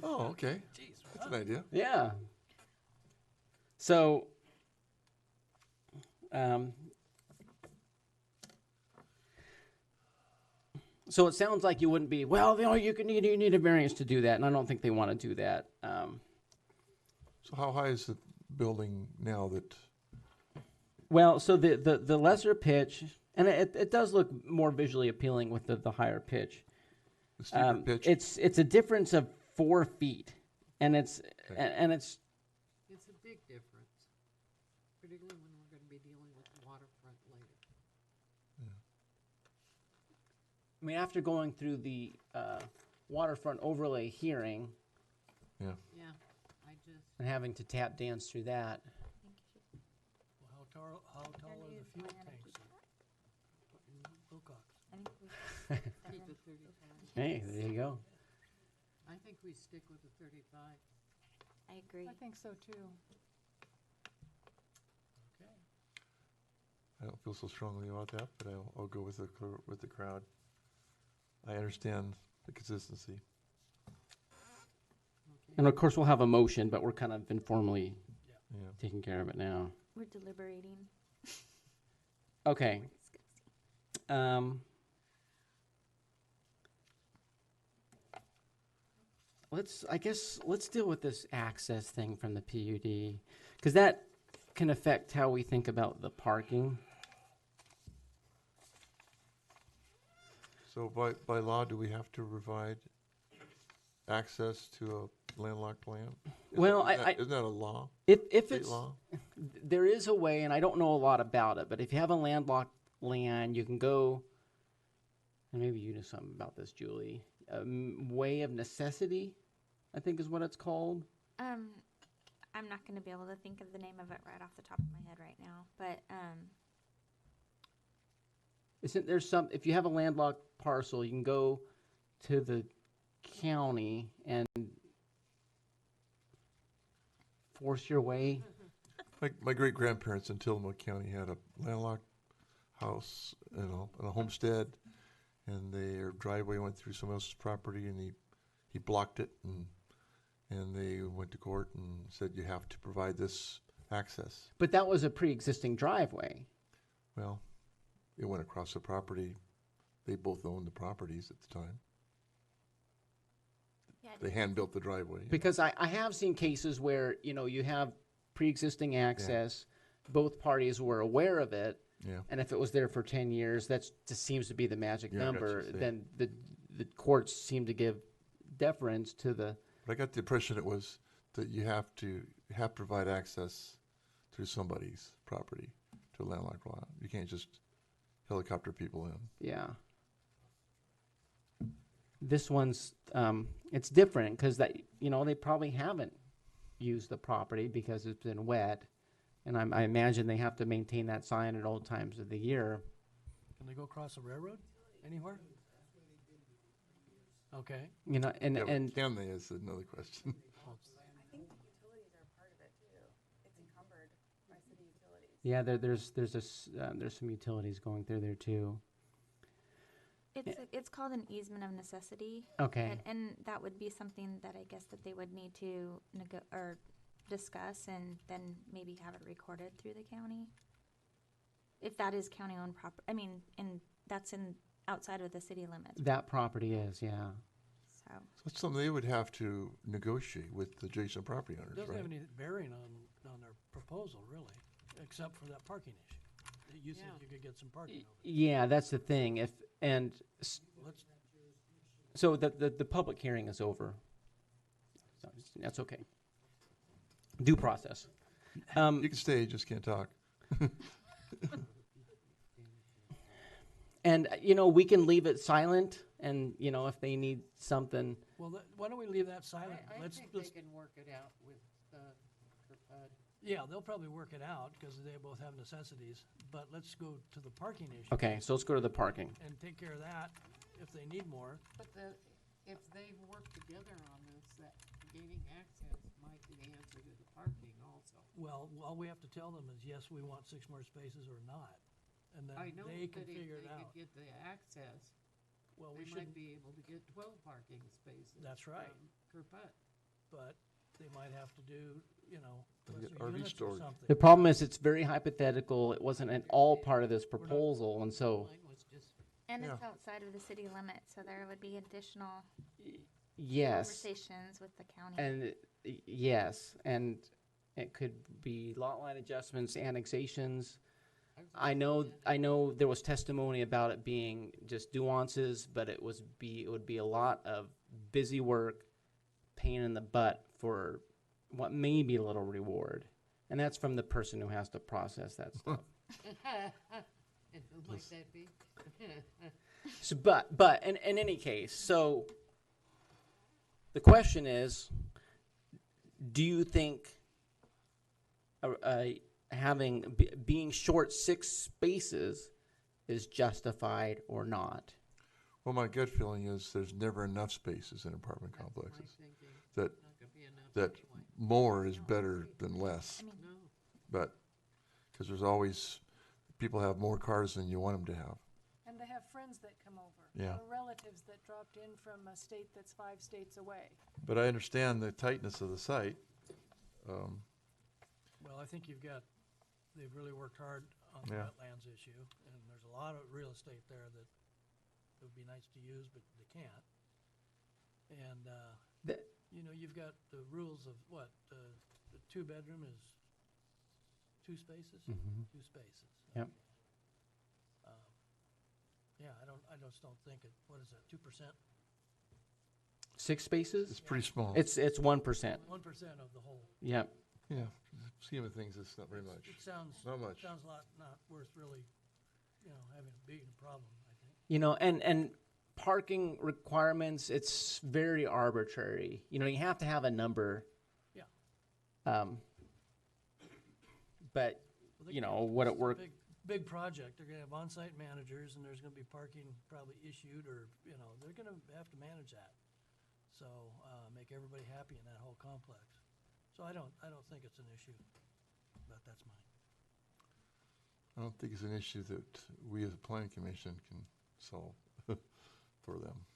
Oh, okay. Jeez. That's an idea. Yeah. So, so it sounds like you wouldn't be, well, you need a variance to do that, and I don't think they want to do that. So how high is the building now that, Well, so the lesser pitch, and it does look more visually appealing with the higher pitch. the steeper pitch? It's a difference of 4 feet, and it's Okay. and it's It's a big difference, particularly when we're gonna be dealing with the waterfront later. I mean, after going through the waterfront overlay hearing Yeah. Yeah, I just, and having to tap dance through that, Well, how tall are the fuel tanks in Wilcox? I think we keep it 35. hey, there you go. I think we stick with the 35. I agree. I think so too. Okay. I don't feel so strongly about that, but I'll go with the crowd. I understand the consistency. And of course, we'll have a motion, but we're kind of informally Yeah. taking care of it now. We're deliberating. Okay. Let's deal with this access thing from the PUD, because that can affect how we think about the parking. So by law, do we have to provide access to a landlocked land? Well, Isn't that a law? If State it's law? there is a way, and I don't know a lot about it, but if you have a landlocked land, you can go, and maybe you know something about this, Julie. Way of necessity, I think is what it's called. I'm not gonna be able to think of the name of it right off the top of my head right now, but, Isn't there some, if you have a landlocked parcel, you can go to the county and force your way? My great grandparents in Tillamook County had a landlocked house, and a homestead, and their driveway went through someone else's property, and he blocked it, and they went to court and said you have to provide this access. But that was a pre-existing driveway. Well, it went across the property. They both owned the properties at the time. yeah, They hand built the driveway. Because I have seen cases where, you have pre-existing access, both parties were aware of it, Yeah. and if it was there for 10 years, that just seems to be the magic Yeah, I got number. you, see. Then the courts seem to give deference to the, But I got the impression it was that you have to provide access through somebody's property to a landlocked lot. You can't just helicopter people in. yeah. This one's, it's different because they probably haven't used the property because it's been wet. And I imagine they have to maintain that sign at all times of the year. Can they go across the railroad anywhere? Okay. Yeah, but And can they is another question. I think the utilities are part of it too. It's encumbered by city utilities. yeah, there's some utilities going through there too. it's called an easement of necessity. Okay. And that would be something that I guess that they would need to discuss and then maybe have it recorded through the county. If that is county-owned and that's outside of the city limits, That property is, yeah. so. So it's something they would have to negotiate with the adjacent property owners, Doesn't right? have any bearing on their proposal, really, except for that parking issue. You think Yeah. you could get some parking over Yeah, that's the thing. there. Let's, So the public hearing is over. So that's okay. Due process. You can stay, you just can't talk. And, we can leave it silent and, if they need something. well, why don't we leave that silent? I Let's, think they can work it out with Kerpud. yeah, they'll probably work it out because they both have necessities, but let's go to the parking issue. Okay, so let's go to the parking. And take care of that if they need more. But if they work together on this, that gaining access might be the answer to the parking also. Well, all we have to tell them is, yes, we want 6 more spaces or not. And then I know they can that if figure they it out. could get the access, Well, they we might shouldn't, be able to get 12 parking spaces. That's right. from Kerpud. but they might have to do, They lesser get RV units or storage. something. The problem is it's very hypothetical. It wasn't at all part of this proposal, and so, Mine was just, And Yeah. it's outside of the city limits, so there would be additional, Yes. conversations with the county. And yes, and it could be lot line adjustments, annexations. I know there was testimony about it being just nuances, but it would be a lot of busy work, pain in the butt for what may be a little reward. And that's from the person who has to process that stuff. Like that be? So, but in any case, so the question is, do you think being short 6 spaces is justified or not? Well, my gut feeling is there's never enough spaces in apartment complexes. That more is better than less. But, because there's always, people have more cars than you want them to have. And they have friends that come over. Yeah. Or relatives that dropped in from a state that's 5 states away. But I understand the tightness of the site. Well, I think they've really worked hard on the Yeah. wetlands issue, and there's a lot of real estate there that it would be nice to use, but they can't. And, you've got the rules of what, the 2-bedroom is 2 spaces? Mhm. 2 spaces. Yep. Yeah, I just don't think what is that, 2%? 6 spaces? It's pretty small. It's 1%. 1% of the whole. Yep. Yeah, scheme of things, it's not very much. It sounds. Not much. Sounds not worth really, having a big problem, I think. And parking requirements, it's very arbitrary. You have to have a number. Yeah. But, would it work? Big project, they're gonna have on-site managers, and there's gonna be parking probably issued, or, they're gonna have to manage that. So, make everybody happy in that whole complex. So I don't think it's an issue, but that's mine. I don't think it's an issue that we as a planning commission can solve for them.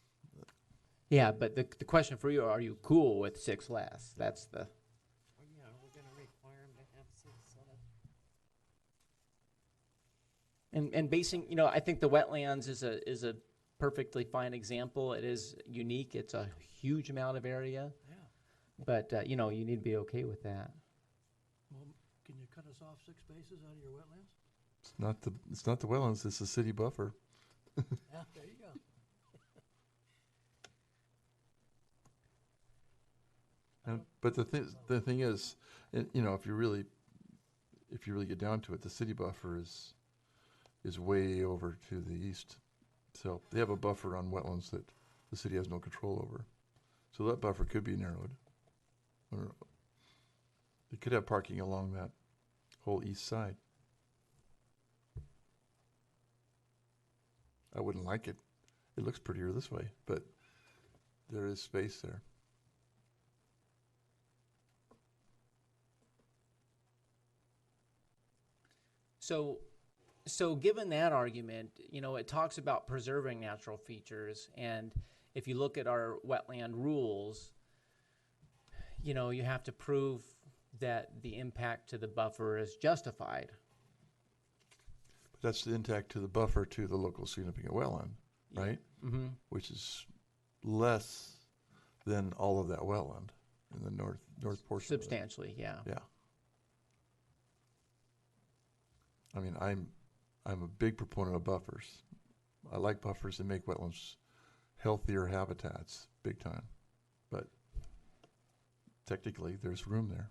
Yeah, but the question for you, are you cool with 6 less? That's the... Yeah, we're gonna require them to have 6 left. And basing, I think the wetlands is a perfectly fine example. It is unique. It's a huge amount of area. Yeah. But, you need to be okay with that. Well, can you cut us off 6 spaces out of your wetlands? It's not the wetlands, it's the city buffer. Yeah, there you go. But the thing is, if you really get down to it, the city buffer is way over to the east. So they have a buffer on wetlands that the city has no control over. So that buffer could be narrowed. Or it could have parking along that whole east side. I wouldn't like it. It looks prettier this way, but there is space there. So given that argument, it talks about preserving natural features, and if you look at our wetland rules, you have to prove that the impact to the buffer is justified. But that's the impact to the buffer to the local significant wetland, right? Mm-hmm. Which is less than all of that wetland in the north portion. Substantially, yeah. Yeah. I mean, I'm a big proponent of buffers. I like buffers that make wetlands healthier habitats, big time. But technically, there's room there.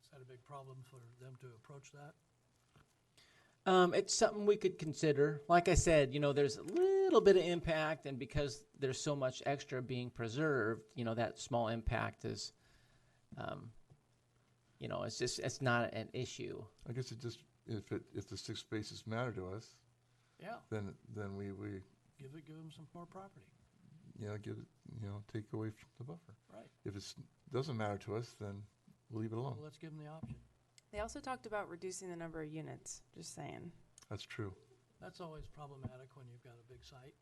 Is that a big problem for them to approach that? It's something we could consider. Like I said, there's a little bit of impact, and because there's so much extra being preserved, that small impact is, it's not an issue. I guess it just, if the 6 spaces matter to us, Yeah. then we Give them some more property. take away from the buffer. Right. If it doesn't matter to us, then we'll leave it alone. Well, let's give them the option. They also talked about reducing the number of units, just saying. That's true. That's always problematic when you've got a big site.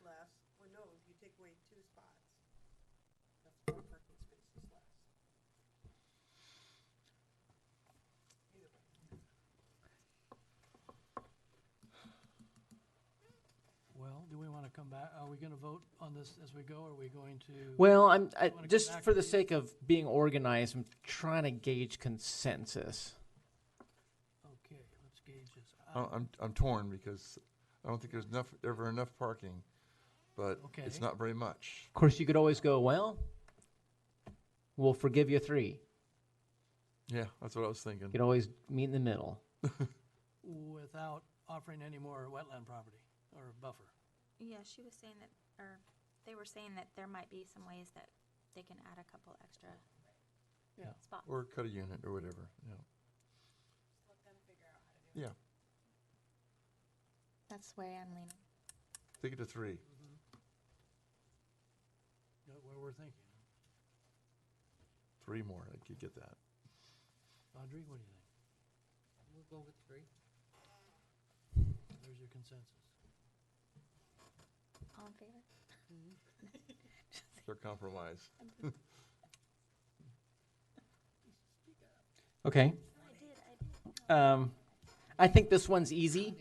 Less, well, no, if you take away 2 spots, that's 4 parking spaces less. wanna come back, are we gonna vote on this as we go, or are we going to? Well, wanna come just back for to the these? sake of being organized, I'm trying to gauge consensus. Okay, let's gauge this. I'm torn because I don't think there's ever enough parking, but it's Okay. not very much. Of course, you could always go, well, we'll forgive you 3. Yeah, that's what I was thinking. You could always meet in the middle. Without offering any more wetland property or buffer. Yeah, she was saying that, or they were saying that there might be some ways that they can add a couple extra Yeah. spots. Or cut a unit or whatever, yeah. That's the way I'm leaning. Take it to 3. Where we're thinking. 3 more, I could get that. Audrey, what do you think? We'll go with 3. There's your consensus. All in favor? Their compromise. Okay. I think this one's easy.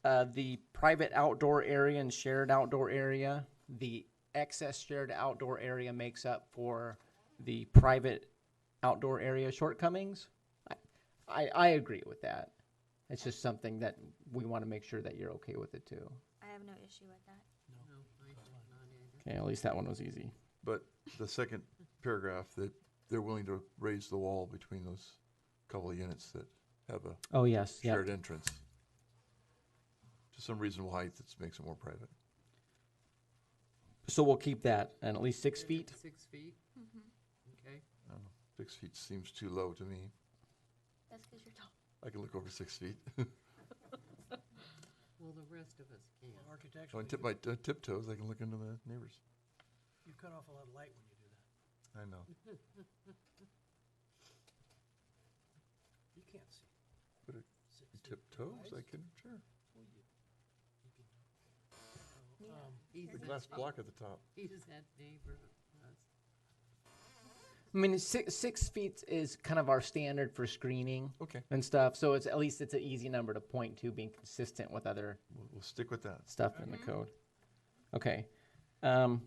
The private outdoor area and shared outdoor area, the excess shared outdoor area makes up for the private outdoor area shortcomings. I agree with that. It's just something that we want to make sure that you're okay with it too. I have no issue with that. No, I do not either. Okay, at least that one was easy. But the second paragraph, that they're willing to raise the wall between those couple of units that have a Oh, yes, yep. shared entrance to some reasonable height that makes it more private. So we'll keep that, and at least 6 feet. 6 feet, okay. I don't know, 6 feet seems too low to me. That's because you're tall. I can look over 6 feet. Well, the rest of us can't. Architecturally, On tiptoes, I can look into the neighbors. you cut off a lot of light when you do that. I know. You can't see. But it, 6 feet tiptoes, I wide. can, sure. He's The that glass neighbor. block at the top. He's that neighbor. I mean, 6 feet is kind of our standard for screening. Okay. And stuff. So it's at least it's an easy number to point to, being consistent with other We'll stick with that. stuff in the code. Okay. And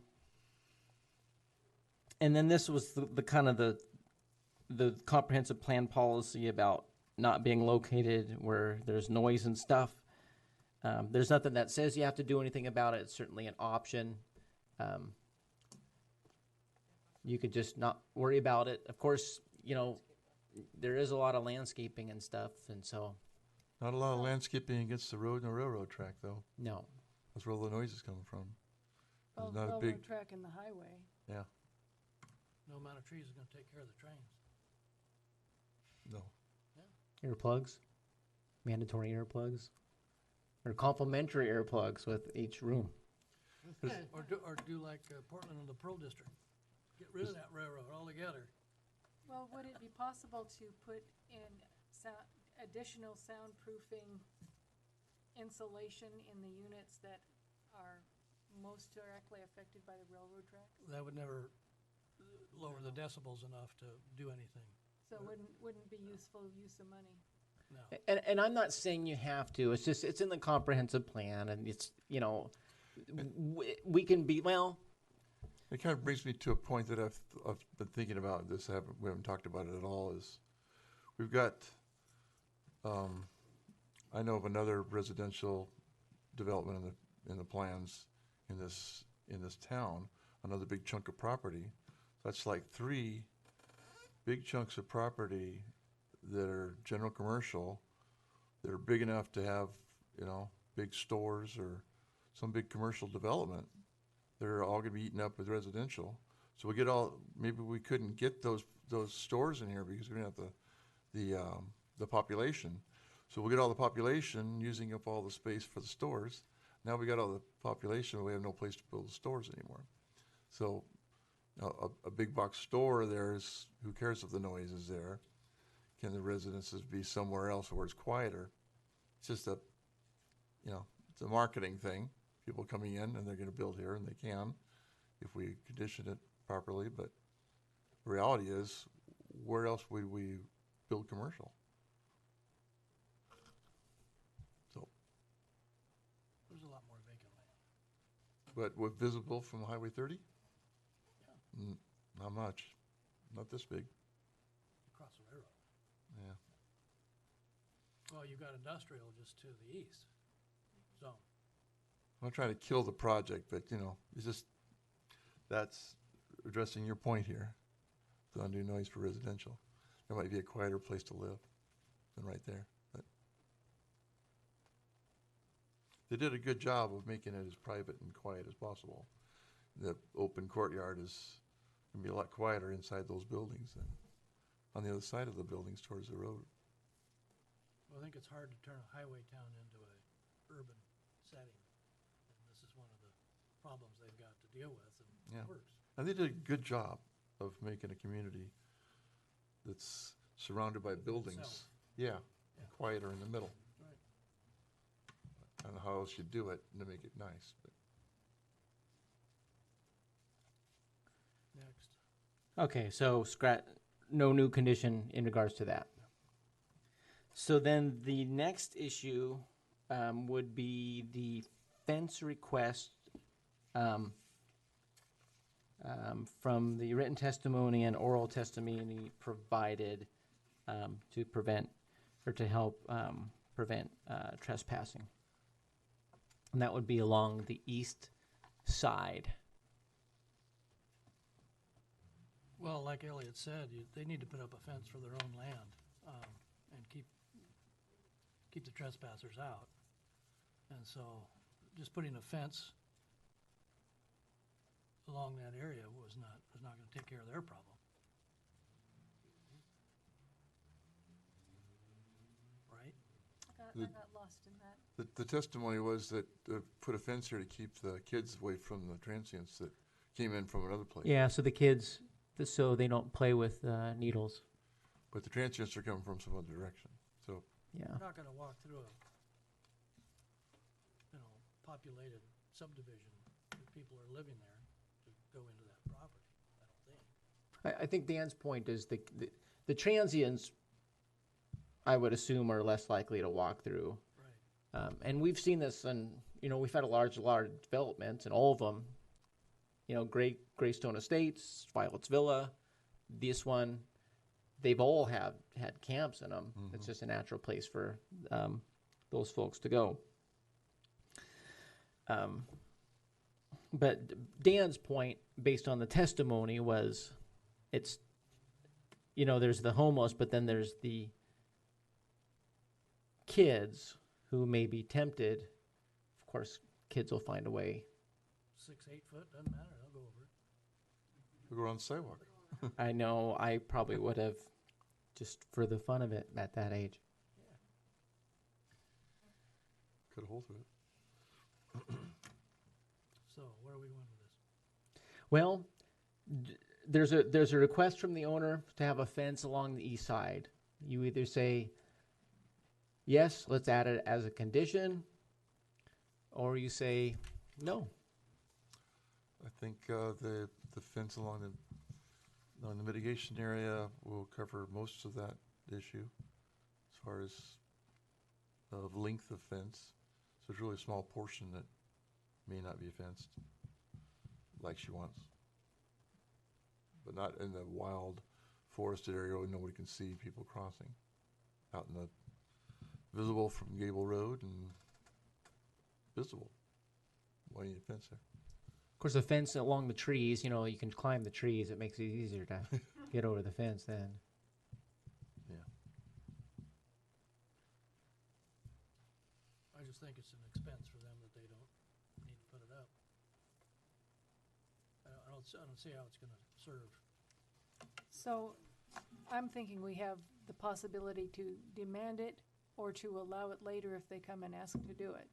then this was the kind of the comprehensive plan policy about not being located where there's noise and stuff. There's nothing that says you have to do anything about it. It's certainly an option. You could just not worry about it. Of course, you know, there is a lot of landscaping and stuff, and so Not a lot of landscaping against the road and the railroad track, though. no. That's where all the noise is coming from. Well, There's not a railroad big, track and the highway. yeah, No amount of trees is gonna take care of the trains. no. Earplugs, mandatory earplugs, or complimentary earplugs with each room. Or do like Portland and the Pearl District. Get rid of that railroad altogether. Well, would it be possible to put in additional soundproofing insulation in the units that are most directly affected by the railroad track? That would never lower the decibels enough to do anything. So it wouldn't be useful use of money. No. And I'm not saying you have to. It's just it's in the comprehensive plan, and it's we can be well. It kind of brings me to a point that I've been thinking about this. We haven't talked about it at all. Is we've got. I know of another residential development in the plans in this town. Another big chunk of property. That's like 3 big chunks of property that are general commercial, that are big enough to have, big stores or some big commercial development. They're all gonna be eaten up with residential. So maybe we couldn't get those stores in here because we didn't have the population. So we'll get all the population using up all the space for the stores. Now we got all the population, but we have no place to build the stores anymore. So a big box store there's, who cares if the noise is there? Can the residences be somewhere else where it's quieter? It's just it's a marketing thing. People coming in and they're gonna build here, and they can if we condition it properly, but the reality is, where else would we build commercial? So, There's a lot more vacant But what, visible from Highway 30? Not much. Not this big. Across the railroad. Yeah. Well, you've got industrial just to the east zone. I'm not trying to kill the project, but, you know, it's just, that's addressing your point here, the undue noise for residential. There might be a quieter place to live than right there. But they did a good job of making it as private and quiet as possible. The open courtyard is going to be a lot quieter inside those buildings than on the other side of the buildings towards the road. Well, I think it's hard to turn a highway town into a urban setting. And this is one of the problems they've got to deal with, and Yeah. it works. And they did a good job of making a community that's surrounded by buildings. Itself. Yeah, Yeah. quieter in the middle. Right. I don't know how else you do it to make it nice, but Next. Okay, so no new condition in regards to that. So then the next issue would be the fence request from the written testimony and oral testimony provided to prevent or to help prevent trespassing. And that would be along the east side. Well, like Elliot said, they need to put up a fence for their own land, and keep the trespassers out. And so, just putting a fence along that area was not gonna take care of their problem. Right? I got lost in that. the testimony was that put a fence here to keep the kids away from the transients that came in from another place. Yeah, so the kids, so they don't play with needles. But the transients are coming from some other direction, so. Yeah. You're not gonna walk through a, populated subdivision where people are living there to go into that property, I don't think. I think Dan's point is the transients, I would assume, are less likely to walk through. Right. And we've seen this, and we've had a large developments, and all of them, Greystone Estates, Violet's Villa, this one, they've all had camps in them. Mm-hmm. It's just a natural place for those folks to go. But Dan's point, based on the testimony, was it's, there's the homeless, but then there's the kids who may be tempted. Of course, kids will find a way. 6, 8 foot, doesn't matter, they'll go over it. We'll go on the sidewalk. I know I probably would have, just for the fun of it, at that age. Cut a hole through it. So, where are we going with this? Well, there's a request from the owner to have a fence along the east side. You either say, yes, let's add it as a condition, or you say, no. I think the fence along the mitigation area will cover most of that issue as far as length of fence. So it's really a small portion that may not be fenced like she wants. But not in the wild forested area where nobody can see people crossing. Out in the visible from Gable Road and visible. Why do you need a fence there? Of course, the fence along the trees, you can climb the trees. It makes it easier to get over the fence then. Yeah. I just think it's an expense for them that they don't need to put it up. I don't see how it's gonna serve. So I'm thinking we have the possibility to demand it or to allow it later if they come and ask to do it.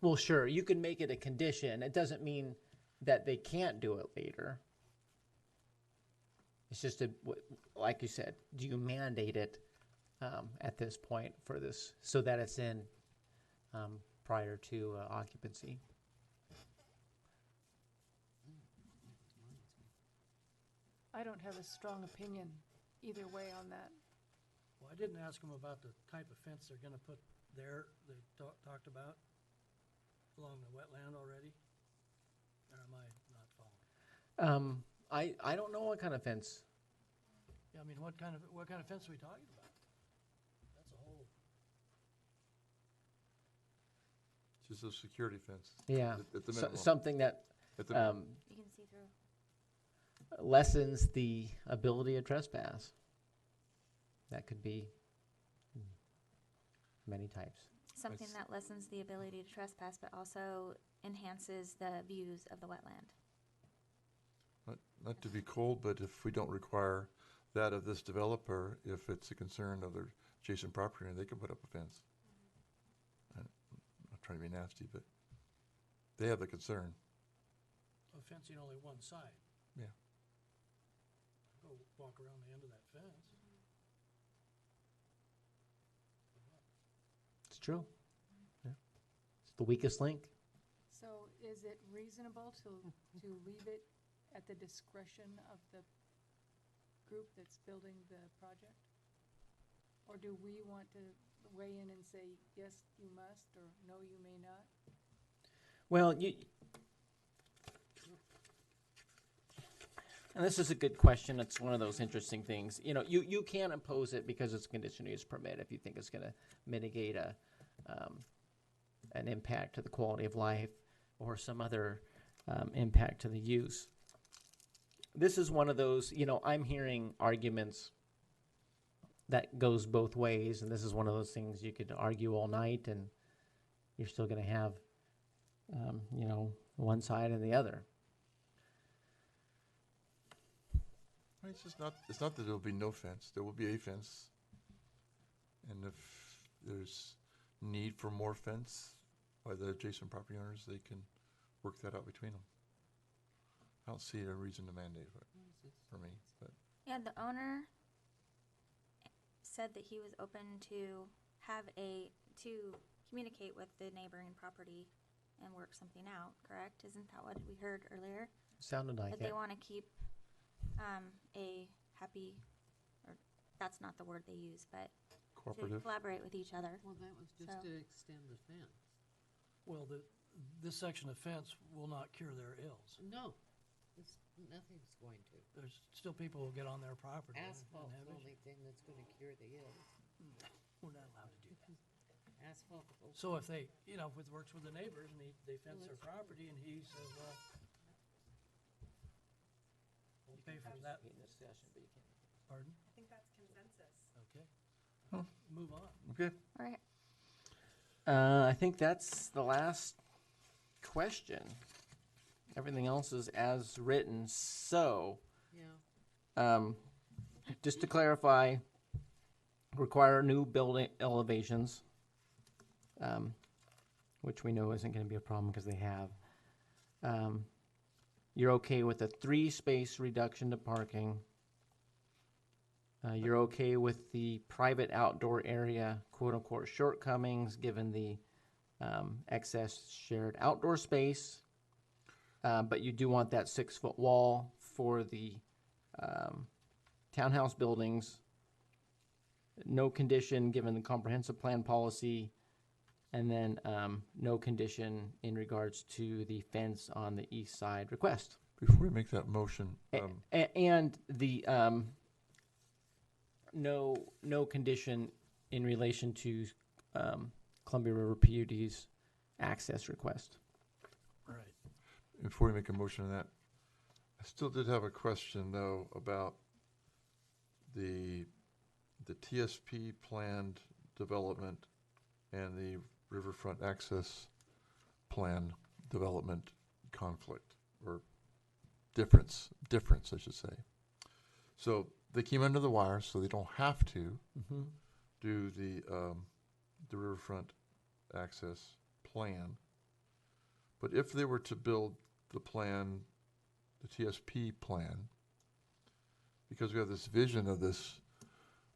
Well, sure, you can make it a condition. It doesn't mean that they can't do it later. It's just like you said, do you mandate it at this point for this so that it's in prior to occupancy? I don't have a strong opinion either way on that. Well, I didn't ask them about the type of fence they're gonna put there, they talked about. along the wetland already? Or am I not following? I don't know what kind of fence. Yeah, I mean, what kind of fence are we talking about? That's a whole, Just a security fence. Yeah, At the minimum. something that At the minimum. You can see through. lessens the ability to trespass. That could be many types. Something that lessens the ability to trespass, but also enhances the views of the wetland. Not to be cold, but if we don't require that of this developer, if it's a concern of the adjacent property owner, they can put up a fence. I'm not trying to be nasty, but they have the concern. of fencing only one side. Yeah. Go walk around the end of that fence. It's true. Yeah. It's the weakest link. So is it reasonable to leave it at the discretion of the group that's building the project? Or do we want to weigh in and say, yes, you must, or no, you may not? Well, and this is a good question. It's one of those interesting things. You know, you can impose it because it's a conditional use permit if you think it's going to mitigate an impact to the quality of life or some other impact to the use. This is one of those, you know, I'm hearing arguments that goes both ways, and this is one of those things you could argue all night and you're still going to have, you know, one side and the other. It's just not, it's not that there'll be no fence, there will be a fence. And if there's need for more fence by the adjacent property owners, they can work that out between them. I don't see a reason to mandate it for me, but. Yeah, the owner said that he was open to to communicate with the neighboring property and work something out, correct? Isn't that what we heard earlier? Sounded like That they it. want to keep a happy, or that's not the word they use, but to Cooperative. collaborate with each other. Well, that was just So- to extend the fence. Well, this section of fence will not cure their ills. No, nothing's going to. There's still people who get on their property. and Asphalt's have the issues. only thing that's gonna cure the ills. We're not allowed to do that. Asphalt will. So if they, you know, if it works with the neighbors and they fence their property and he says, well, we'll pay for that. Pardon? I think that's consensus. Okay. Huh. Move on. Okay. All right. I think that's the last question. Everything else is as written. So, Yeah. just to clarify, require new building elevations, which we know isn't going to be a problem because they have. You're okay with a 3-space reduction to parking. You're okay with the private outdoor area, quote unquote, shortcomings given the excess shared outdoor space. But you do want that 6-foot wall for the townhouse buildings. No condition given the comprehensive plan policy. And then no condition in regards to the fence on the east side request. Before we make that motion, And the no condition in relation to Columbia River PUD's access request. Right. before we make a motion on that, I still did have a question though about the TSP planned development and the riverfront access plan development conflict, or difference, I should say. So they came under the wire, so they don't have to do the riverfront access plan. But if they were to build the plan, the TSP plan, because we have this vision of this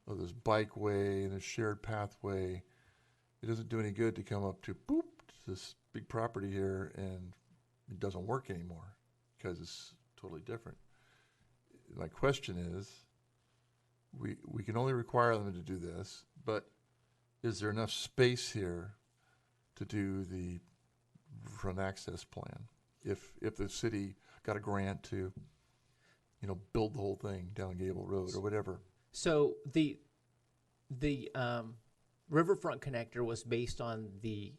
bikeway and a shared pathway, it doesn't do any good to come up to this big property here and it doesn't work anymore because it's totally different. My question is, we can only require them to do this, but is there enough space here to do the riverfront access plan? If the city got a grant to, build the whole thing down Gable Road or whatever. So the riverfront connector was based on the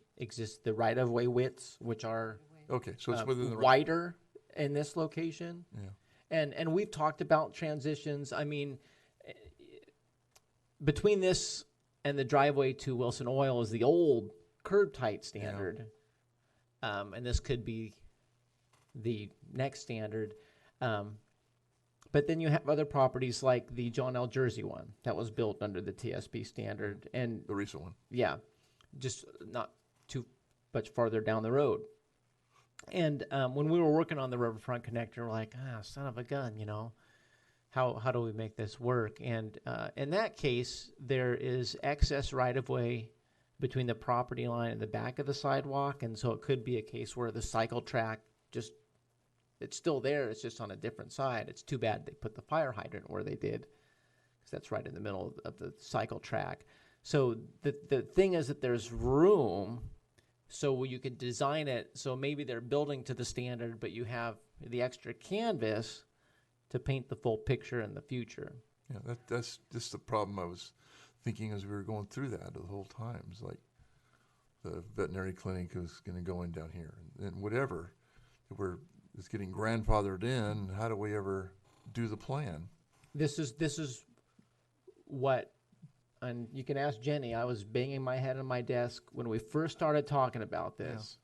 right of way widths, which are Okay, so it's within the right. wider in this location. Yeah. And we've talked about transitions. I mean, between this and the driveway to Wilson Oil is the old curb tight standard. And this could be the next standard. But then you have other properties like the John L. Jersey one that was built under the TSP standard. And The recent one. yeah, just not too much farther down the road. And when we were working on the riverfront connector, we're like, son of a gun, how do we make this work? And in that case, there is excess right-of-way between the property line and the back of the sidewalk, and so it could be a case where the cycle track it's still there, it's just on a different side. It's too bad they put the fire hydrant where they did, because that's right in the middle of the cycle track. So the thing is that there's room, so you could design it so maybe they're building to the standard, but you have the extra canvas to paint the full picture in the future. Yeah, that's just the problem I was thinking as we were going through that the whole time. It's like the veterinary clinic is going to go in down here, and whatever. It's getting grandfathered in. How do we ever do the plan? This is what, and you can ask Jenny, I was banging my head on my desk when we first started talking about this.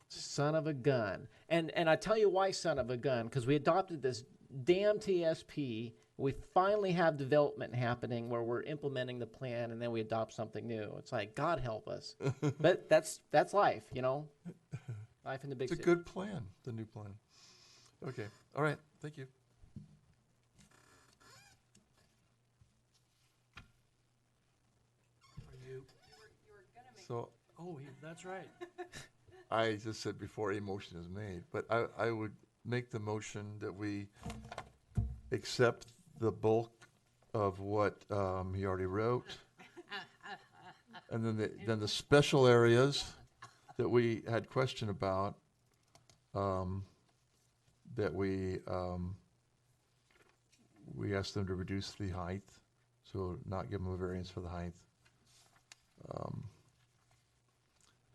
Son of a gun. And I tell you why son of a gun, because we adopted this damn TSP. We finally have development happening where we're implementing the plan, and then we adopt something new. It's like, God help us. But that's life, Life in the big It's a city. good plan, the new plan. Okay, all right, thank you. Are you? So That's right. I just said before a motion is made, but I would make the motion that we accept the bulk of what he already wrote, and then the special areas that we had question about, that we asked them to reduce the height, so not give them a variance for the height.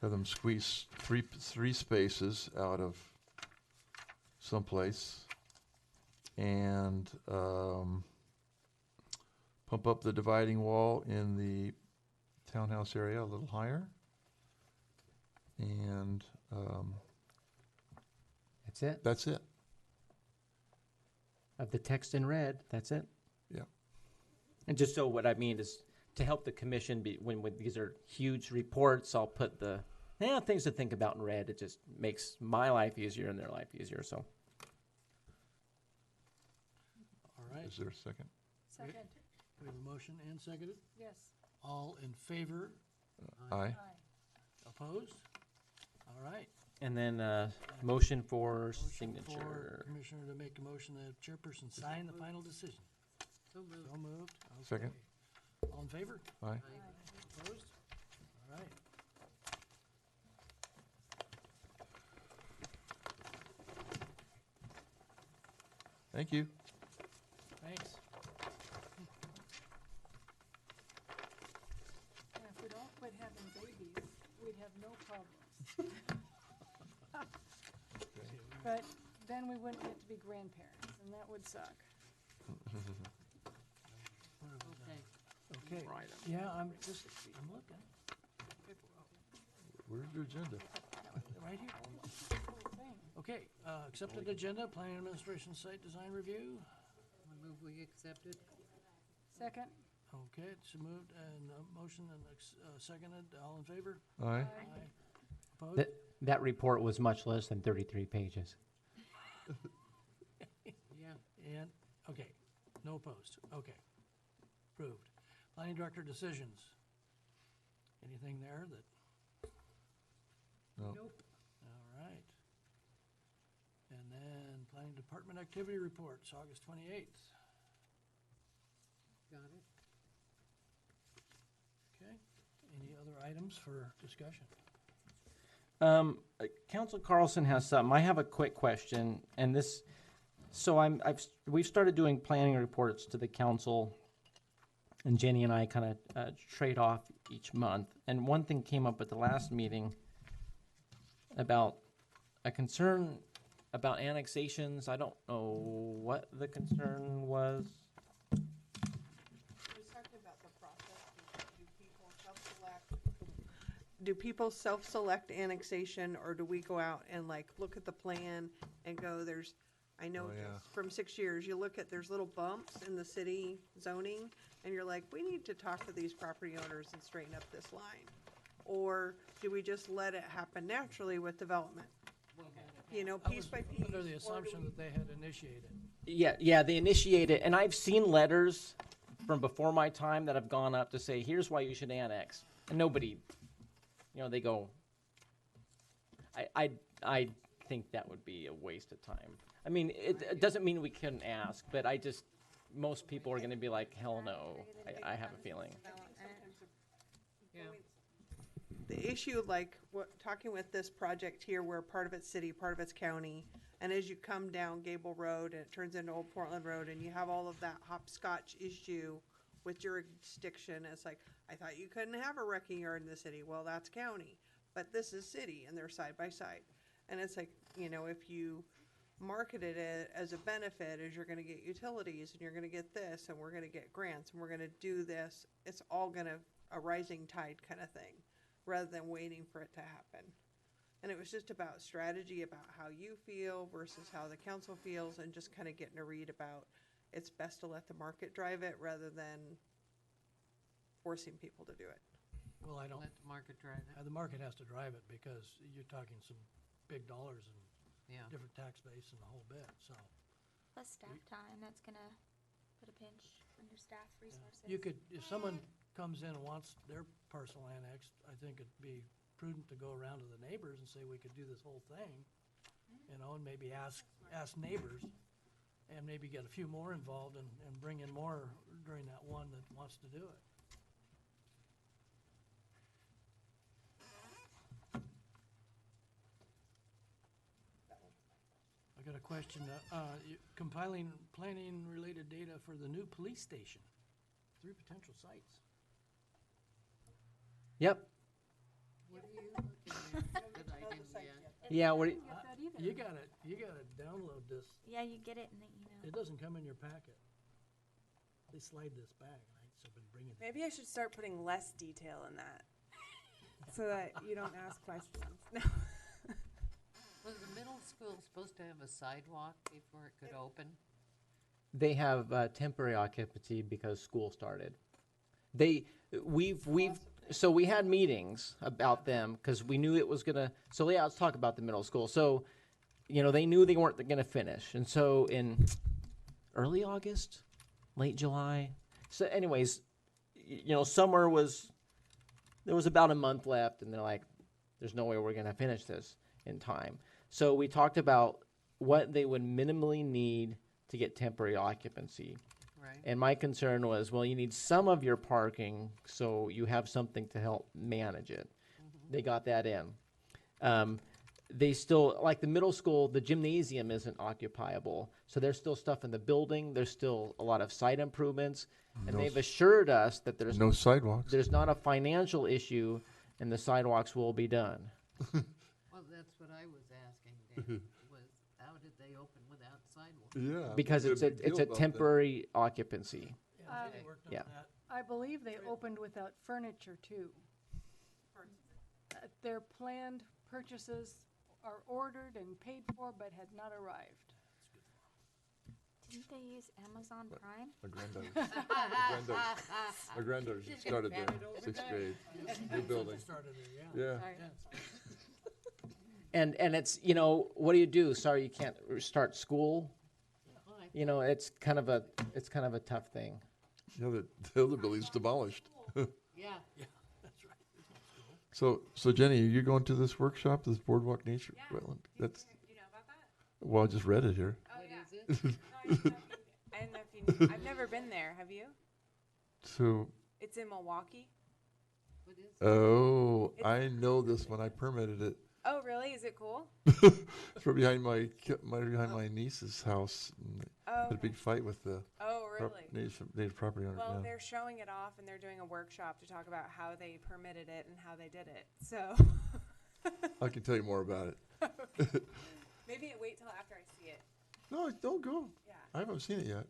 Have them squeeze three spaces out of someplace, and pump up the dividing wall in the townhouse area a little higher. And That's it. that's it. Of the text in red, that's it. Yeah. And just so what I mean is to help the commission when these are huge reports, I'll put the things to think about in red. It just makes my life easier and their life easier. So All right. Is there a second? Second, We have a motion and seconded. yes. All in favor? Aye. Aye. Opposed? All right. and then motion for Motion signature. for Commissioner to make a motion that chairperson sign the final decision. So moved. So moved. Okay. Second. All in favor? Aye. Opposed? All right. Thank you. Thanks. And if we'd all quit having babies, we'd have no problems. But then we wouldn't get to be grandparents, and that would suck. Okay. Okay. Yeah, I'm looking. Where's your agenda? Right here. Whole thing. Okay, accepted agenda, planning administration site design review. I move we accept it. Second, Okay, it's moved and motion and seconded. All in favor? Aye. Opposed? That report was much less than 33 pages. Yeah. And, okay, no opposed. Okay, approved. Planning director decisions. Anything there that, No. Nope. all right. And then planning department activity reports, August 28th. Got it. Okay, any other items for discussion? Council Carlson has something. I have a quick question, and this, so we've started doing planning reports to the council, and Jenny and I kind of trade off each month. And one thing came up at the last meeting about a concern about annexations. I don't know what the concern was. I was talking about the process. Do people self-select annexation, or do we go out and like look at the plan and go, I know just from 6 years, you look at, there's little bumps in the city zoning, and you're like, we need to talk to these property owners and straighten up this line. Or do we just let it happen naturally with development? You know, I piece was by piece? under the or do assumption we- that they had initiated. Yeah, they initiate it, and I've seen letters from before my time that have gone up to say, here's why you should annex. And nobody, they go, I think that would be a waste of time. I mean, it doesn't mean we couldn't ask, but most people are gonna be like, hell no, I have a feeling. Yeah. The issue, like, talking with this project here, where part of it's city, part of it's county, and as you come down Gable Road and it turns into Old Portland Road, and you have all of that hopscotch issue with jurisdiction, it's like, I thought you couldn't have a wrecking yard in the city. Well, that's county, but this is city, and they're side by side. And it's like, if you marketed it as a benefit, as you're gonna get utilities, and you're gonna get this, and we're gonna get grants, and we're gonna do this, it's all gonna, a rising tide kind of thing, rather than waiting for it to happen. And it was just about strategy, about how you feel versus how the council feels, and just kind of getting a read about, it's best to let the market drive it rather than forcing people to do it. Well, I don't, Let the market drive it. the market has to drive it because you're talking some big dollars and Yeah. different tax base and the whole bit, so. Plus staff time, that's gonna put a pinch under staff resources. You could, if someone comes in and wants their parcel annexed, I think it'd be prudent to go around to the neighbors and say we could do this whole thing, and maybe ask neighbors, and maybe get a few more involved and bring in more during that one that wants to do it. I got a question, compiling planning-related data for the new police station, 3 potential sites. Yep. What are you looking at that I didn't get? Yeah, what? Get that either. You gotta download this. Yeah, you get it in the email. It doesn't come in your packet. They slide this back, right? So I've been bringing. Maybe I should start putting less detail in that, so that you don't ask questions. No. Was the middle school supposed to have a sidewalk before it could open? They have temporary occupancy because school started. So we had meetings about them because we knew it was gonna. So yeah, let's talk about the middle school. So, they knew they weren't gonna finish, and so in early August, late July. So, anyways, summer was. There was about a month left, and they're like, "There's no way we're gonna finish this in time." So we talked about what they would minimally need to get temporary occupancy. Right. And my concern was, well, you need some of your parking so you have something to help manage it. They got that in. They still, like the middle school, the gymnasium isn't occupiable. So there's still stuff in the building. There's still a lot of site improvements. And they've assured us that there's No sidewalks. there's not a financial issue and the sidewalks will be done. Well, that's what I was asking, Dan, was how did they open without sidewalks? Yeah. Because it's a temporary occupancy. Yeah, they worked on Yeah. that. I believe they opened without furniture too. Their planned purchases are ordered and paid for but had not arrived. Didn't they use Amazon Prime? My granddaughter She's started gonna there, plan it 6th overnight. grade, new building. Started there, yeah. Yeah. And it's, what do you do? Sorry, you can't start school. Hi. It's kind of a tough thing. The other building's demolished. Yeah. That's right. So Jenny, are you going to this workshop, this Boardwalk Nature Wetland? That's, Do you know about that? well, I just read it here. Oh, What yeah. is it? I don't know if you. I've never been there. Have you? So, It's in Milwaukee. What is it? oh, I know this one. I permitted it. Oh, really? Is it cool? It's right behind my niece's house. And they Oh, had a big fight with the Oh, really? native property owner. Well, yeah. they're showing it off and they're doing a workshop to talk about how they permitted it and how they did it. So I can tell you more about it. maybe wait till after I see it. No, don't go. Yeah. I haven't seen it yet.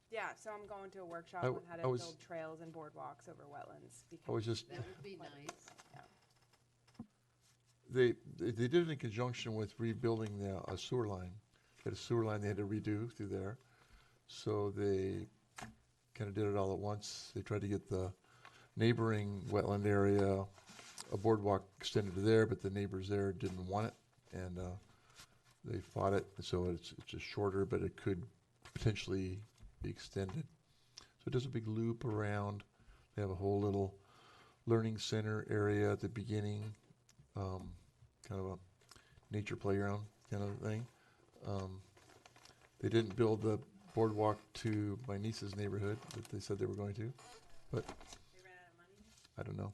Yeah, so I'm going to a workshop I on w- how I to was- build trails and boardwalks over wetlands. I was just That would be nice. they did it in conjunction with rebuilding a sewer line. They had a sewer line they had to redo through there, so they kind of did it all at once. They tried to get the neighboring wetland area, a boardwalk extended to there, but the neighbors there didn't want it, and they fought it. So it's just shorter, but it could potentially be extended. So it does a big loop around. They have a whole little learning center area at the beginning, kind of a nature playground kind of thing. They didn't build the boardwalk to my niece's neighborhood that they said they were going to, but I don't know.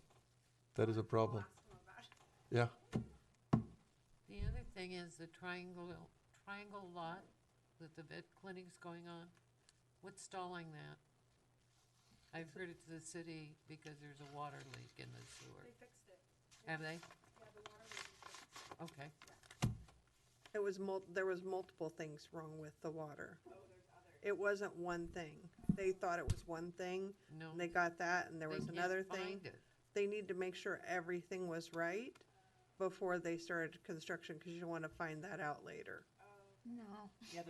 That is a problem. Yeah. The other thing is the triangle lot that the vet clinic's going on. What's stalling that? I've heard it's the city because there's a water leak in the sewer. They fixed it. Have they? Yeah, the water leak is fixed. Okay. There was multiple things wrong with the water. It wasn't one thing. They thought it was one thing. No. And they got that, and there They was can't another thing. find it. They need to make sure everything was right before they started construction, because you want to find that out later. No. Yeah,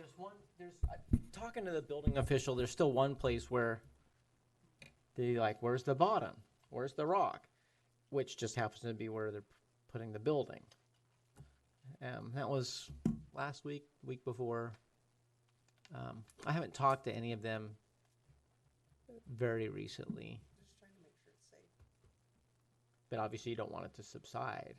talking to the building official, there's still one place where they like, where's the bottom? Where's the rock? Which just happens to be where they're putting the building. That was last week before. I haven't talked to any of them very recently. Just trying to make sure it's safe. But obviously you don't want it to subside.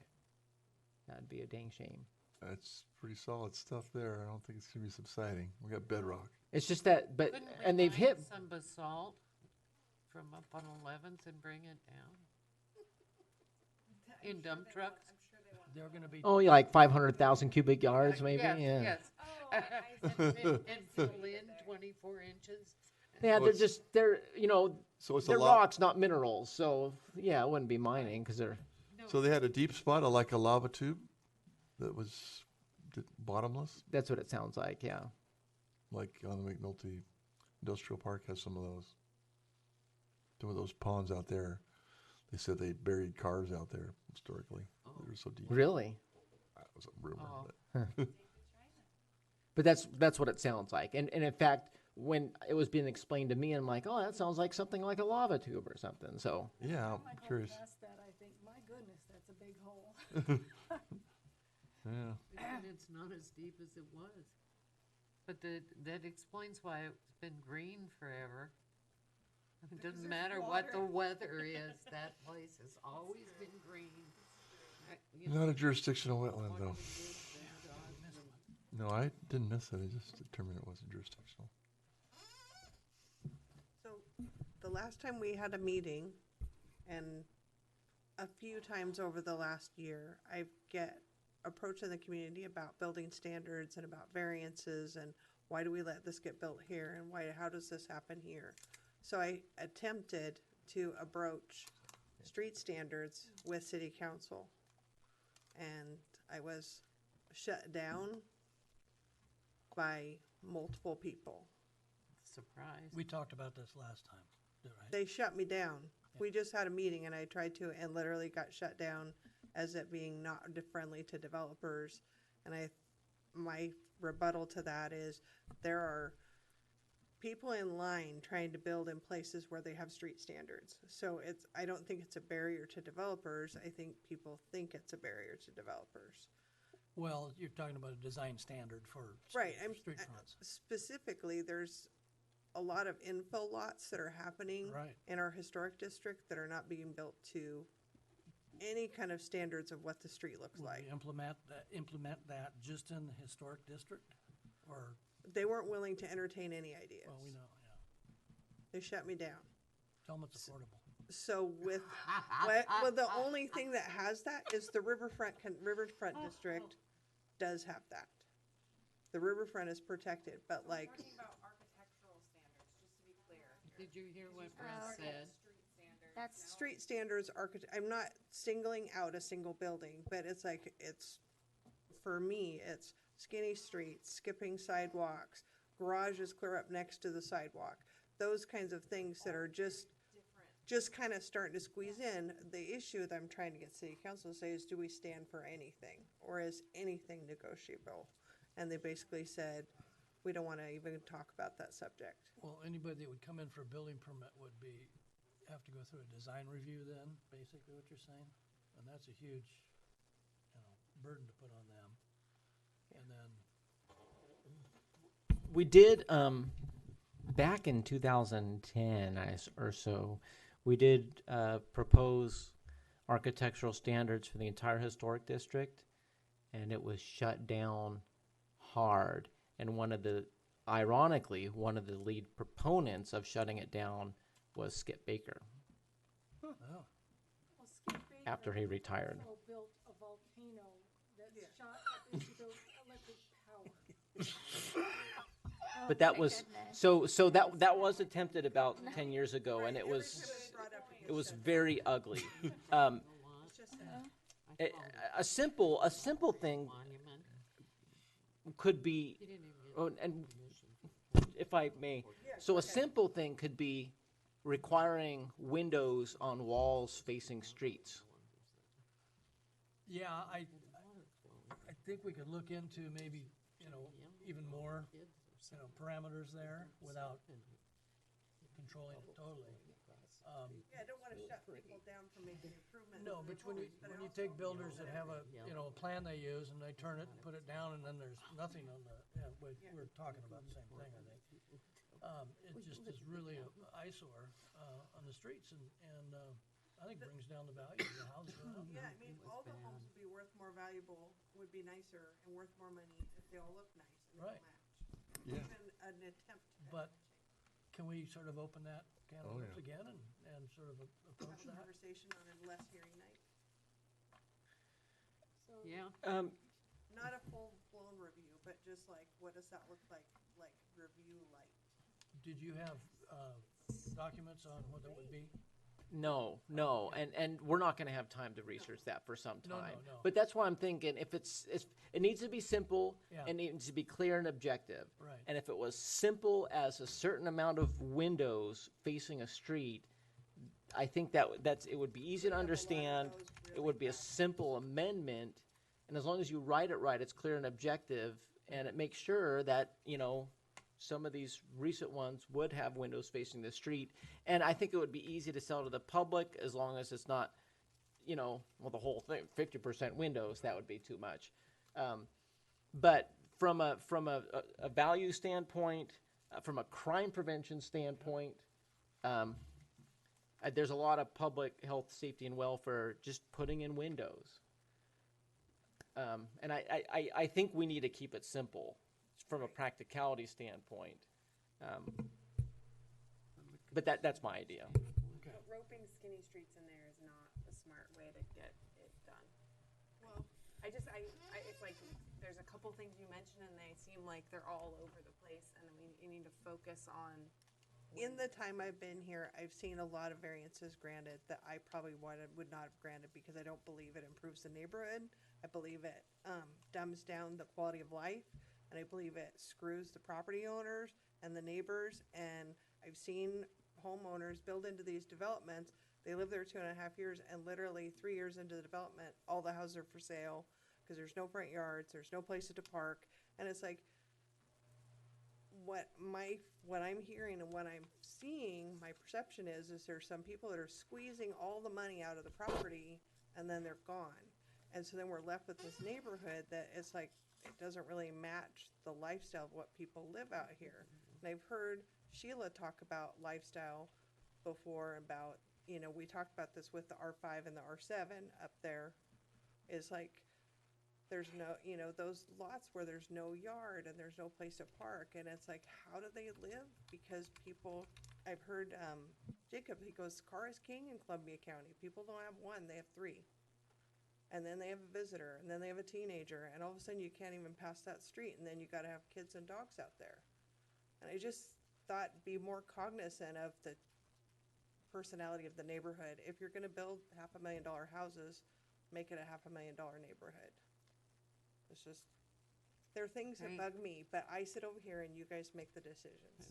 That'd be a dang shame. That's pretty solid stuff there. I don't think it's gonna be subsiding. We got bedrock. It's just that, but, Couldn't we and they've find hit, some basalt from up on 11th and bring it down? In dump trucks? They're gonna be. oh, yeah, like 500,000 cubic yards maybe, Yes, yeah. yes. Oh, And fill in 24 inches. Yeah, So they're, you know, So it's a they're lot. rocks, not minerals, so, yeah, it wouldn't be mining, because they're, So they had a deep spot, like a lava tube, that was bottomless, that's what it sounds like, yeah. like on the McNulty Industrial Park has some of those. Some of those ponds out there. They said they buried cars out there historically. They were so deep. Really? That was a rumor. Oh. But But that's what it sounds like. And in fact, when it was being explained to me, I'm like, oh, that sounds like something like a lava tube or something. So yeah, I'm I curious. drove past that, I think, my goodness, that's a big hole. Yeah. And it's not as deep as it was. But that explains why it's been green forever. It doesn't matter what the weather is, that place has always been green. You know, Not a jurisdictional wetland what though. do we do? No, I didn't miss it. I just determined it wasn't jurisdictional. So the last time we had a meeting, and a few times over the last year, I get approached in the community about building standards and about variances and why do we let this get built here and how does this happen here? So I attempted to approach street standards with city council, and I was shut down by multiple people. Surprise. We talked about this last time, right? They shut me down. We just had a meeting and I tried to, and literally got shut down as it being not friendly to developers. And my rebuttal to that is there are people in line trying to build in places where they have street standards. So I don't think it's a barrier to developers. I think people think it's a barrier to developers. Well, you're talking about a design standard for Right. street fronts. Specifically, there's a lot of infill lots that are happening Right. in our historic district that are not being built to any kind of standards of what the street looks Will like. we implement that just in the historic district? Or, They weren't willing to entertain any ideas. well, we know, yeah. They shut me down. Tell them it's affordable. So with, well, the only thing that has that is the riverfront district does have that. The riverfront is protected, but like, Talking about architectural standards, just to be clear. Did you hear what Russ said? That's, street standards, I'm not singling out a single building, but it's like, for me, it's skinny streets, skipping sidewalks, garages clear up next to the sidewalk. Those kinds of things that are just kind of starting to squeeze in. The issue that I'm trying to get city council to say is, do we stand for anything? Or is anything negotiable? And they basically said, we don't want to even talk about that subject. Well, anybody that would come in for a building permit would have to go through a design review then, basically what you're saying? And that's a huge, burden to put on them. And then, We did, back in 2010 or so, we did propose architectural standards for the entire historic district, and it was shut down hard. And ironically, one of the lead proponents of shutting it down was Skip Baker oh, Well, Skip Baker after he retired. also built a volcano that shot up into the electric power. But that my was goodness. so that was attempted about 10 years ago, and it was very ugly. A simple thing could be, and if I may, so a simple thing could be requiring windows on walls facing streets. yeah, I think we could look into maybe, even more, parameters there without controlling it totally. Yeah, I don't want to shut people down from making improvements. No, but when you take builders that have a plan they use and they turn it and put it down and then there's nothing on the, we're talking about the same thing, I think. It just is really an eyesore, on the streets and, I think brings down the value of the houses around. Yeah, I mean, all the homes would be worth more valuable, would be nicer and worth more money if they all look nice and they Right. match. Yeah. Even an attempt at But can we sort of open that can of Oh, worms yeah. again and sort of approach have a that? conversation on a less hearing night. Yeah. Not a full-blown review, but just like, what does that look like review light? Did you have, documents on what that would be? No, and we're not going to have time to research that for some No, no, time. no. But that's why I'm thinking if it needs to be simple, Yeah. and it needs to be clear and objective. Right. And if it was simple as a certain amount of windows facing a street, I think it would be easy to understand. It would be a simple amendment, and as long as you write it right, it's clear and objective, and it makes sure that some of these recent ones would have windows facing the street. And I think it would be easy to sell to the public as long as it's not, the whole thing, 50% windows, that would be too much. But from a value standpoint, from a crime prevention standpoint, there's a lot of public health, safety, and welfare just putting in windows. And I think we need to keep it simple from a practicality standpoint. But that's my idea. Okay. Roping skinny streets in there is not a smart way to get it done. Well, it's like, there's a couple things you mentioned and they seem like they're all over the place and you need to focus on. in the time I've been here, I've seen a lot of variances granted that I probably would not have granted because I don't believe it improves the neighborhood. I believe it dumbs down the quality of life, and I believe it screws the property owners and the neighbors. And I've seen homeowners build into these developments. They live there 2.5 years, and literally 3 years into the development, all the houses are for sale because there's no front yards, there's no places to park, and it's like, what I'm hearing and what I'm seeing, my perception is there's some people that are squeezing all the money out of the property and then they're gone. And so then we're left with this neighborhood that it's like, it doesn't really match the lifestyle of what people live out here. And I've heard Sheila talk about lifestyle before, about, we talked about this with the R5 and the R7 up there. It's like, there's no, those lots where there's no yard and there's no place to park, and it's like, how do they live? Because people I've heard, Jacob, he goes, car is king in Columbia County. People don't have one, they have three. And then they have a visitor, and then they have a teenager, and all of a sudden you can't even pass that street, and then you gotta have kids and dogs out there. And I just thought, be more cognizant of the personality of the neighborhood. If you're gonna build $500,000 houses, make it a $500,000 neighborhood. It's just, there are things that Okay. bug me, but I sit over here and you guys make the decisions.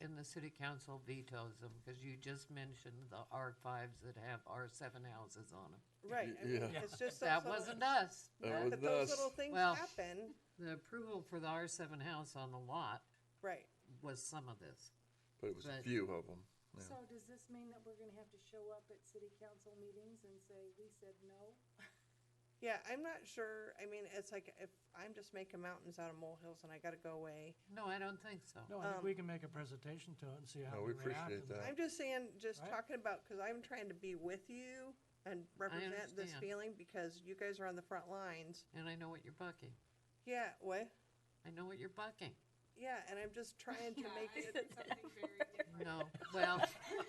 And the city council vetoes them, because you just mentioned the R5s that have R7 houses on them. Right, I mean, Yeah. it's just. That those little- wasn't us. That But wasn't those us. little things Well- happen, The approval for the R7 house on the lot right. was some of this. But it was a But- few of them. Yeah. So does this mean that we're gonna have to show up at city council meetings and say, we said no? Yeah, I'm not sure. I mean, it's like if I'm just making mountains out of molehills and I gotta go away. No, I don't think so. No, I think we can make a presentation to it and see how No, we we react. appreciate and- that. I'm just saying, just Right. talking about, cause I'm trying to be with you and represent this understand. feeling because you guys are on the front lines. And I know what you're bucking. Yeah, what? I know what you're bucking. Yeah, and I'm just trying to make it. No, well,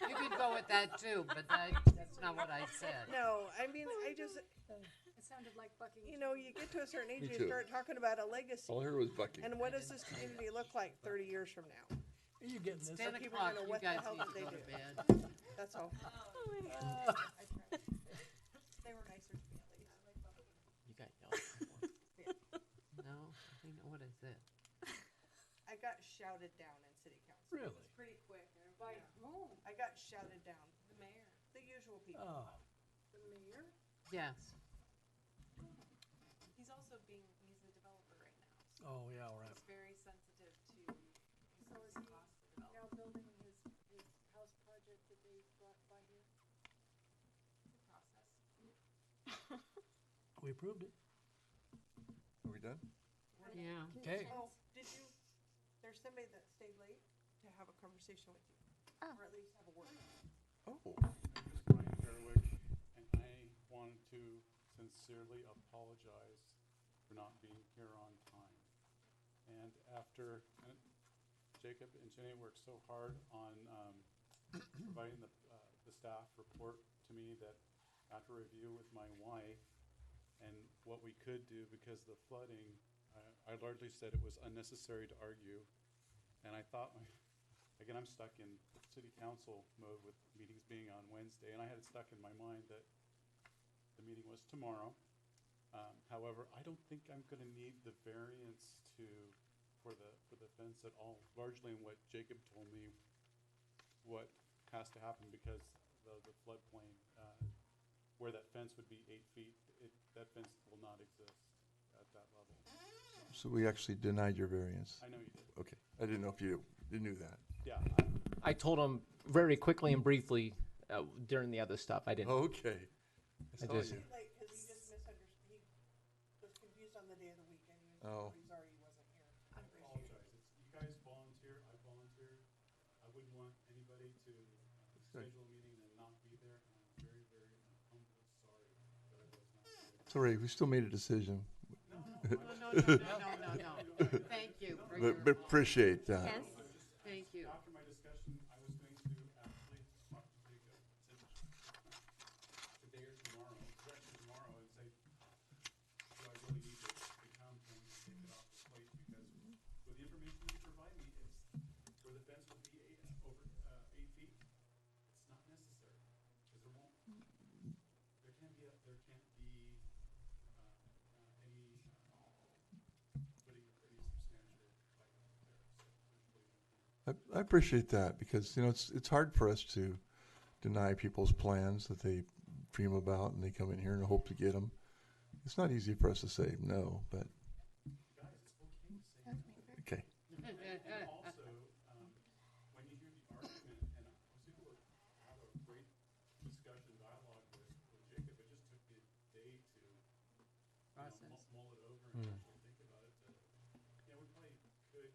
you could go with that too, but that's not what I said. No, I mean, I just, It sounded like bucking. you know, you get to a certain age, Me you too. start talking about a legacy. All I heard was bucking. And what does this community look like 30 years from now? Are you getting It's this? 10 people o'clock, gonna, you what the guys hell need did to they go to do? bed. That's all. They were nicer to me at least. You got yelled at. No, I know what I said. I got shouted down in city council. It Really? was pretty quick. By Yeah. whom? I got shouted down. The mayor. The usual people. Oh, The mayor? Yes. He's also he's a developer right now, oh, yeah, all right. he's very sensitive to So is he now building his house project that they brought by here? We approved it. Are we done? Yeah. Okay. Oh, did you, there's somebody that stayed late to have a conversation with you. Oh. Or at least have a word. Oh, I'm just Ryan Gerwick, and I wanted to sincerely apologize for not being here on time. And after Jacob and Jenny worked so hard on providing the staff report to me, that after review with my wife and what we could do because of the flooding, I largely said it was unnecessary to argue. And I thought, again, I'm stuck in city council mode with meetings being on Wednesday, and I had it stuck in my mind that the meeting was tomorrow. However, I don't think I'm gonna need the variance for the fence at all, largely in what Jacob told me what has to happen because the floodplain, where that fence would be 8 feet, that fence will not exist at that level. so we actually denied your variance. I know you did. Okay, I didn't know if you knew that. Yeah, I told him very quickly and briefly during the other stuff. I didn't. Okay. I saw just- you. Late, cause he just misunderstood, he was confused on the day of the week and he was, Oh. he's already wasn't here. I apologize. You guys volunteer, I volunteered. I wouldn't want anybody to schedule a meeting and not be there, and I'm very, very humbly sorry that I was not there. It's all right, we still made a decision. No. Thank you for your, But appreciate that. Yes. thank you. After my discussion, I was going to actually talk to Jacob today or tomorrow, and say, do I really need to come and take it off the plate? Because with the information you provide me, it's where the fence will be over 8 feet. It's not necessary, because there can't be any putting any substantial height there. So there's really no point. I appreciate that because, you know, it's hard for us to deny people's plans that they dream about and they come in here and hope to get them. It's not easy for us to say no, but, Guys, it's okay to say no. okay. And also, when you hear the argument, and I was able to have a great discussion, dialogue with Jacob, it just took me a day to Process. mull it over and actually think about it. Yeah, we probably could,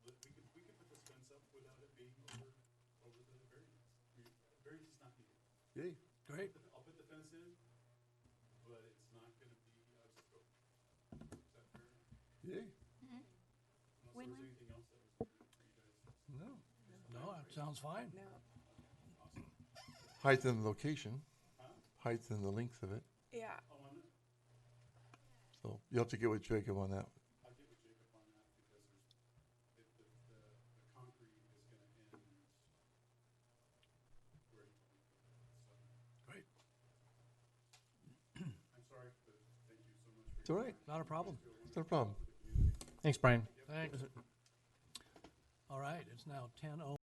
we could put this fence up without it being over the variance. Variance is not needed. Yay. Great. I'll put the fence in, but it's not gonna be out of scope. Is that fair enough? Yay. Unless there was Win-win. anything else that was important for you guys. No. No, Sounds fine. Height and location, height and the length of it. Yeah. So you'll have to get with Jacob on that. I'll get with Jacob on that because the concrete is gonna end where he told me to put it, so. Great. I'm sorry, but thank you so much for It's all right. Not a problem. It's no problem. Thanks, Brian. Thanks. All right, it's now 10:00.